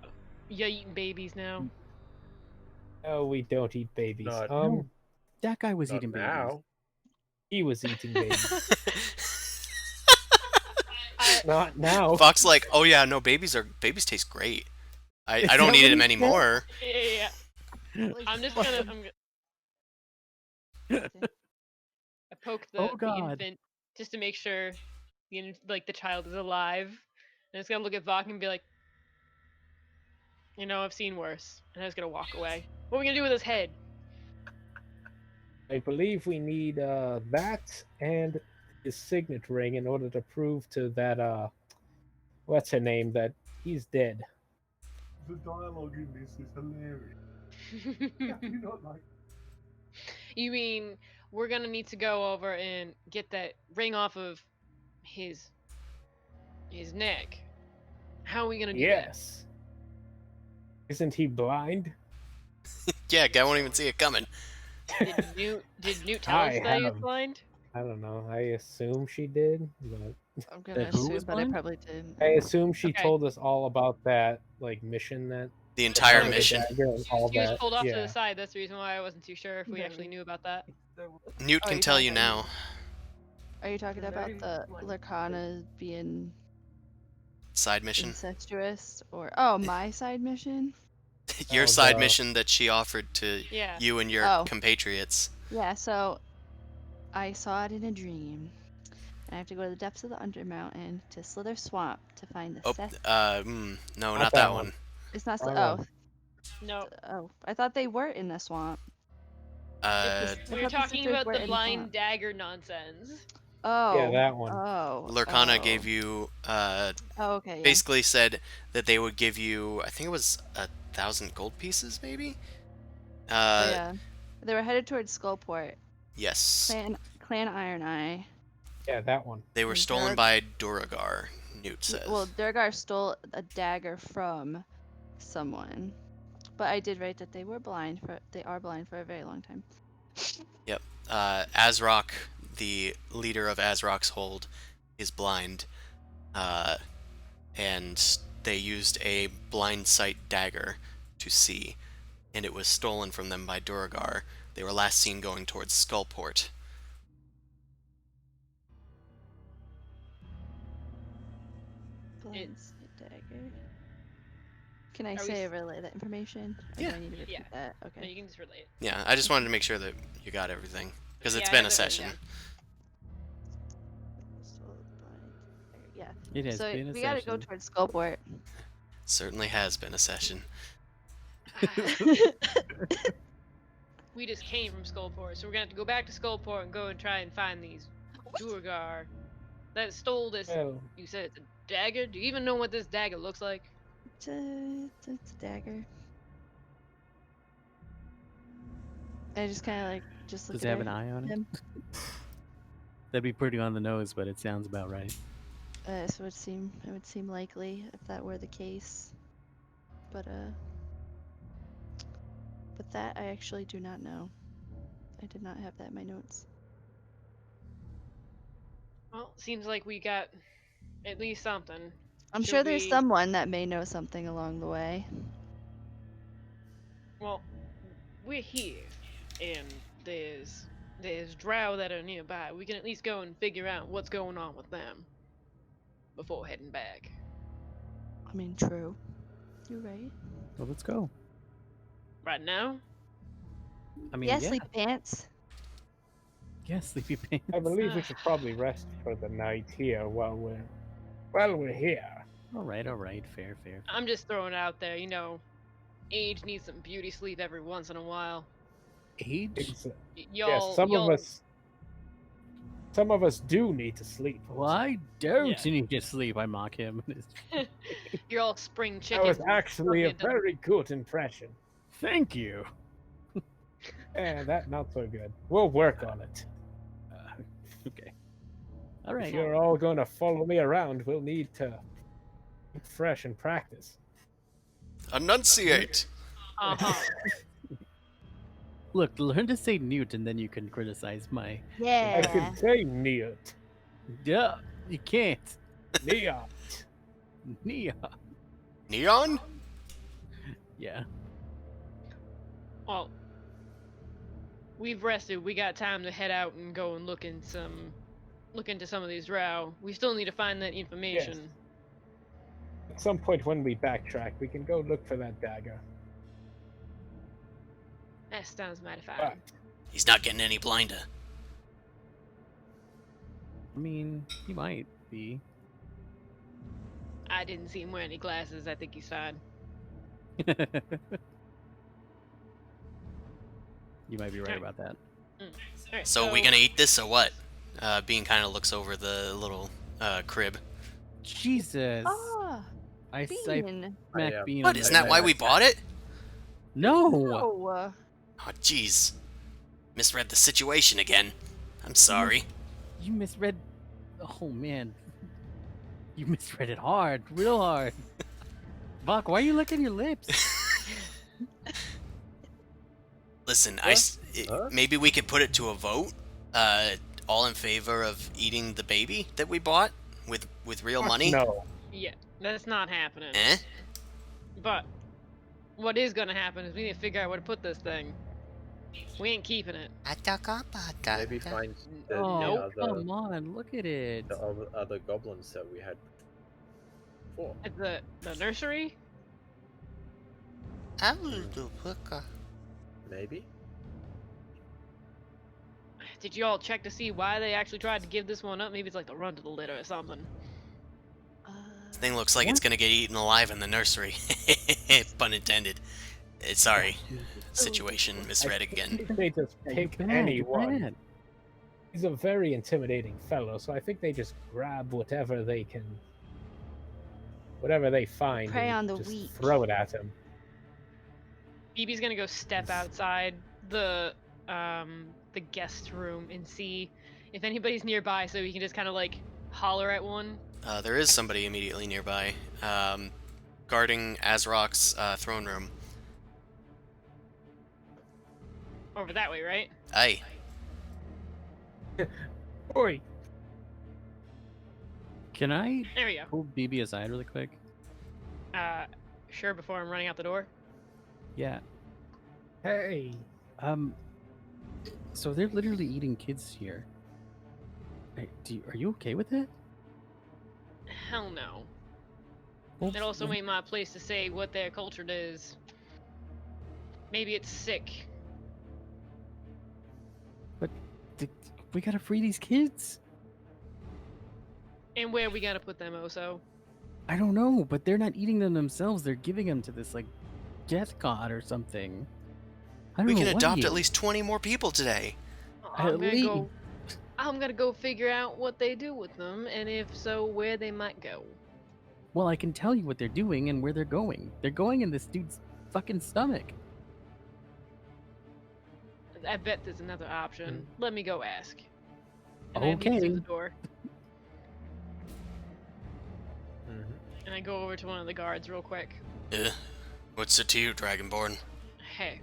you're eating babies now. No, we don't eat babies. Not- No. That guy was Not eating babies. now. He was eating babies. I, Not now. Fox like, oh yeah, no, babies taste great. I Is don't that need what them he anymore. yeah. I'm just gonna. I poke the, Oh, the God. infant just to make sure the child is alive. And it's gonna look at Vok and be like, you know, I've seen worse. And I was gonna walk away. What are we gonna do with his head? I believe we need that and his signet ring in order to prove to that what's her name that he's dead. The dialogue in this is hilarious. How do you not like? You mean we're gonna need to go over and get that ring off of his neck? How are we gonna do Yes. Isn't he blind? Yeah, guy won't even see it coming. that? Did Newt tell us I that he was have. blind? I don't know. I assume she did, but I'm gonna That who assume, was but I blind? probably didn't. I assume she Okay. told us all about that mission that The entire Okay. the mission. dagger and all He was that. pulled off to Yeah. the side. That's the reason why I wasn't too sure if we actually knew about that. Newt Oh, can you tell talking you about now. Are you talking about the Lurkana being Side mission. incestuous, or my side mission? Your Oh, side the- mission that she offered to Yeah. you and your Oh. compatriots. Yeah, so I saw it in a dream. And I have to go to the depths of the Undermountain to Slither Swamp to find the Oh, Seth. no, Not not that that one. one. It's not. wrong Oh, one. No. I thought they were in the swamp. Uh, We were thought the talking sisters about were the in blind swamp. dagger nonsense. Oh. that one. Oh. Lurkana oh. gave you, Oh, okay. Yeah. basically said that they would give you, I think it was 1,000 gold pieces, maybe? Oh, yeah. They were headed towards Skullport. Yes. Clan Iron Eye. Yeah, that one. They were stolen Durg- by Duragar, Newt says. Well, Durgar stole a dagger from someone, but I did write that they are blind for a very long time. Yep. Azrok, the leader of Azrok's hold, is blind. And they used a blind sight dagger to see, and it was stolen from them by Duragar. They were last seen going towards Skullport. Blind sight dagger. Can I Are we say s- relay that information? Or Yeah. do I need to repeat Yeah. that? No, Okay. you can just relate. Yeah, I just wanted to make sure that you got everything, because it's Yeah, I been have a it written session. down. So, Yeah. It has So been a we gotta go session. towards Skullport. Certainly has been a session. We just came from Skullport, so we're gonna have to go back to Skullport and go and try and find these Duergar that stole this. Well, You said it's a dagger? Do you even know what this dagger looks like? It's a dagger. I just kind of like just look Does it at have an eye on it? him. That'd be pretty on the nose, but it sounds about right. So it would seem likely if that were the case. But that I actually do not know. I did not have that in my notes. Well, seems like we got at least something. I'm Should sure there's we- someone that may know something along the way. Well, we're here, and there's drow that are nearby. We can at least go and figure out what's going on with them before heading back. I mean, true. You're right. Well, let's go. Right now? I mean, Yeah, yeah, sleep pants. sleepy pants. I believe we should probably rest for the night here while we're here. All right, fair. I'm just throwing it out there, you know. Age needs some beauty sleep every once in a while. Age? Y'all, Yes, some of us do need to sleep. Well, I don't Yeah. need to sleep. I mock him. you're all spring That chickens. was actually a Fucking- very good impression. Thank you. And that not so good. We'll work on it. Okay. All If right. you're all going to follow me around, we'll need to keep fresh and practice. Enunciate! Uh-huh. Look, learn to say Newt, and then you can criticize my. I Yeah. can say Neot. Duh, you can't. Neot. Nia. Neon? Yeah. Well, we've rested. We got time to head out and go and look into some of these drow. We still need to find that information. At some point when we backtrack, we can go look for that dagger. That sounds mighty fine. But He's not getting any blinder. I mean, he might be. I didn't see him wear any glasses. I think he's fine. You might be right about that. Alright, So are we gonna eat this or what? Bean kind of looks over the little crib. Jesus. Ah, I Bean. smack Yeah. Bean What, on isn't the that why we bought it? No. Oh, Oh, jeez. Misread the situation again. I'm sorry. You misread. Oh man. You misread it hard, real hard. Buck, why are you licking your lips? Listen, Huh? maybe we could put it to a vote. All in favor of eating the baby that we bought with real money? no. Yeah, that's not happening. Eh? But what is gonna happen is we need to figure out where to put this thing. We ain't keeping it. Maybe find the, Oh, the, come on, look at it. the other goblins that we had before. At the nursery? Maybe? Did you all check to see why they actually tried to give this one up? Maybe it's like the run to the litter or something. Thing looks like it's gonna get eaten alive in the nursery. Pun intended. Sorry. Situation misread I again. think they just Yeah, pick you're bad, you're anyone. bad. He's a very intimidating fellow, so I think they just grab whatever they find, Prey and on the just weak. throw it at him. BB's gonna go step outside the guest room and see if anybody's nearby, so we can just kind of like holler at one. There is somebody immediately nearby, guarding Azrok's throne room. Over that way, right? Aye. Oi! Can I There we go. pull BB aside really quick? Sure, before I'm running out the door. Yeah. Hey! So they're literally eating kids here. Hey, are you okay with it? Hell no. Well, It also then- ain't my place to say what their culture is. Maybe it's sick. we gotta free these kids. And where are we gonna put them, Oso? I don't know, but they're not eating them themselves. They're giving them to this like death god or something. I don't We know can what adopt he at is. least 20 more people today. I'm At gonna least. go. I'm gonna go figure out what they do with them, and if so, where they might go. Well, I can tell you what they're doing and where they're going. They're going in this dude's fucking stomach. I bet there's another option. Let me go ask. And I leave Okay. through the door, Mhm. and I go over to one of the guards real quick. What's it to you, Dragonborn? Hey.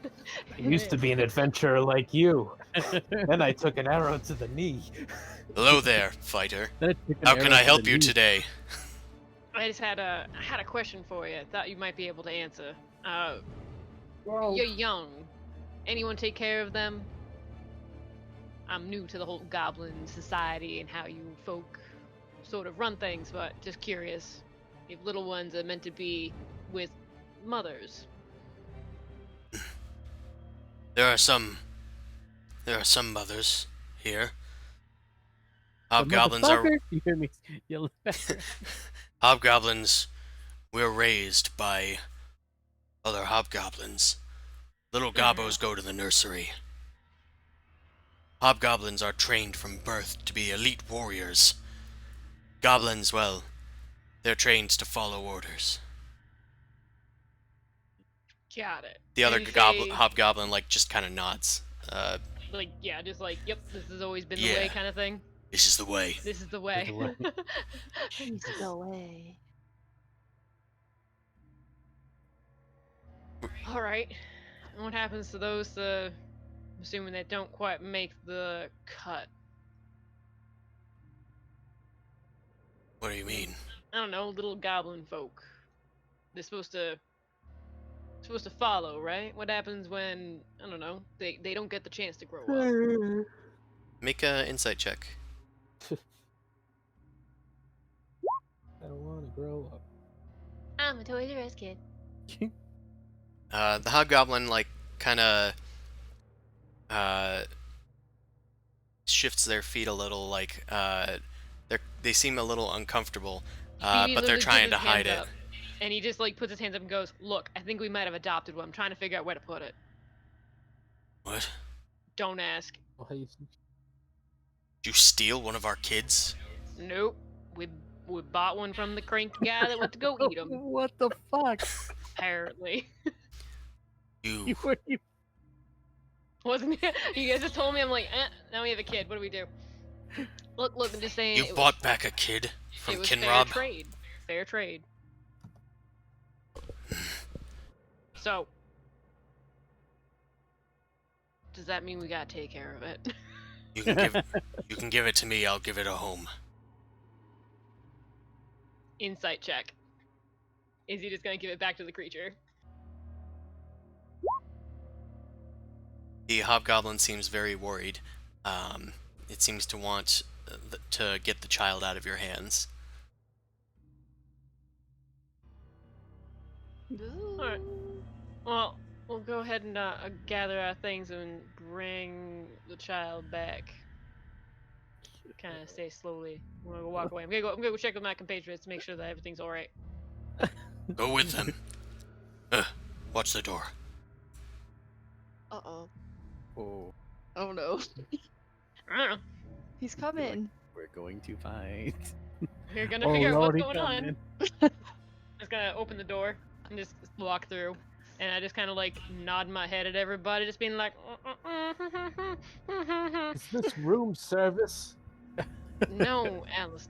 I used to be an adventurer like you. Then I took an arrow to the knee. Hello there, fighter. Then I took an How can arrow I to help the you knee. today? I just had a question for you. Thought you might be able to answer. Well, You're young. Anyone take care of them? I'm new to the whole goblin society and how you folk sort of run things, but just curious if little ones are meant to be with mothers. There are some mothers here. The Hobgoblins are motherfucker! You hear me yell back. hobgoblins. We're raised by other hobgoblins. Little gobbos go to the nursery. Hobgoblins are trained from birth to be elite warriors. Goblins, well, they're trained to follow orders. Got it. The other And you say, hobgoblin just kind of nods. like, yeah, just like, yep, this has always been the Yeah. way kind of thing. This is the way. This is the way. the way. He's the way. All right. And what happens to those, assuming they don't quite make the cut? What do you mean? I don't know, little goblin folk. They're supposed to follow, right? What happens when, I don't know, they don't get the chance to grow up? Make a insight check. I don't want to grow up. I'm a Toys R Us kid. The hobgoblin kind of shifts their feet a little, they seem a little uncomfortable, He but they're literally trying puts to his hide hands it. up, and he just puts his hands up and goes, "Look, I think we might have adopted one. I'm trying to figure out where to put it. What? Don't ask." Well, he's- Did you steal one of our kids? Nope. We bought one from the cranky guy that went to go eat him. What the fuck? Apparently, You You wasn't it? You guys just told me. I'm like, now we have a kid. What do we do? Look, I'm just saying. you bought back a kid from it was fair Kinrob? trade. Fair trade. So, does that mean we gotta take care of it? You can give it to me. I'll give it a home. Insight check. Is he just gonna give it back to the creature? The hobgoblin seems very worried. It seems to want to get the child out of your hands. Alright. Well, we'll go ahead and gather our things and bring the child back. Kind of stay slowly. I'm gonna go walk away. I'm gonna go check with my compatriots to make sure that everything's all right. Go with them. Watch the door. Uh-oh. Oh, Oh no. I don't know. He's coming. we're going to fight. You're gonna Oh, figure out what's Lordy, going on. coming. I'm just gonna open the door and just walk through. And I just kind of nod my head at everybody, just being like, Is this room service? no, Alice.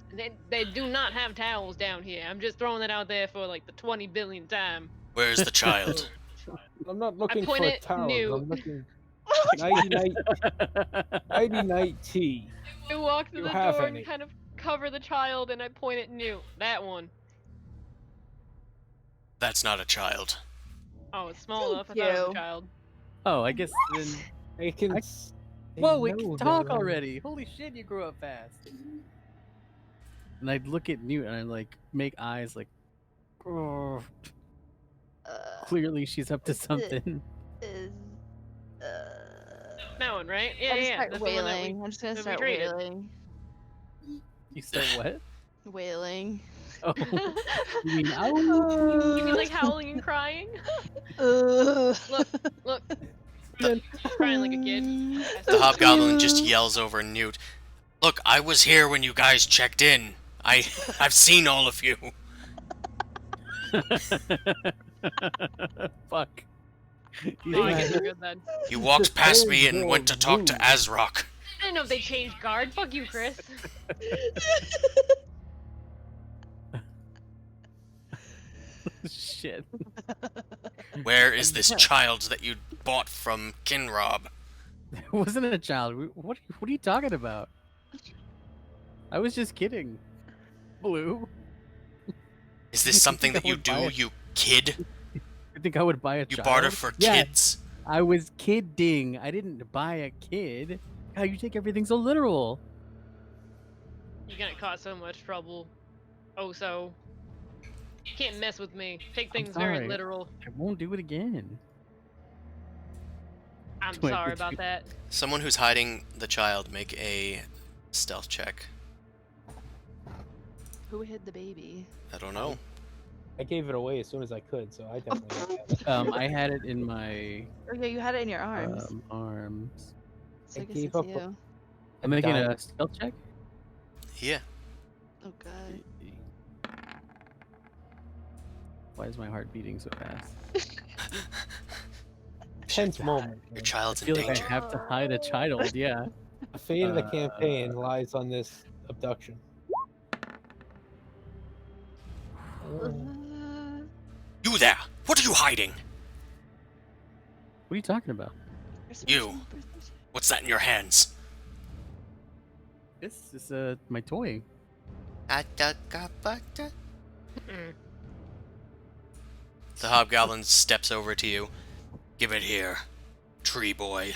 They do not have towels down here. I'm just throwing that out there for the 20 billionth time. Where's the child? I'm not looking for point a at towel. Newt. I'm looking. Nighty night tea. I walk through You the have door any? and kind of cover the child, and I point at Newt. That one. That's not a child. Oh, it's small enough. I Thank thought it was a you. child. Oh, I guess then. I can. I- they Whoa, we know can that talk I'm- already. Holy shit, you grew up fast. And I'd look at Newt and I'd make eyes oh, clearly she's up to something. Is That one, right? Yeah, I just yeah. start That's the one that wailing. I'm just gonna that we start traded. wailing. You said what? Wailing. Oh, you mean You mean like howling and crying? Ugh. Look, she's crying like a kid. The hobgoblin just yells over Newt. Look, I was here when you guys checked in. I've seen all of you. Fuck. He's Oh, I not- guess we're good then. You walked past me and went to talk to Azrok. I didn't know if they changed guard. Fuck you, Chris. Shit. Where is this child that you bought from Kinrob? It wasn't a child. What are you talking about? I was just kidding. Blue. Is this something that I you would buy do, it. you kid? You think I would buy a You child? barter for Yeah, kids? I was kidding. I didn't buy a kid. God, you take everything so literal. You're gonna cause so much trouble. Oh, so. You can't mess with me. Take things very sorry. literal. I won't do it again. I'm Wait, sorry did about you- that. Someone who's hiding the child, make a stealth check. Who hid the baby? I don't know. I gave it away as soon as I could, so I definitely have it. I had it in my Oh yeah, you had it in your arms. arms. So I I guess gave it's up you. I'm making died. a stealth check. Yeah. Oh god. Why is my heart beating so fast? Tense moment. Your man. child's I in feel like I danger. have to hide a child. Yeah. The fate of the campaign lies on this abduction. Uh, You there! What are you hiding? What are you talking about? persuasion. What's that in your hands? This is my toy. The Mm. hobgoblin steps over to you. Give it here, tree boy.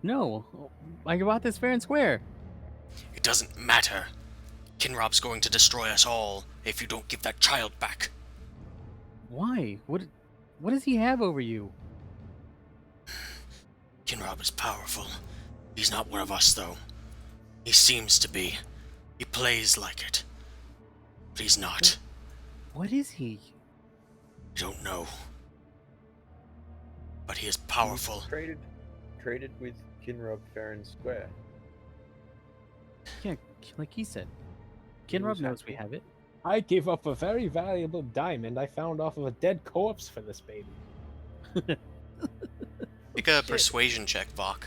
No, I bought this fair and square. It doesn't matter. Kinrob's going to destroy us all if you don't give that child back. Why? What does he have over you? Kinrob is powerful. He's not one of us, though. He seems to be. He plays like it. But he's not. What is he? I don't know. But he is powerful. Traded with Kinrob fair and square. Yeah, like he said. He Kinrob was knows we happy. have it. I gave up a very valuable diamond I found off of a dead corpse for this baby. Make a persuasion check, Vok.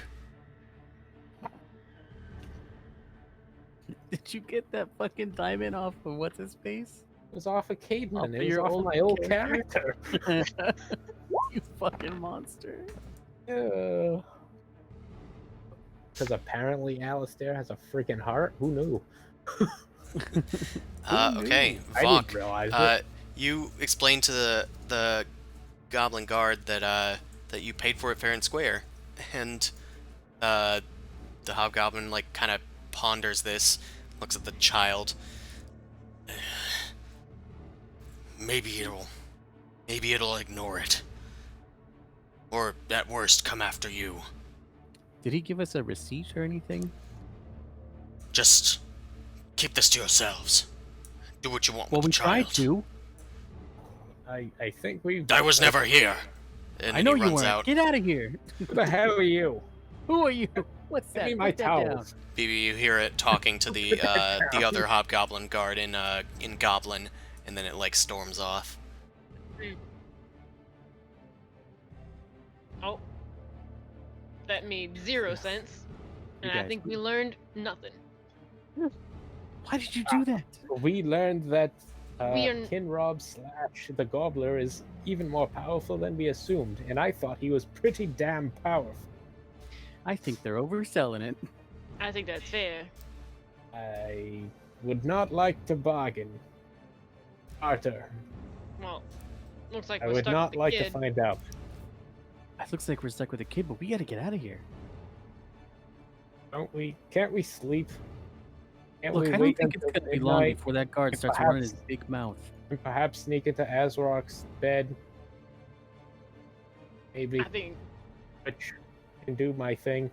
Did you get that fucking diamond off of what's his face? It was off of Cademan. Off It of was your off of old my old character. character. You fucking monster. Yeah. Because apparently Alistair has a freaking heart. Who knew? Okay, I didn't Vok. realize it. You explained to the goblin guard that that you paid for it fair and square, and the hobgoblin like kind of ponders this, looks at the child. Maybe it'll ignore it, or at worst come after you. Did he give us a receipt or anything? Just keep this to yourselves. Do what you want Well, with we the tried child. to. I think we. I was never here. And I then know he you runs weren't. out. Get out of here. Who the hell are you? Who are you? What's Give that? me my Put that down. towels. Phoebe, you hear it talking to the other hobgoblin guard in Goblin, and then it like storms off. Oh. That made 0 sense. You And I guys- think we learned nothing. Why did you do that? We learned that We are- Kinrob / the Gobbler is even more powerful than we assumed, and I thought he was pretty damn powerful. I think they're overselling it. I think that's fair. I would not like to bargain. Arthur, Well, looks like I we're would stuck not with the like kid. to find out. It looks like we're stuck with a kid, but we gotta get out of here. Don't we? Can't we sleep? Can't Look, we I don't wait think it's until gonna be long midnight before that guard and starts running his perhaps- big mouth. and perhaps sneak into Azrok's bed? Maybe I think switch and do my thing.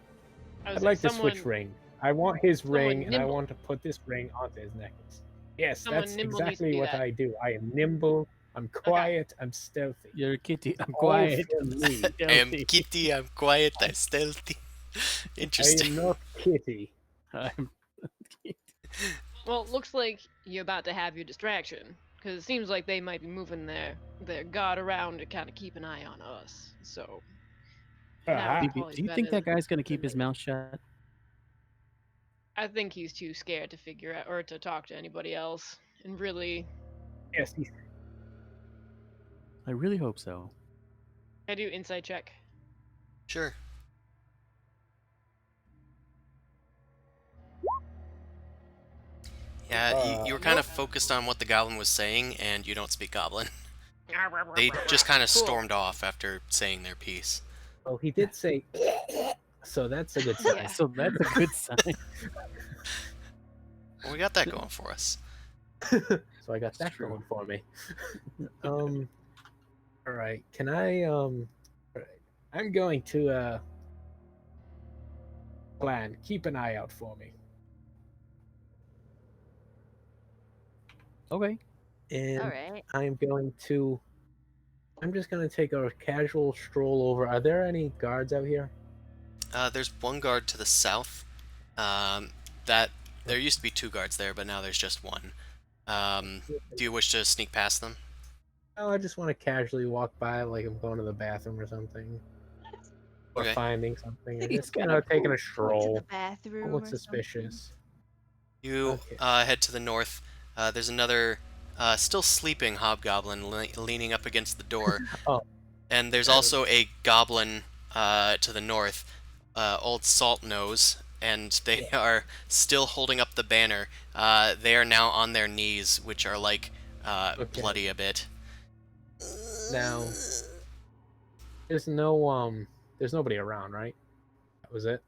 I I'd was like to someone, switch ring. I want his Someone ring, and I nimble. want to put this ring onto his necklace. Yes, Someone that's nimble needs to exactly do what that. I do. I am nimble, I'm quiet, I'm stealthy. You're a kitty. I'm All quiet. for me. I am Stealthy. kitty, I'm quiet, I'm stealthy. I Interesting. am not kitty. I'm Well, looks like you're about to have your distraction, because it seems like they might be moving their guard around to kind of keep an eye on us. So now Ah, is Do probably you think better that guy's gonna than keep his later. mouth shut? I think he's too scared to figure out or to talk to anybody else, and really, yes, he's I really hope so. I do insight check. Sure. Yeah, you were kind of focused on what the goblin was saying, and you don't speak goblin. They just kind of Cool. stormed off after saying their piece. Oh, he did say, so that's a good sign. Yeah. So that's a good sign. Well, we got that going for us. So I got that true. going for me. All right. Can I all right. I'm going to plan. Keep an eye out for me. Okay. And All right. I'm just going to take a casual stroll over. Are there any guards out here? There's one guard to the south. There used to be 2 guards there, but now there's just 1. Do you wish to sneak past them? Oh, I just want to casually walk by like I'm going to the bathroom or something. Or Okay. finding something. Or He's just kind of taking a Go to stroll. the bathroom. Don't look or suspicious. You Okay. head to the north. There's another still sleeping hobgoblin leaning up against the door. Oh. And there's also a goblin to the north, Old Salt Nose, and they are still holding up the banner. They are now on their knees, which are like Okay. bloody a bit. Now, there's nobody around, right? That was it.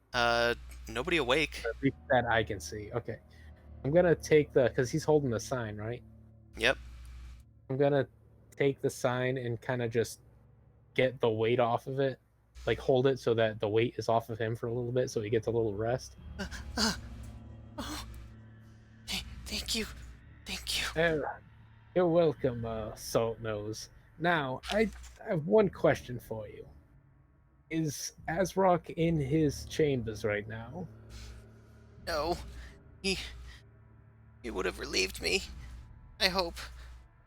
Nobody awake. At least that I can see. Okay. I'm gonna take because he's holding the sign, right? Yep. I'm gonna take the sign and kind of just get the weight off of it, like hold it so that the weight is off of him for a little bit, so he gets a little rest. Oh. Hey, thank you. Thank you. You're welcome, Salt Nose. Now, I have one question for you. Is Azrok in his chambers right now? No. He would have relieved me. I hope.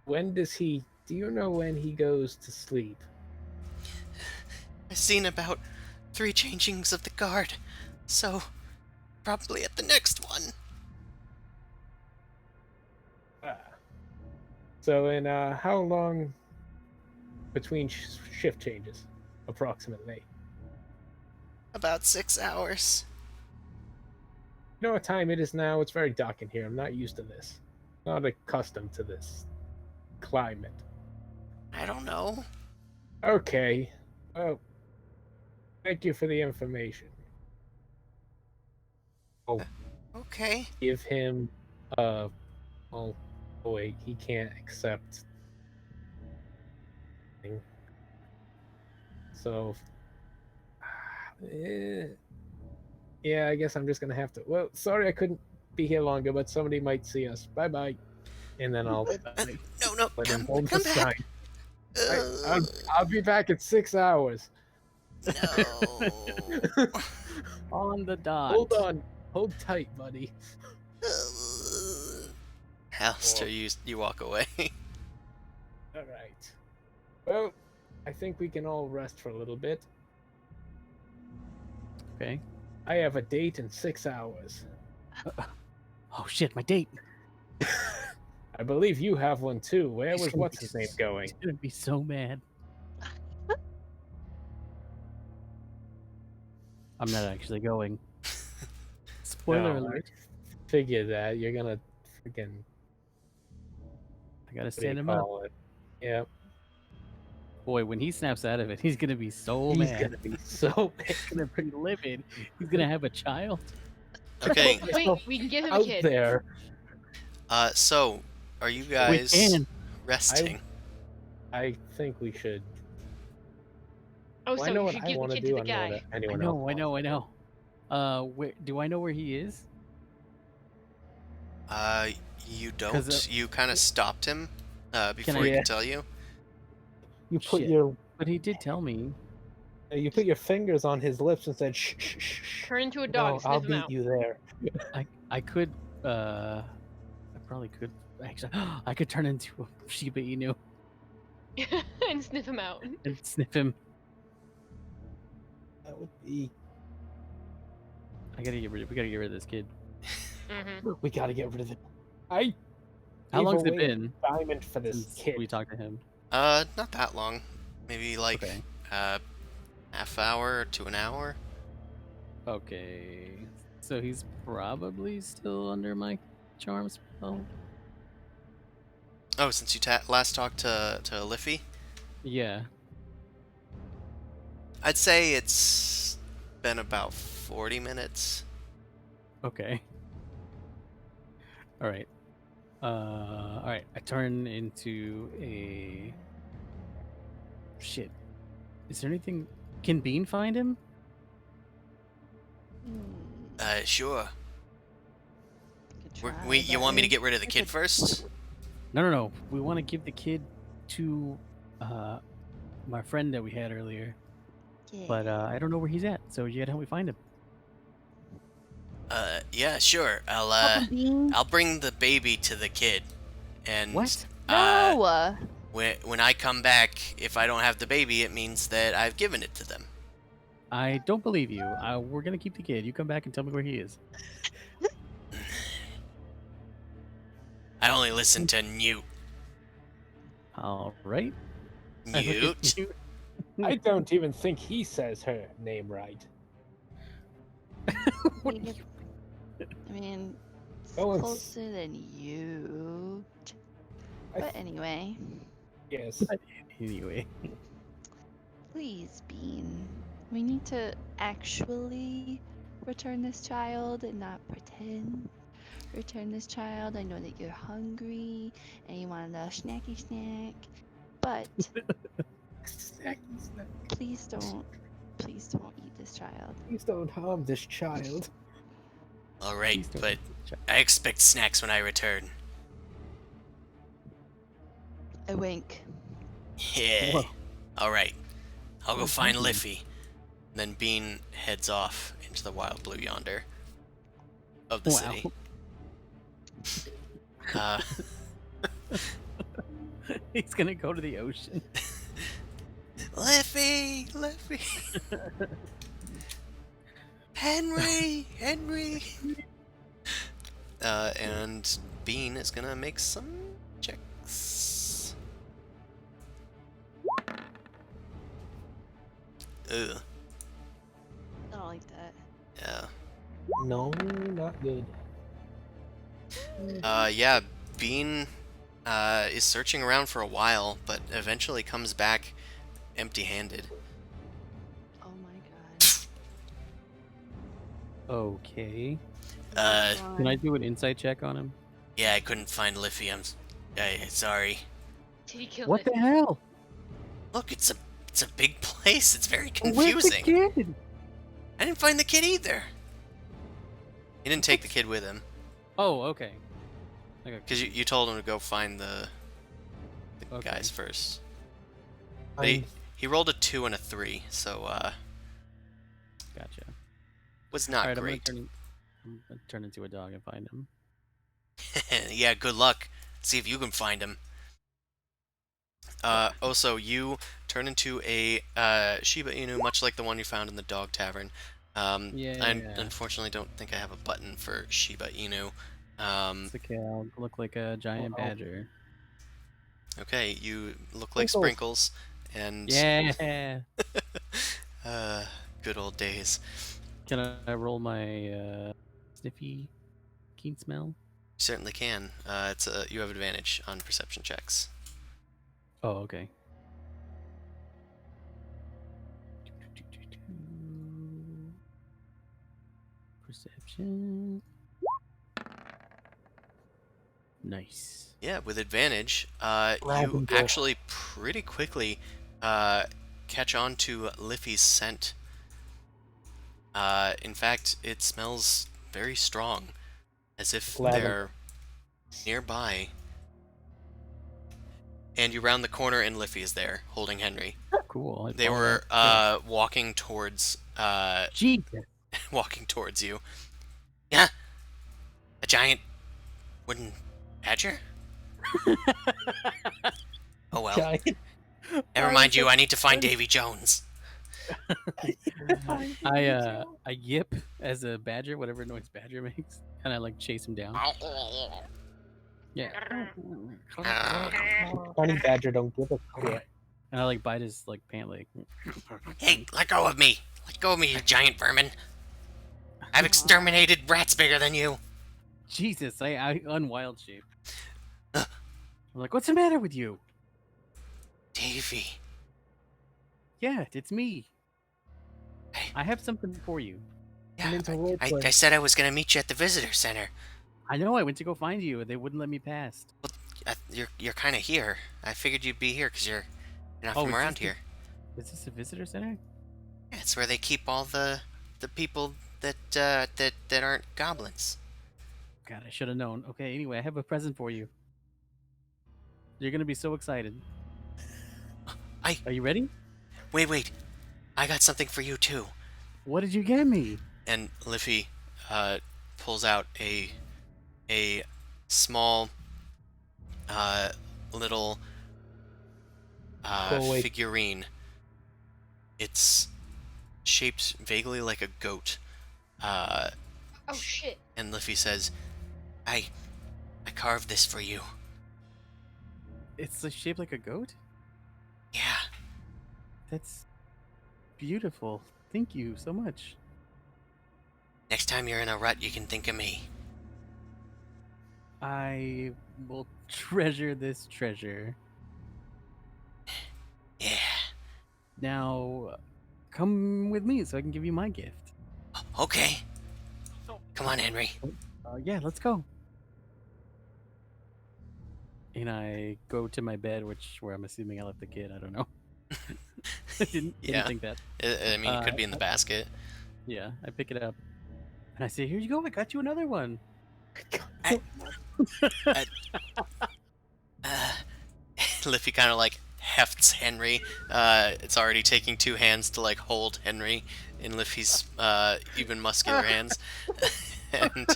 Do you know when he goes to sleep? I've seen about 3 changings of the guard, so probably at the next one. So, in how long between shift changes, approximately? About 6 hours. You know what time it is now? It's very dark in here. I'm not used to this. Not accustomed to this climate. I don't know. Okay. Well, thank you for the information. I'll Okay. give him well, oh wait, he can't accept. So yeah, I guess I'm just gonna have to. Well, sorry I couldn't be here longer, but somebody might see us. Bye bye. And then I'll No, let him come hold the back. sign. I'll be back in 6 hours. No. On the dot. Hold on. Hold tight, buddy. Alistair, you walk away. All right. Well, I think we can all rest for a little bit. Okay. I have a date in 6 hours. Oh shit, my date. I believe you have one too. Where He's was gonna what's be his name going? He's gonna be so mad. I'm not actually going. Spoiler No, alert. I figure that you're gonna freaking I gotta what do you stand him up. call it? Yep. Boy, when he snaps out of it, he's gonna be so He's mad. gonna be so He's gonna be livid. He's gonna have a child. Okay. Wait, we can give him a out kid. there. So are you We guys can. resting? I think we should. Oh, Well, so I know you what should I give the want to kid do. to the I know guy. what I anyone know, else I know, I wants to know. Do I know where he is? You 'Cause, don't. You kind of stopped him before I- he Yeah. could tell you. You put Shit. your But he did tell me. you put your fingers on his lips and said, "Shh, shh, shh, shh." Turn into a No, dog. I'll Sniff him beat out. you there. I could. I probably could. Actually, I could turn into a Shiba Inu And sniff him out. and sniff him. That would be. We gotta get rid of this kid. Mm-hmm. We gotta get rid of it. How gave long's it away a been diamond for this since kid. we talked to him? Not that long. Maybe like Okay. half hour to an hour. Okay. So he's probably still under my charm spell. Oh, since you last talked to Liffy, Yeah. I'd say it's been about 40 minutes. Okay. All right. All right. I turn into a. Shit. Is there anything? Can Bean find him? Sure. Could You try, want me to but get rid of the we kid could- first? No. We want to give the kid to my friend that we had earlier, but Yeah. I don't know where he's at. So you gotta help me find him. Yeah, sure. Papa Bean? I'll bring the baby to the kid, and What? No! when I come back, if I don't have the baby, it means that I've given it to them. I don't believe you. We're gonna keep the kid. You come back and tell me where he is. I only listen to Newt. All right. I look at Newt. you. I don't even think he says her name right. What- I mean, it's Oh, it's- closer than you. I But anyway, Yes. Anyway. please, Bean. We need to actually return this child and not pretend. Return this child. I know that you're hungry and you want a little snacky snack, but please don't eat this child. Please don't harm this child. All right, Please don't but eat the child. I expect snacks when I return. A wink. Yeah. Whoa. All right. I'll go What's find happening? Liffy. Then Bean heads off into the wild blue yonder of the Wow. city. He's gonna go to the ocean. Liffy! Henry! And Bean is gonna make some checks. Ugh. I don't like that. Yeah. No, not good. Yeah, Bean is searching around for a while, but eventually comes back empty-handed. Oh my god. Okay. Oh Can I God. do an insight check on him? Yeah, I couldn't find Liffy. Sorry. Did he kill What it? the hell? Look, it's a big place. It's very Where's the confusing. kid? I didn't find the kid either. He didn't take the kid with him Oh, okay. Okay. because you told him to go find the Okay. guys first. But he rolled a 2 and a 3, so Gotcha. was not Alright, great. I'm gonna turn into a dog and find him. Yeah, good luck. See if you can find him. Also, you turn into a Shiba Inu, much like the one you found in the dog tavern. I Yeah. unfortunately don't think I have a button for Shiba Inu. It's okay. I'll look like a giant Wow. badger. Okay, you look like Sprinkles. Sprinkles, and Yeah. good old days. Can I roll my sniffy keen smell? You certainly can. You have advantage on perception checks. Oh, okay. Perception. Nice. Yeah, with advantage, Grab you and go. actually pretty quickly catch on to Liffy's scent. In fact, it smells very strong, as if Glad I'm- they're nearby. And you round the corner, and Liffy is there, holding Henry. Cool. I'd They follow were that. walking towards Jesus. walking towards you. Yeah, a giant wooden badger. Oh well. Giant. Never mind you. I need to find Davy Jones. I yip as a badger, whatever noise badger makes, and I like chase him down. Yeah. Honey badger don't give a shit. And I like bite his like pant leg. Hey, let go of me! Let go of me, you giant vermin! I've exterminated rats bigger than you. Jesus, I unwild shape. I'm like, what's the matter with you? Davy. Yeah, it's me. Hey. I have something for you. Yeah, into role I play. said I was gonna meet you at the visitor center. I know. I went to go find you, and they wouldn't let me pass. You're kind of here. I figured you'd be here because you're not Oh, from is around this here. Is this a visitor center? Yeah, it's where they keep all the people that aren't goblins. God, I should have known. Okay, anyway, I have a present for you. You're gonna be so excited. Are you ready? Wait. I got something for you too. What did you get me? And Liffy pulls out a small little Go away. figurine. It's shaped vaguely like a goat. Oh shit. And Liffy says, I carved this for you. It's shaped like a goat? Yeah. That's beautiful. Thank you so much. Next time you're in a rut, you can think of me. I will treasure this treasure. Yeah. Now, come with me so I can give you my gift. Okay. Come on, Henry. Yeah, let's go. And I go to my bed, where I'm assuming I left the kid. I don't know. I didn't Yeah. think that. I mean, it could be in the basket. Yeah, I pick it up. And I say, here you go. I got you another one. Liffy kind of like hefts Henry. It's already taking two hands to like hold Henry in Liffy's even muscular hands, and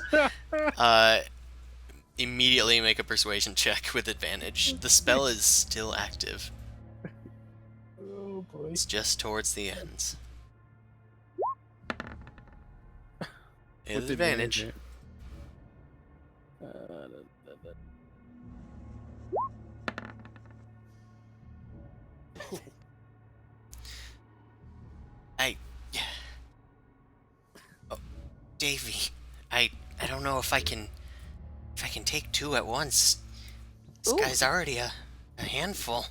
immediately make a persuasion check with advantage. The spell is still active. Oh boy. It's just towards the ends. It What's is advantage. there? Oh, Davy, I don't know if I can take two at once. This Ooh. guy's already a handful.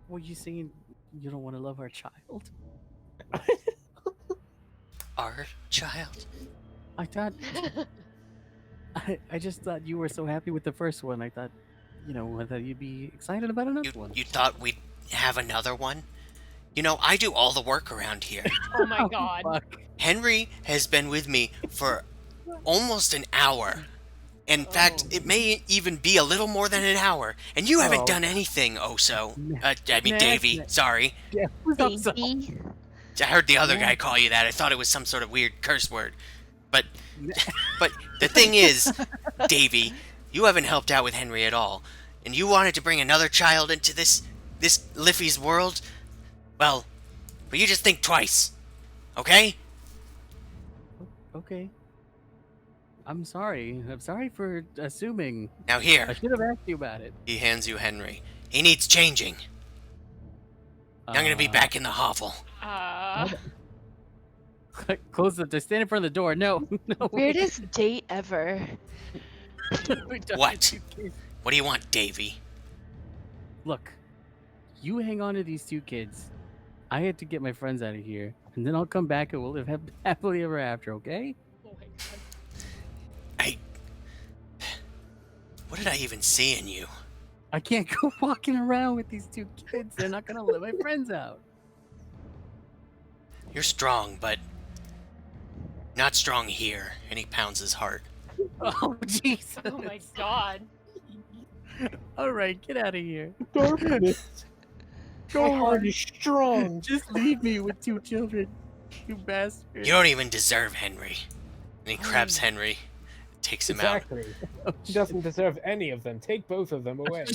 What, you saying you don't want to love our child? Our child. I thought... I just thought you were so happy with the first one. I thought, that you'd be excited about another one. You thought we'd have another one? You know, I do all the work around here. Oh my god. Fuck. Henry has been with me for almost an hour. In fact, it may even be a little more than an hour, and you haven't done anything, Oso. I mean, Davy, sorry. Yeah, Baby. I heard the other guy call you that. I thought it was some sort of weird curse word. But the thing is, Davy, you haven't helped out with Henry at all. And you wanted to bring another child into this Liffy's world? Well, but you just think twice. Okay? Okay. I'm sorry. I'm sorry for assuming. Now I here, should have asked you about it. he hands you Henry. He needs changing. I'm gonna be back in the hovel. Close the door. Stand in front of the door. No. No. Weirdest date ever. We don't What? have two kids. What do you want, Davy? Look, you hang on to these two kids. I had to get my friends out of here, and then I'll come back and we'll live happily ever after, okay? Oh my god. What did I even see in you? I can't go walking around with these two kids. They're not gonna let my friends out. You're strong, but not strong here. And he pounds his heart. Oh, Jesus. Oh my god. All right, get out of here. My heart is strong. Just leave me with 2 children, you bastard. You don't even deserve Henry. And he grabs Henry, takes him out. Exactly. He doesn't deserve any of them. Take both of them away.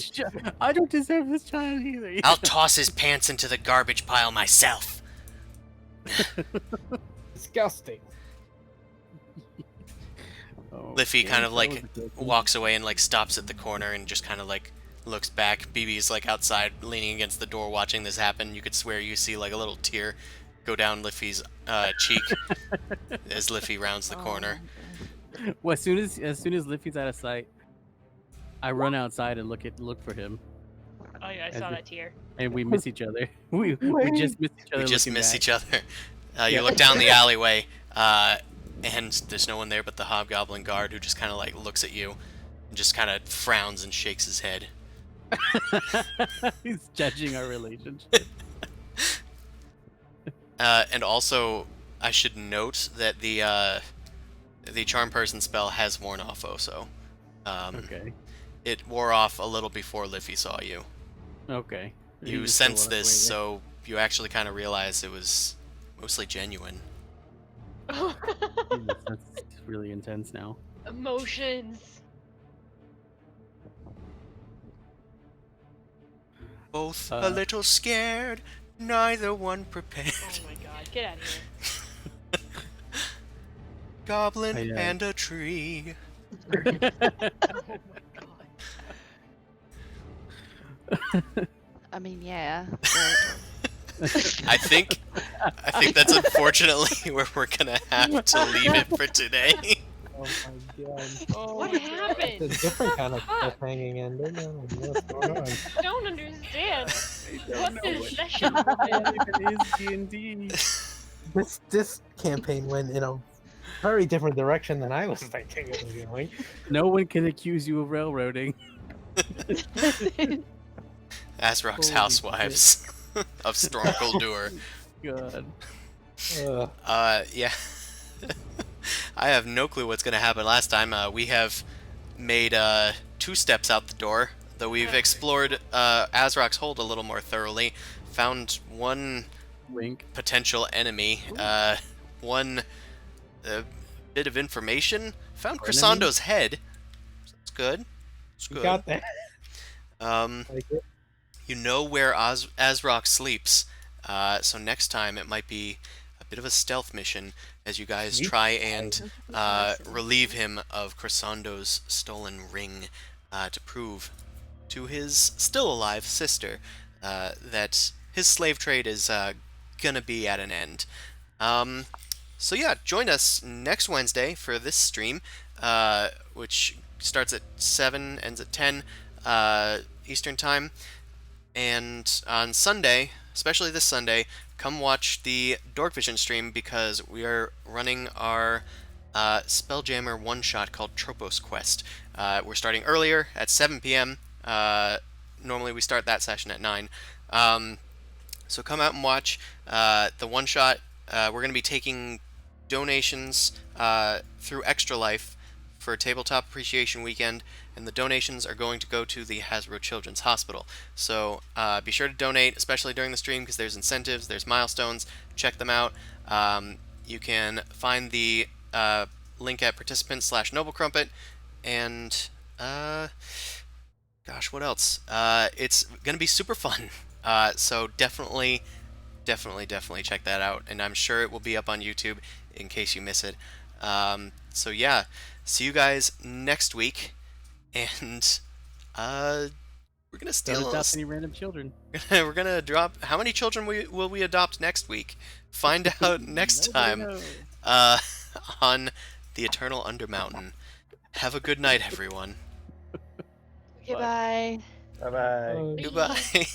I don't deserve this child either. I'll toss his pants into the garbage pile myself. Disgusting. Oh, Liffy kind of that like was a good one. walks away and like stops at the corner and just kind of like looks back. BB's like outside leaning against the door watching this happen. You could swear you see like a little tear go down Liffy's cheek as Liffy rounds the corner. Well, as soon as Liffy's out of sight, I run outside and look for him, Oh yeah, I saw that tear. and we miss each other. We just miss each other. We just looking miss back. each other. You look down the alleyway, and there's no one there but the hobgoblin guard who just kind of like looks at you and just kind of frowns and shakes his head. He's judging our relationship. And also, I should note that the charm person spell has worn off also. Okay. It wore off a little before Liffy saw you. Okay. You just don't sense wanna this, swing it. so you actually kind of realize it was mostly genuine. Jesus, that's really intense now. Emotions. Both a little scared, neither one prepared. Oh my god, get out of here. Goblin I, and a tree. Oh my god. I mean, yeah. I think that's unfortunately where we're gonna have to leave it for today. Oh my god. Oh, What It's happened? a different kind of Fuck. cliffhanging ending. I don't know what's going on. I don't understand. don't What know this what- session It is D&D. This campaign went in a very different direction than I was thinking it was going. No one can accuse you of railroading. Azrok's Holy housewives of Stormgold. God. Yeah. I have no clue what's gonna happen. Last time we have made 2 steps out the door, though we've explored Azrok's hold a little more thoroughly. Found one Wink. potential enemy, one bit of information. Found Enemy? Chrysando's head. That's good. It's You good. got that? Like it? You know where Azrok sleeps, so next time it might be a bit of a stealth mission as you guys try and relieve him of Chrysando's stolen ring to prove to his still alive sister that his slave trade is gonna be at an end. So yeah, join us next Wednesday for this stream, which starts at 7, ends at 10 Eastern Time. And on Sunday, especially this Sunday, come watch the Dorkvision stream because we are running our Spelljammer one-shot called Tropos Quest. We're starting earlier at 7 p.m. Normally we start that session at 9. So come out and watch the one-shot. We're going to be taking donations through Extra Life for Tabletop Appreciation Weekend, and the donations are going to go to the Hasbro Children's Hospital. So be sure to donate, especially during the stream, because there's incentives, there's milestones. Check them out. You can find the link at participants/noblecrumpet, and gosh, what else? It's going to be super fun. So definitely check that out, and I'm sure it will be up on YouTube in case you miss it. So yeah, see you guys next week, and we're gonna Don't steal. adopt any random children. We're gonna drop. How many children will we adopt next week? Find out next Nobody time knows. on the Eternal Undermountain. Have a good night, everyone. Goodbye. Bye bye. Goodbye.